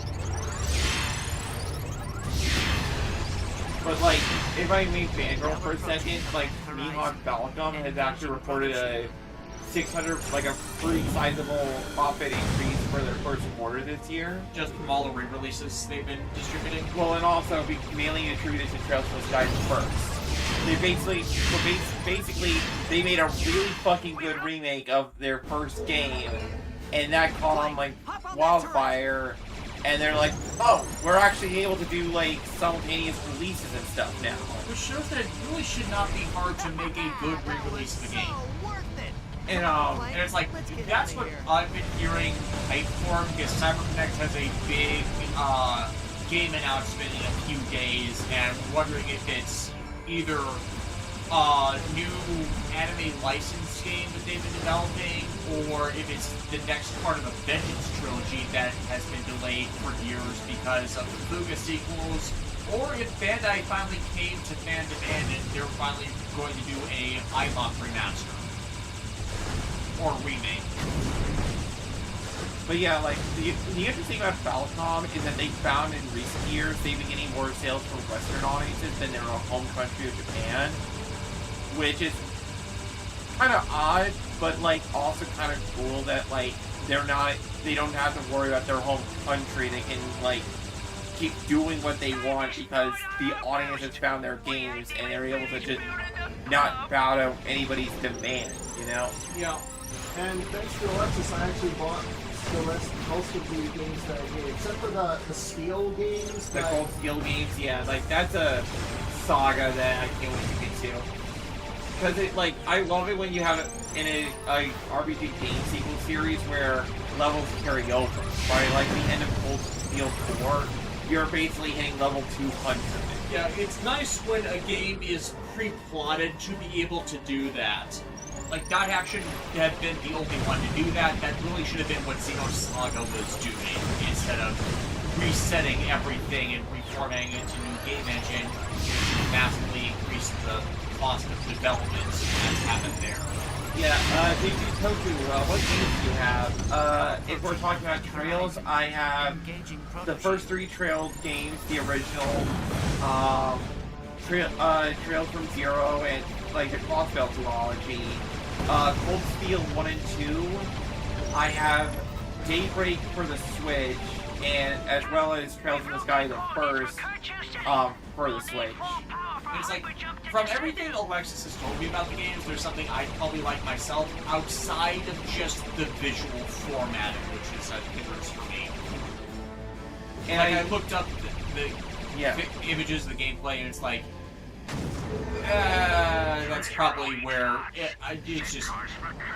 But like, if I make Fangirl for a second, like Mihawk Balcom has actually reported a 600, like a pretty sizable profit increase for their first quarter this year. Just from all the re-releases they've been distributing? Well, and also be mainly attributed to Trails from the Sky first. They basically, they made a really fucking good remake of their first game, and that caught on like wildfire, and they're like, oh, we're actually able to do like simultaneous releases and stuff now. Which shows that it really should not be hard to make a good re-release of the game. And it's like, that's what I've been hearing hype for, because CyberConnect has a big game announcement in a few days, and I'm wondering if it's either a new anime license game that they've been developing, or if it's the next part of the Vengeance trilogy that has been delayed for years because of the Fuga sequels, or if Bandai finally came to fan demand and they're finally going to do a iMock remaster. Or remake. But yeah, like, the interesting about Falcom is that they found in recent years they've been getting more sales from Western audiences than their home country of Japan, which is kind of odd, but like also kind of cool that like they don't have to worry about their home country. They can like keep doing what they want because the audience has found their games and they're able to just not bow to anybody's demand, you know? Yeah. And thanks to Alexis, I actually bought most of the games that I did, except for the Steel games. The Cold Steel games, yeah, like that's a saga that I can't wait to get to. Because it, like, I love it when you have it in a RPG game sequel series where levels carry over, right? Like the end of Cold Steel 4, you're basically hitting level 200. Yeah, it's nice when a game is pre-plotted to be able to do that. Like, Dot Action had been the only one to do that. That really should have been what Xenosaga was doing, instead of resetting everything and reformatting it into a new game engine, which massively increased the cost of development that's happened there. Yeah, Toku, what games do you have? If we're talking about Trails, I have the first 3 Trails games, the original, Trails from Zero, and like the Crossbell duology. Cold Steel 1 and 2. I have Daybreak for the Switch, and as well as Trails in the Sky the first for the Switch. It's like, from everything Alexis has told me about the games, there's something I'd probably like myself outside of just the visual formatting, which is a difference for me. And like, I looked up the images of the gameplay, and it's like, that's probably where it's just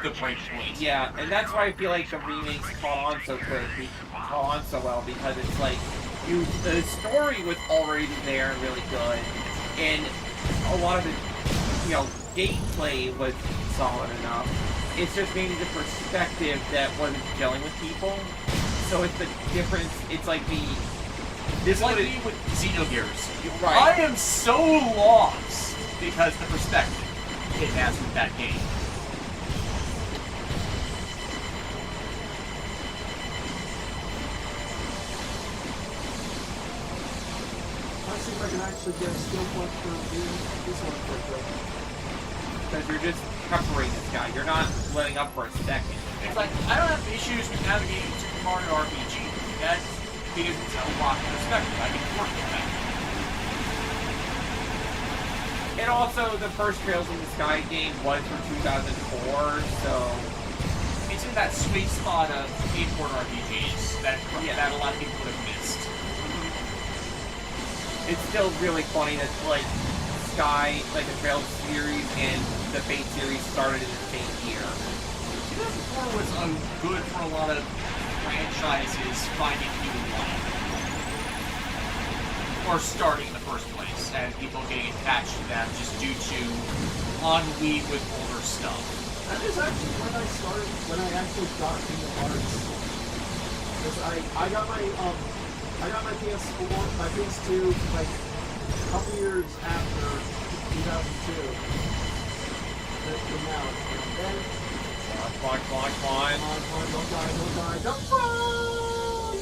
the break point. Yeah, and that's why I feel like the remakes caught on so well, because it's like the story was already there and really good, and a lot of the gameplay was solid enough. It's just maybe the perspective that wasn't gelling with people. So it's the difference. It's like It's like me with Xenogears. Right. I am so lost because the perspective it has with that game. Let's see if I can actually get a skill point for doing this one quickly. Because you're just peppering this guy. You're not letting up for a second. It's like, I don't have issues with navigating Super Mario RPG. That's because it's a lot of perspective. I can work with that. And also, the first Trails in the Sky game was from 2004, so... It's in that sweet spot of import RPGs that a lot of people would have missed. It's still really funny that, like, Sky, like the Trails series and the Fate series started in the same year. 2004 was good for a lot of franchises finding new life. Or starting in the first place, and people getting attached to them just due to ennui with older stuff. That is actually when I started, when I actually got into arts. Because I got my PS4, my PS2, like, a couple years after 2002. That came out, and then... Come on. Don't die. Don't die!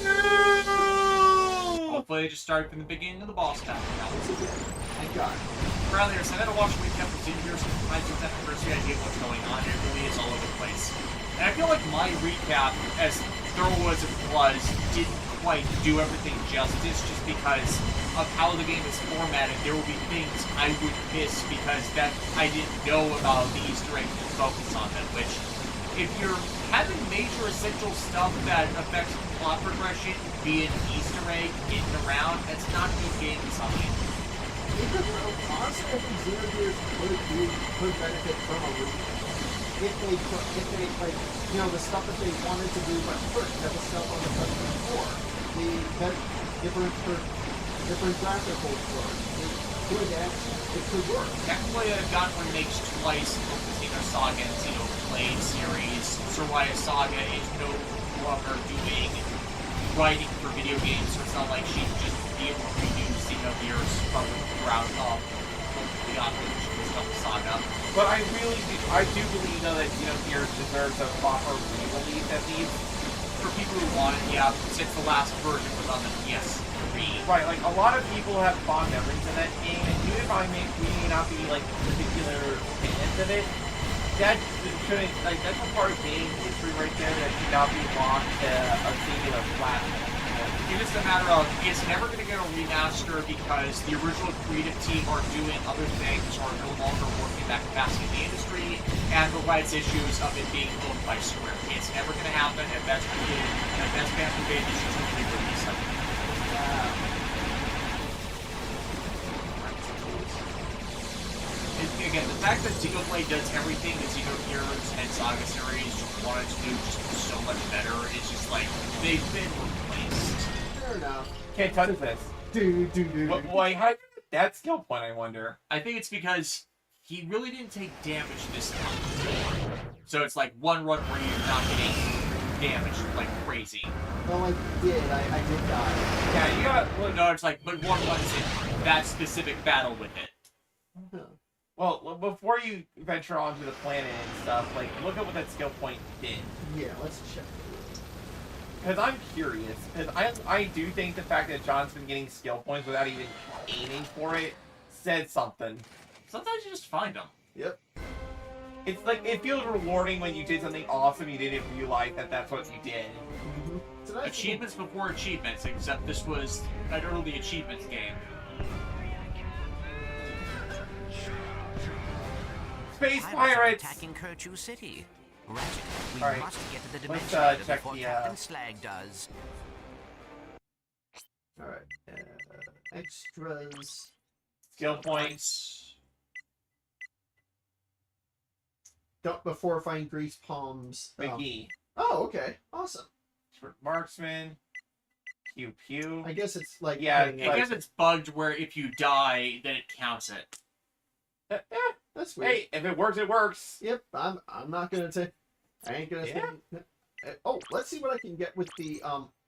No! Hopefully they just started from the beginning of the boss battle. Thank God. Earlier, so I had to watch a recap of Xenogears sometimes with that first idea of what's going on. It really is all over the place. And I feel like my recap, as thorough as it was, didn't quite do everything justice just because of how the game is formatted. There will be things I would miss because that I didn't know about the Easter eggs and focus on them, which, if you're having major essential stuff that affects plot progression, be it Easter egg, getting around, that's not good game design. Honestly, I think Xenogears could benefit from a reboot. If they, like, you know, the stuff that they wanted to do, but first, have the stuff on the PlayStation 4, different graphical work. It could work. Technically, I've gotten remakes twice of the Xeno Saga and Xenoblade series. Soraya Saga is no longer doing writing for video games, so it's not like she'd just be able to redo Xenogears from the ground up. Hopefully, the Saga. But I do believe though that Xenogears deserves a proper re-release at least. For people who want it, yeah, since the last version was on the PS3. Right, like a lot of people have fond memories of that game, and even if we may not be like particular fans of it, that shouldn't, like, that's a part of game history right there that should not be lost to a singular platform. It's just a matter of, it's never going to get a remaster because the original creative team are doing other things or no longer working that capacity in the industry, and the rights issues of it being owned by Square. It's never going to happen, and that's created, and that's been created to re-release them. Again, the fact that Xenoblade does everything that Xenogears and Saga series wanted to do just so much better, it's just like, they've been replaced. Fair enough. Can't touch this. Why, how did that skill point, I wonder? I think it's because he really didn't take damage this time. So it's like one run where you're not getting damaged like crazy. Well, I did. I did die. Yeah, you got... Well, no, it's like, but one runs in that specific battle with it. Huh. Well, before you venture onto the planet and stuff, like, look at what that skill point did. Yeah, let's check. Because I'm curious. Because I do think the fact that John's been getting skill points without even aiming for it said something. Sometimes you just find them. Yep. It's like, it feels rewarding when you did something awesome you didn't realize that that's what you did. Mm-hmm. Achievements before achievements, except this was an early achievements game. Space Pirates pirates! Attacking Kerchu City. Ratchet, we All right. must get to the Let's, dimension check before the, Captain Slag does. Alright. Extras. Skill points. Don't before find grease palms. McGee. Oh, okay. Awesome. Marksman. Pew pew. I guess it's like... Yeah, I guess it's bugged where if you die, then it counts it. That's weird. Hey, if it works, it works. Yep, I'm not gonna take... I ain't gonna say... Oh, let's see what I can get with the,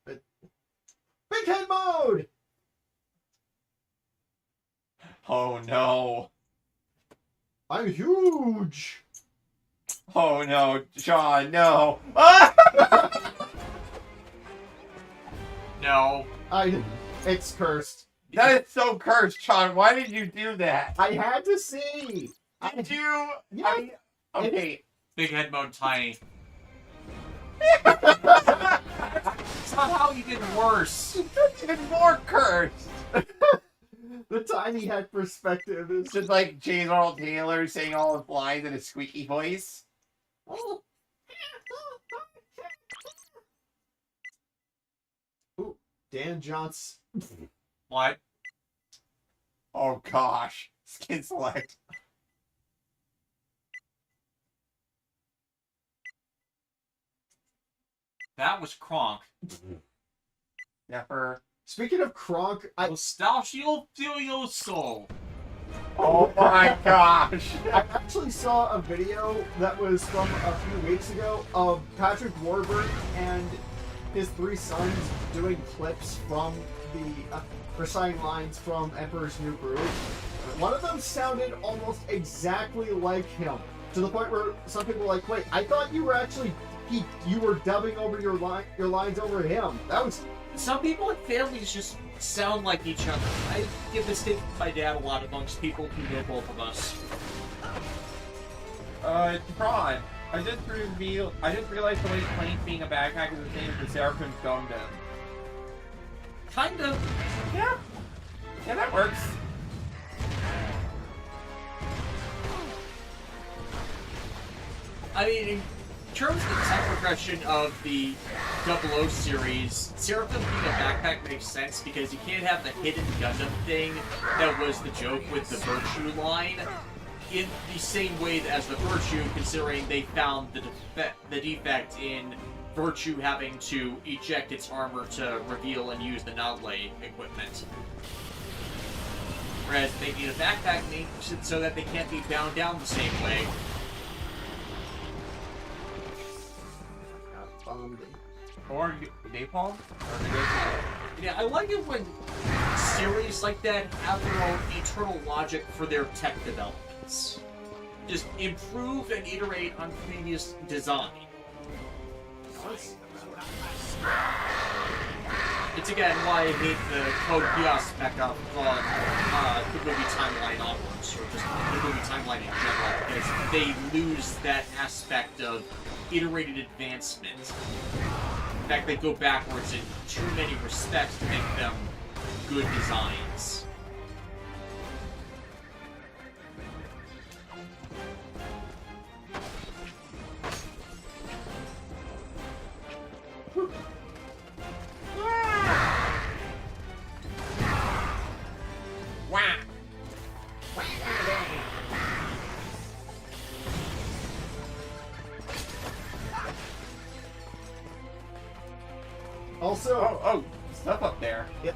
Big Head Mode! Oh no. I'm huge! Oh no, John, no. No. It's cursed. That is so cursed, Sean. Why did you do that? I had to see. Did you? Yeah. Okay. Big head mode tiny. Somehow even worse. That's even more cursed. The tiny head perspective is Just like James Arnold Taylor saying all his lines in a squeaky voice. Ooh, Dan Johnson. What? Oh gosh. Skin select. That was Kronk. Never. Speaking of Kronk, Nostalgia Furioso. Oh my gosh. I actually saw a video that was from a few weeks ago of Patrick Warburton and his 3 sons doing clips from the reciting lines from Emperor's New Groove. One of them sounded almost exactly like him, to the point where some people were like, "Wait, I thought you were actually you were dubbing over your lines over him." That was. Some people and families just sound like each other. I give this to my dad a lot amongst people who know both of us. Ron, I just realized the way Clank being a backpack is the same as the Seraphim Gundam. Kind of. Yeah. Yeah, that works. I mean, in terms of the tech progression of the 00 series, Seraphim being a backpack makes sense because you can't have the hidden Gundam thing that was the joke with the Virtue line in the same way as the Virtue, considering they found the defect in Virtue having to eject its armor to reveal and use the Nodley equipment. Whereas they need a backpack so that they can't be bound down the same way. Or napalm? Yeah, I like it when series like that have their own internal logic for their tech developments. Just improve and iterate on previous design. It's again why I hate the Code Geass spec up from the movie timeline onwards, or just the movie timeline in general, because they lose that aspect of iterated advancement. In fact, they go backwards in too many respects to make them good designs. Also, stuff up there. Yep.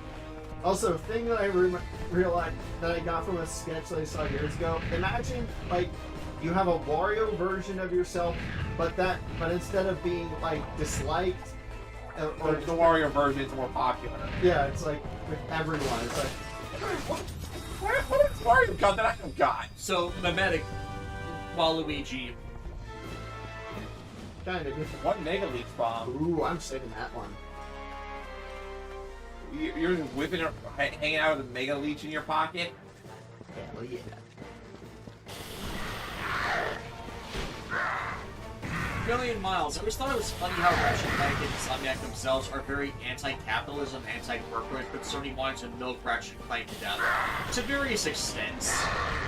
Also, thing that I realized that I got from a sketch that I saw years ago. Imagine like you have a Wario version of yourself, but instead of being like disliked, or the Wario version is more popular. Yeah, it's like with everyone. It's like what is Wario got that I haven't got? So Mimetic Waluigi. Kind of. One Mega Leech bomb. Ooh, I'm saving that one. You're just whipping it, hanging out with a Mega Leech in your pocket? Hell yeah. Million Miles. I always thought it was funny how Ratchet and Clank and Insomniac themselves are very anti-capitalism, anti-corporate, but Sony wanted to milk Ratchet and Clank to death. To various extents.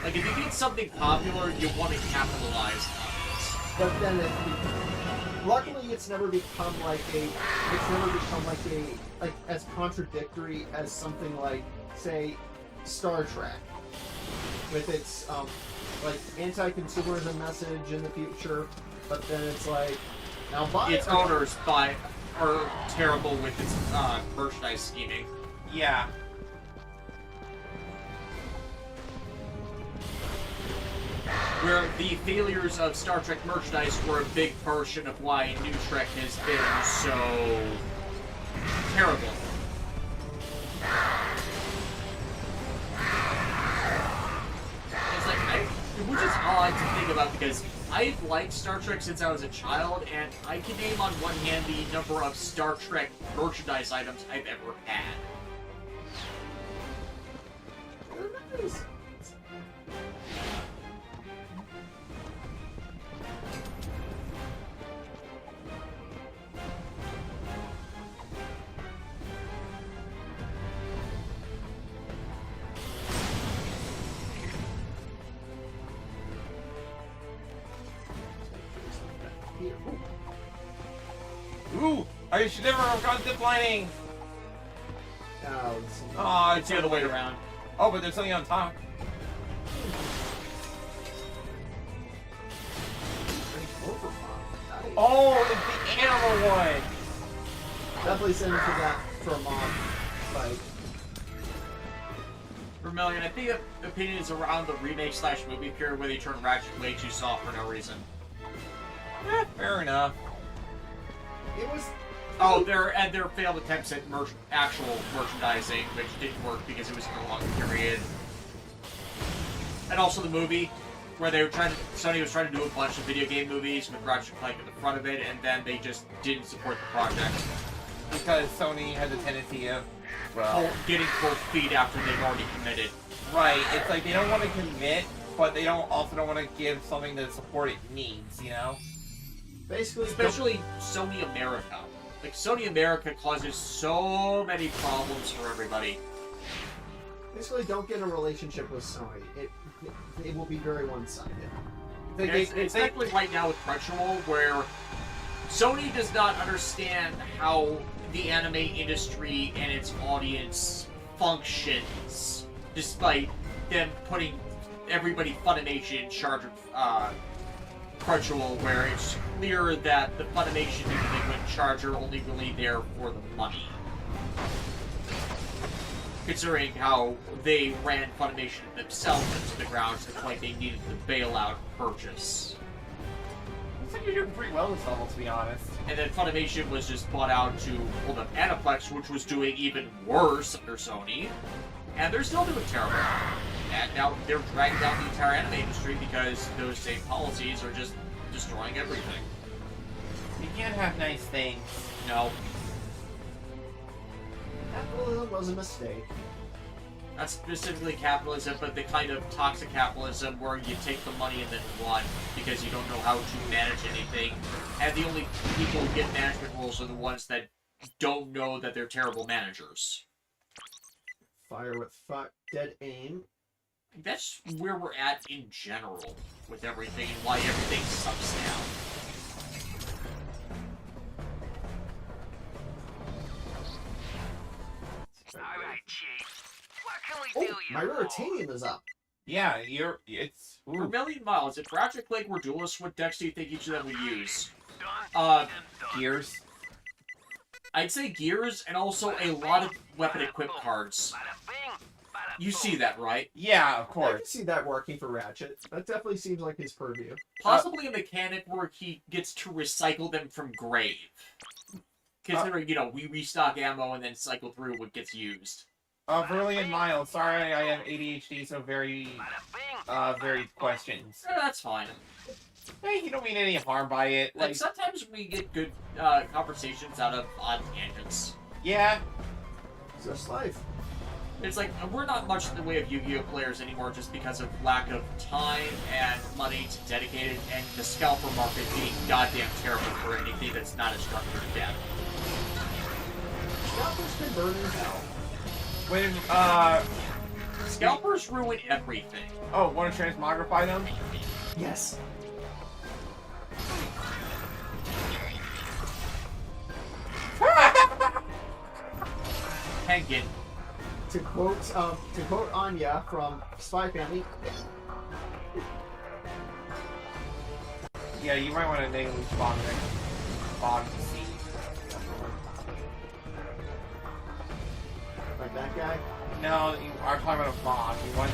Like, if you get something popular, you want to capitalize on it. But then luckily it's never become like as contradictory as something like, say, Star Trek. With its like anti-consumerism message in the future, but then it's like now its owners are terrible with its merchandise scheming. Yeah. Where the failures of Star Trek merchandise were a big portion of why New Trek has been so terrible. It's like, which is odd to think about because I've liked Star Trek since I was a child, and I can name on one hand the number of Star Trek merchandise items I've ever had. I should never have gone ziplining! Oh, It's the other way around. Oh, but there's something on top. Oh, it's the animal one! Definitely send it to that for a mob fight. Vermilion, I think the opinions around the remake/movie period where they turned Ratchet way too soft for no reason. Fair enough. It was... Oh, their failed attempts at actual merchandising, which didn't work because it was for a long period. And also the movie, where they were Sony was trying to do a bunch of video game movies with Ratchet and Clank at the front of it, and then they just didn't support the project. Because Sony has a tendency of, well... getting cold feet after they've already committed. Right, it's like they don't want to commit, but they also don't want to give something the support it needs, you know? Basically... Especially Sony America. Like, Sony America causes so many problems for everybody. Basically, don't get a relationship with Sony. It will be very one-sided. It's like right now with Crunchyroll, where Sony does not understand how the anime industry and its audience functions, despite them putting everybody Funimation in charge of Crunchyroll, where it's clear that the Funimation people they put in charge are only really there for the money. Considering how they ran Funimation themselves into the ground to the point they needed the bailout purchase. Looks like you're doing pretty well this level, to be honest. And then Funimation was just bought out to hold up Aniplex, which was doing even worse under Sony. And they're still doing terrible. And now they're dragging down the entire anime industry because those same policies are just destroying everything. You can't have nice things. No. Capitalism was a mistake. Not specifically capitalism, but the kind of toxic capitalism where you take the money and then run because you don't know how to manage anything. And the only people who get management roles are the ones that don't know that they're terrible managers. Fire with dead aim. That's where we're at in general with everything and why everything sucks now. Alright, Chief. What can we do you My Ruritanium is up. Yeah, it's... For a million miles, if Ratchet and Clank were duelists, what decks do you think each of them would use? Gears. I'd say Gears, and also a lot of weapon equip cards. You see that, right? Yeah, of I course. can see that working for Ratchet. That definitely seems like his purview. Possibly a mechanic where he gets to recycle them from grave. Considering, you know, we restock ammo and then cycle through what gets used. Brilliant Miles. Sorry, I have ADHD, so very questions. That's fine. Hey, you don't mean any harm by it. Like, sometimes we get good conversations out of odd tangents. Yeah. It's just life. It's like, we're not much in the way of Yu-Gi-Oh! Players anymore just because of lack of time and money to dedicate it, and the scalper market being goddamn terrible for anything that's not a structured deck. Scalpers can burn in hell. When, Scalpers ruin everything. Oh, want to transmogrify them? Yes. Penguin. To quote Anya from Spy Family. Yeah, you might want to name Bond C. Like that guy? No, you are talking about a mob. You want...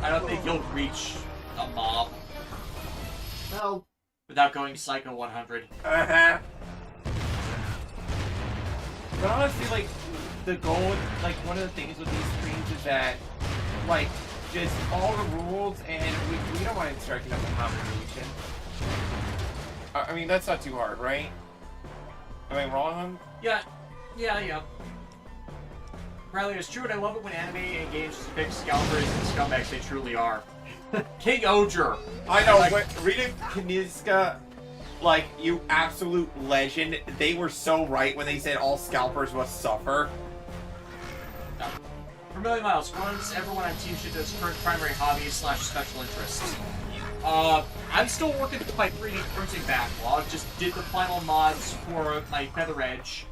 I don't think you'll reach a mob No. without going Psycho 100. Uh-huh. But honestly, like, the goal, like, one of the things with these streams is that, like, just all the rules, and we don't want to start up a combination. I mean, that's not too hard, right? Am I wrong? Yeah. Riley, it's true, and I love it when anime and games depict scalpers and scumbags they truly are. King Oger! I know, but Rita Kniska, like, you absolute legend, they were so right when they said all scalpers must suffer. No. For a million miles, runs everyone on Team Shinta's current primary hobby / special interests. I'm still working through my 3D printing backlog, just did the final mods for my Feather Edge,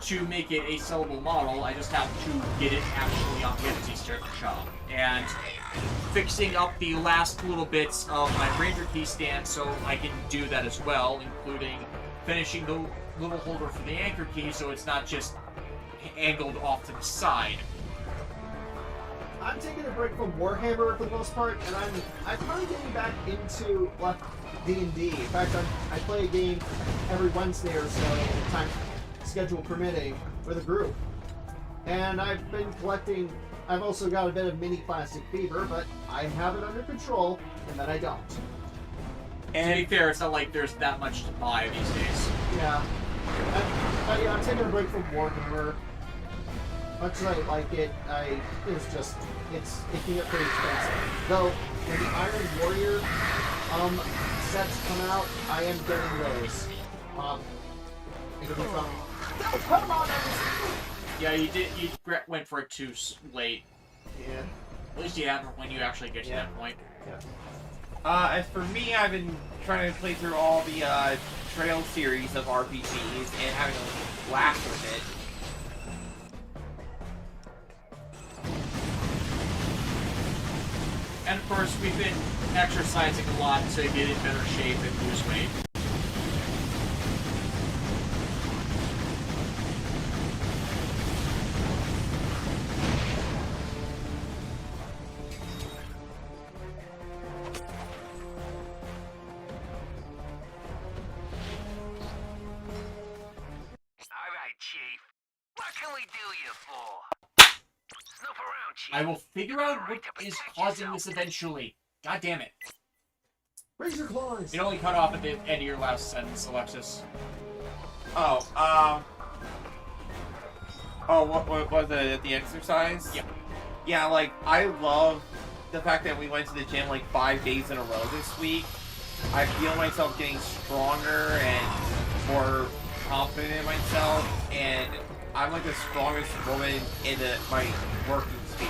to make it a sellable model, I just have to get it actually on the entity shop. And fixing up the last little bits of my Ranger key stand so I can do that as well, including finishing the little holder for the anchor key so it's not just angled off to the side. I'm taking a break from Warhammer for the most part, and I'm probably getting back into D&D. In fact, I play a game every Wednesday or so, time schedule permitting, with a group. And I've been collecting. I've also got a bit of mini plastic fever, but I have it under control, and then I don't. And to be fair, it's not like there's that much to buy these days. Yeah. I'm taking a break from Warhammer. Much as I like it, it can get pretty expensive. Though when the Iron Warrior sets come out, I am getting those. It'll be fun. No, come on! Yeah, you went for it too late. Yeah. At least you have it when you actually get to that point. Yeah. As for me, I've been trying to play through all the Trail series of RPGs and having a blast with it. And of course, we've been exercising a lot to get in better shape and lose weight. Chief. What can we do you for? Snoop around, Chief. I will figure out what is causing this eventually. God damn it. Raise your claws! It only cut off at the end of your last sentence, Alexis. Oh, what was it at the exercise? Yeah. Yeah, like, I love the fact that we went to the gym like 5 days in a row this week. I feel myself getting stronger and more confident in myself, and I'm like the strongest woman in my working sphere.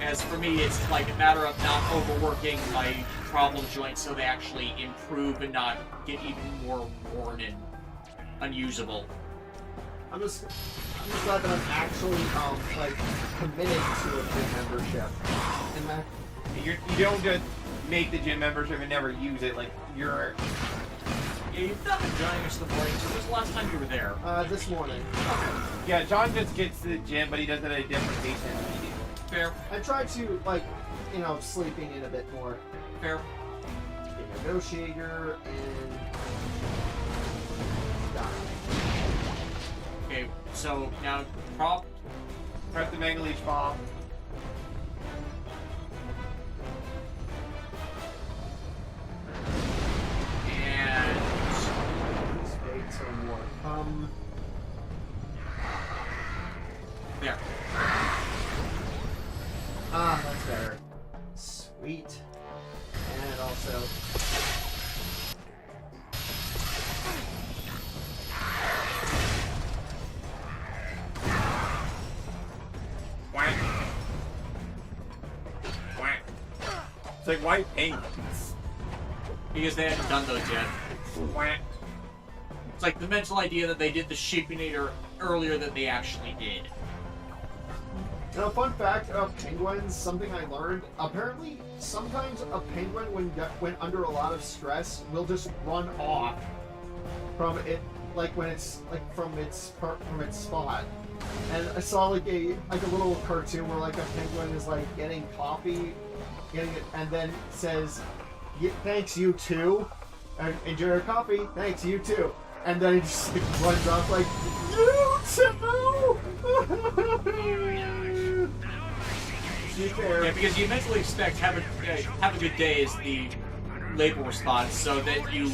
As for me, it's like a matter of not overworking my problem joints so they actually improve and not get even more worn and unusable. I'm just glad that I'm actually like committed to a gym membership. And that you don't just make the gym membership and never use it. Like you're. Yeah, you've not been joining us in the morning. So when's the last time you were there? This morning. Yeah, John just gets to the gym, but he does it at a different pace than we do. Fair. I try to, like, sleeping in a bit more. Fair. Get a negotiator and die. Okay, so now press the Mega Leech Bomb. And spades or more. There. That's better. Sweet. And also. Whack. Whack. It's like white penguins. Because they hadn't done those yet. Whack. It's like the mental idea that they did the Sheepinator earlier than they actually did. Now, fun fact of penguins, something I learned. Apparently, sometimes a penguin, when under a lot of stress, will just run off from it, like when it's like from its spot. And I saw like a little cartoon where like a penguin is like getting coffee, getting it, and then says, "Thanks, you too," and enjoy your coffee. Thanks, you too. And then it just like, runs off like, "You too." Yeah, because you mentally expect have a good day is the label response, so that you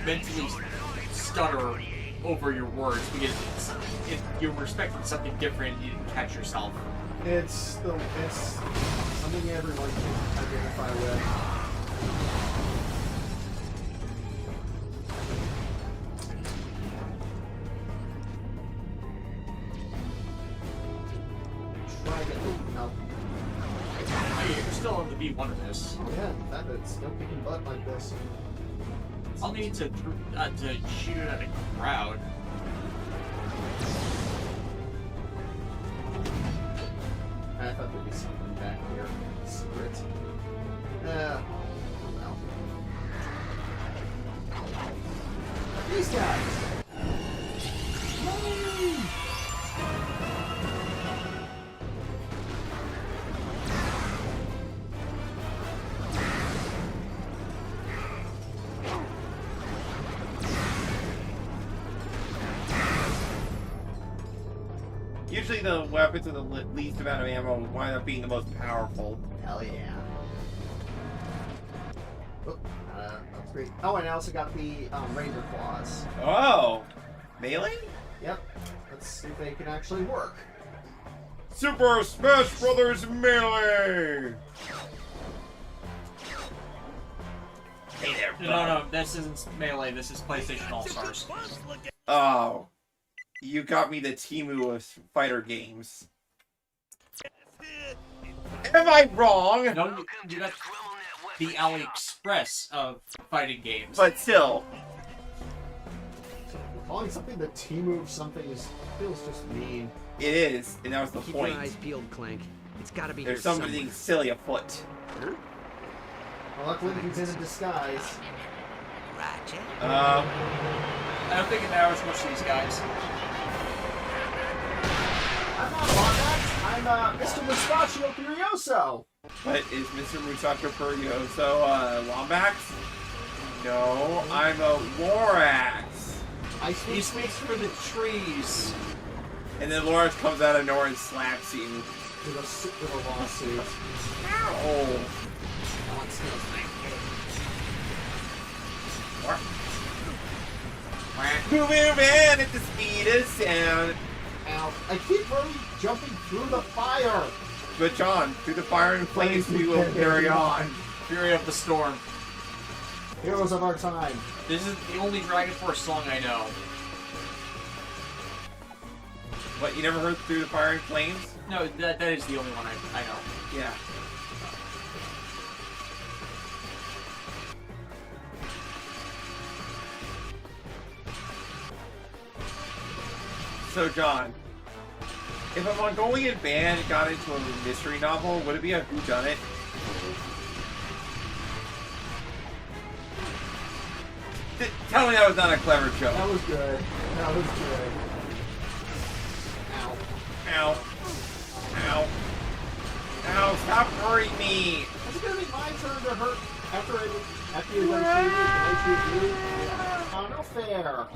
mentally stutter over your words because if you're expecting something different, you didn't catch yourself. It's something everyone can identify with. Try to get no. Hey, you're still on the B1 of this. Oh yeah, that is still kicking butt like this. I'll need to shoot it at a crowd. I thought there'd be something back here. Secret. I don't know. These guys! Usually the weapons with the least amount of ammo wind up being the most powerful. Hell yeah. Oh, that's great. Oh, and I also got the Razor Claws. Oh! Melee? Yep. Let's see if they can actually work. Super Smash Brothers Melee! Hey there, bud. No, this isn't Melee, this is PlayStation All-Stars. Oh. You got me the Temu of fighter games. Am I wrong? No, you got the AliExpress of fighting games. But still. Calling something the Temu of something feels just mean. It is, and that was the Keep point. your eyes peeled, Clank. It's gotta be There's here something somewhere. silly afoot. Well, luckily he's in a disguise. Ratchet? I don't think it matters much to these guys. I'm not Lombax, I'm Mr. Mustachio Furioso. What is Mr. Musato Furioso, Lombax? No, I'm a Lorax. He speaks for the trees. And then Lorax comes out of nowhere and slaps you. With a lawsuit. Ow! Moving around at the speed of sound. Ow. I keep really jumping through the fire. But John, through the fire and flames we will carry on. Fury of the Storm. Heroes of our time. This is the only Dragon Force song I know. What, you never heard Through the Fire and Flames? No, that is the only one I know. Yeah. So, John, if a Mongolian band got into a mystery novel, would it be a whodunit? Tell me that was not a clever joke. That was good. That was good. Ow. Ow. Ow. Ow, stop hurting me! Is it gonna be my turn to hurt after you're done shooting? Oh, no fair.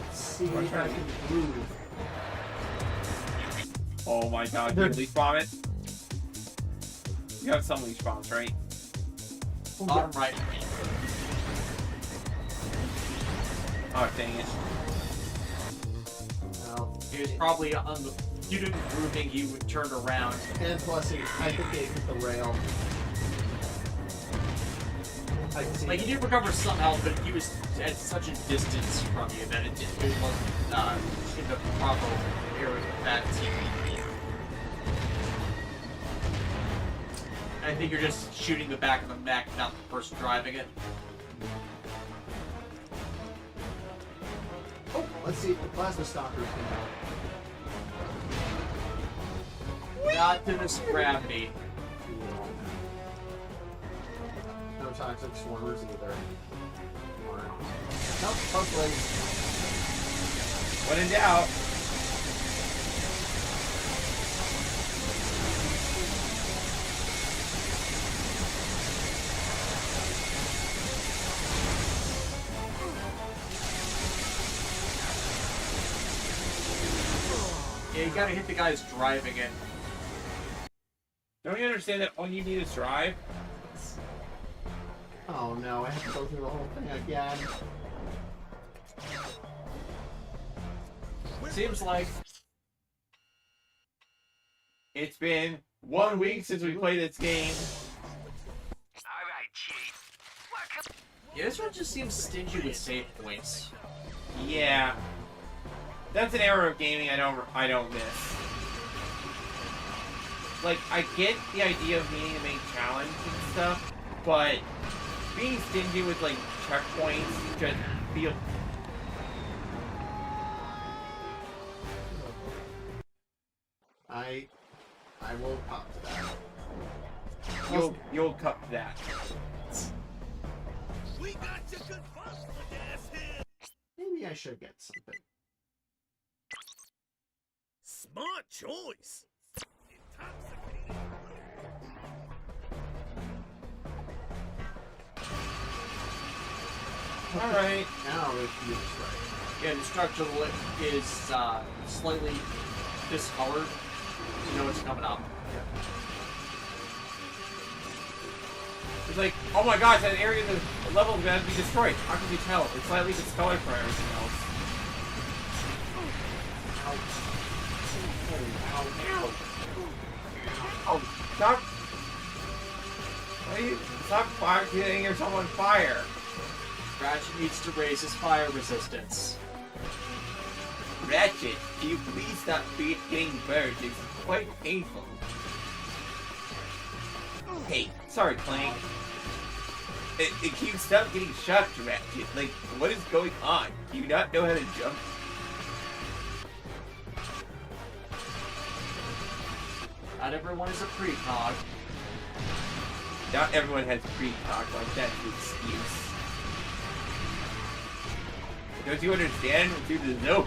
Let's see if I can move. Oh my god, you leech bomb it? You have some leech bombs, right? Bottom right. Oh, dang it. Well, He was probably on the... You didn't grooving, he would turn around. and plus, I think they hit the rail. I can see. Like, he did recover some health, but he was at such a distance from you that it wasn't in the proper area of that team. I think you're just shooting the back of the mech, not the person driving it. Oh, let's see if the plasma stalkers can Not to this gravity. No toxic swarmers either. Nope, hopefully. When in doubt. Yeah, you gotta hit the guys driving it. Don't you understand that all you need is drive? Oh no, I have to go through the whole thing again. Seems like It's been 1 week since we played this game. Alright, Chief. What can... yeah, this one just seems stingy with save points. Yeah. That's an era of gaming I don't miss. Like, I get the idea of needing to make challenges and stuff, but being stingy with, like, checkpoints just field. I will cop to that. You'll cup that. We got you good fun, ass here. Maybe I should get something. Smart choice. Alright. Now if you right. Yeah, the structure is slightly discolored. You know what's coming up. It's like, oh my gosh, that area of the level is going to be destroyed. How can you tell? It's slightly discolored from everything else. Oh, stop! Stop getting yourself on fire. Ratchet needs to raise his fire resistance. Ratchet, can you please stop getting burned? It's quite painful. Hey, sorry, Clank. Can you stop getting shocked, Ratchet? Like, what is going on? Do you not know how to jump? Not everyone is a precog. Not everyone has precog, like that's an excuse. Don't you understand? Through the Zoe.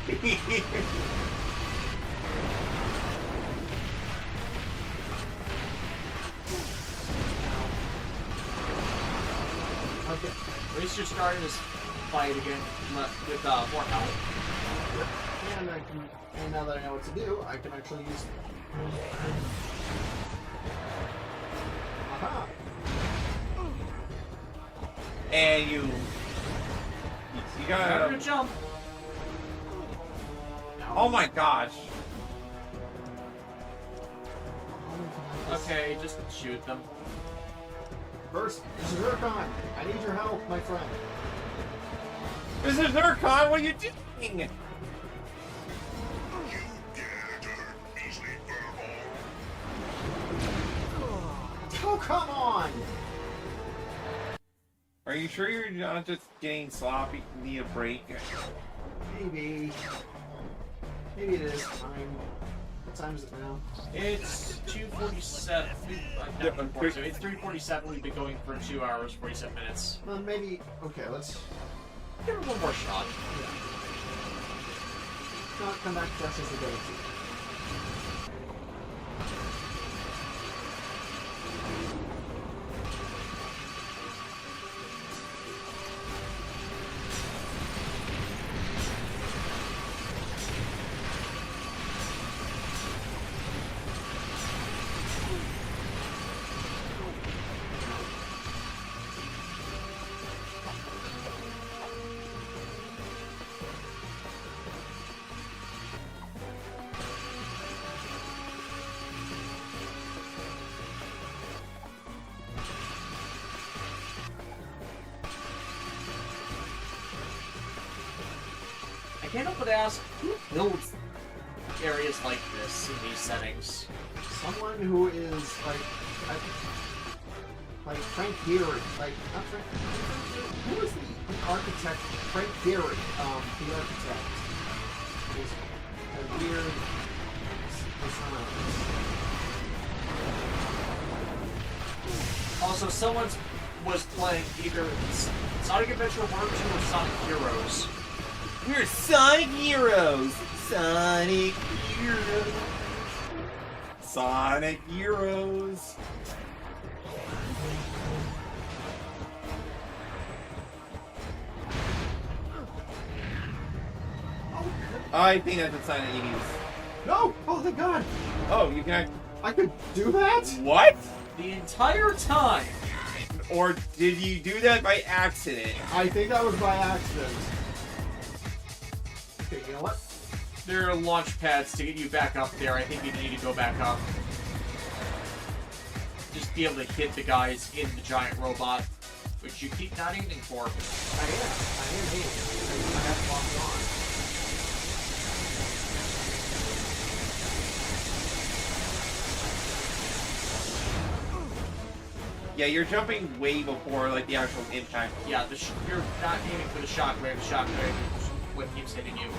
Okay. At least you're starting this fight again with more health. And now that I know what to do, I can actually use. Aha! And you gotta jump. Oh my gosh. Okay, just shoot them. First, Zircon, I need your help, my friend. This is Zircon, what are you doing? Oh, come on! Are you sure you're not just getting sloppy? Need a break? Maybe. Maybe it is time. What time is it now? It's 2:47. It's 3:47. We've been going for 2 hours, 47 minutes. Well, maybe. Okay, let's give it one more shot. Yeah. Not come back fresh as the day. I can't help but ask, who builds areas like this in these settings? Someone who is like Frank Gehry, like not Frank. Who is the architect? Frank Gehry, the architect. Is a weird. Also, someone was playing either Sonic Adventure World 2 or Sonic Heroes. We're Sonic Heroes! Sonic Heroes! Sonic Heroes! I think that's a sign that you need. No! Oh, thank God! Oh, you can. I could do that? What? The entire time! Or did you do that by accident? I think that was by accident. Okay, you know what? There are launch pads to get you back up there. I think you need to go back up. Just be able to hit the guys in the giant robot, which you keep not aiming for. I am aiming. I have to lock it on. Yeah, you're jumping way before like the actual impact. Yeah, you're not aiming for the shockwave. The shockwave is what keeps hitting you.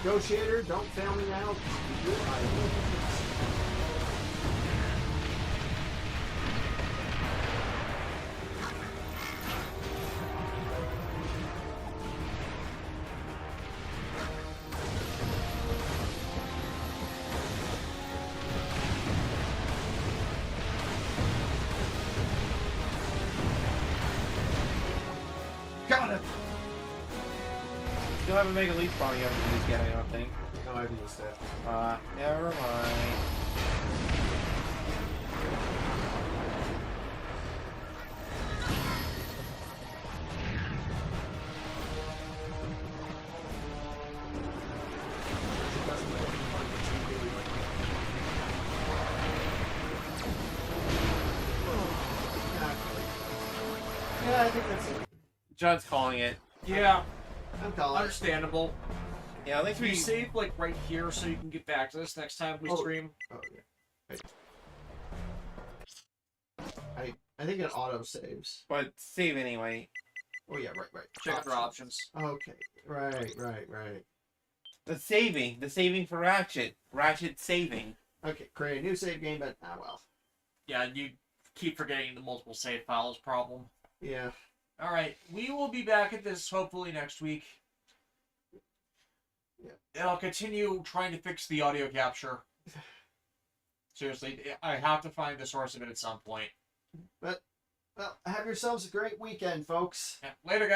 Negotiator, don't fail me now. Got it! Still haven't made a leaf bomb you haven't used yet, I don't think. No, I've used it. Never mind. Yeah, I think that's it. John's calling it. Yeah, I'm calling it. understandable. Yeah, at least We we save like right here so you can get back to this next time we stream. Oh, yeah. Wait. I think it auto saves. But save anyway. Oh yeah, right. Check for options. Okay, right. The saving for Ratchet. Ratchet saving. Okay, create a new save game, but well. Yeah, you keep forgetting the multiple save files problem. Yeah. Alright, we will be back at this hopefully next week. Yeah. And I'll continue trying to fix the audio capture. Seriously, I have to find the source of it at some point. But, well, have yourselves a great weekend, folks. Yeah, later, guys.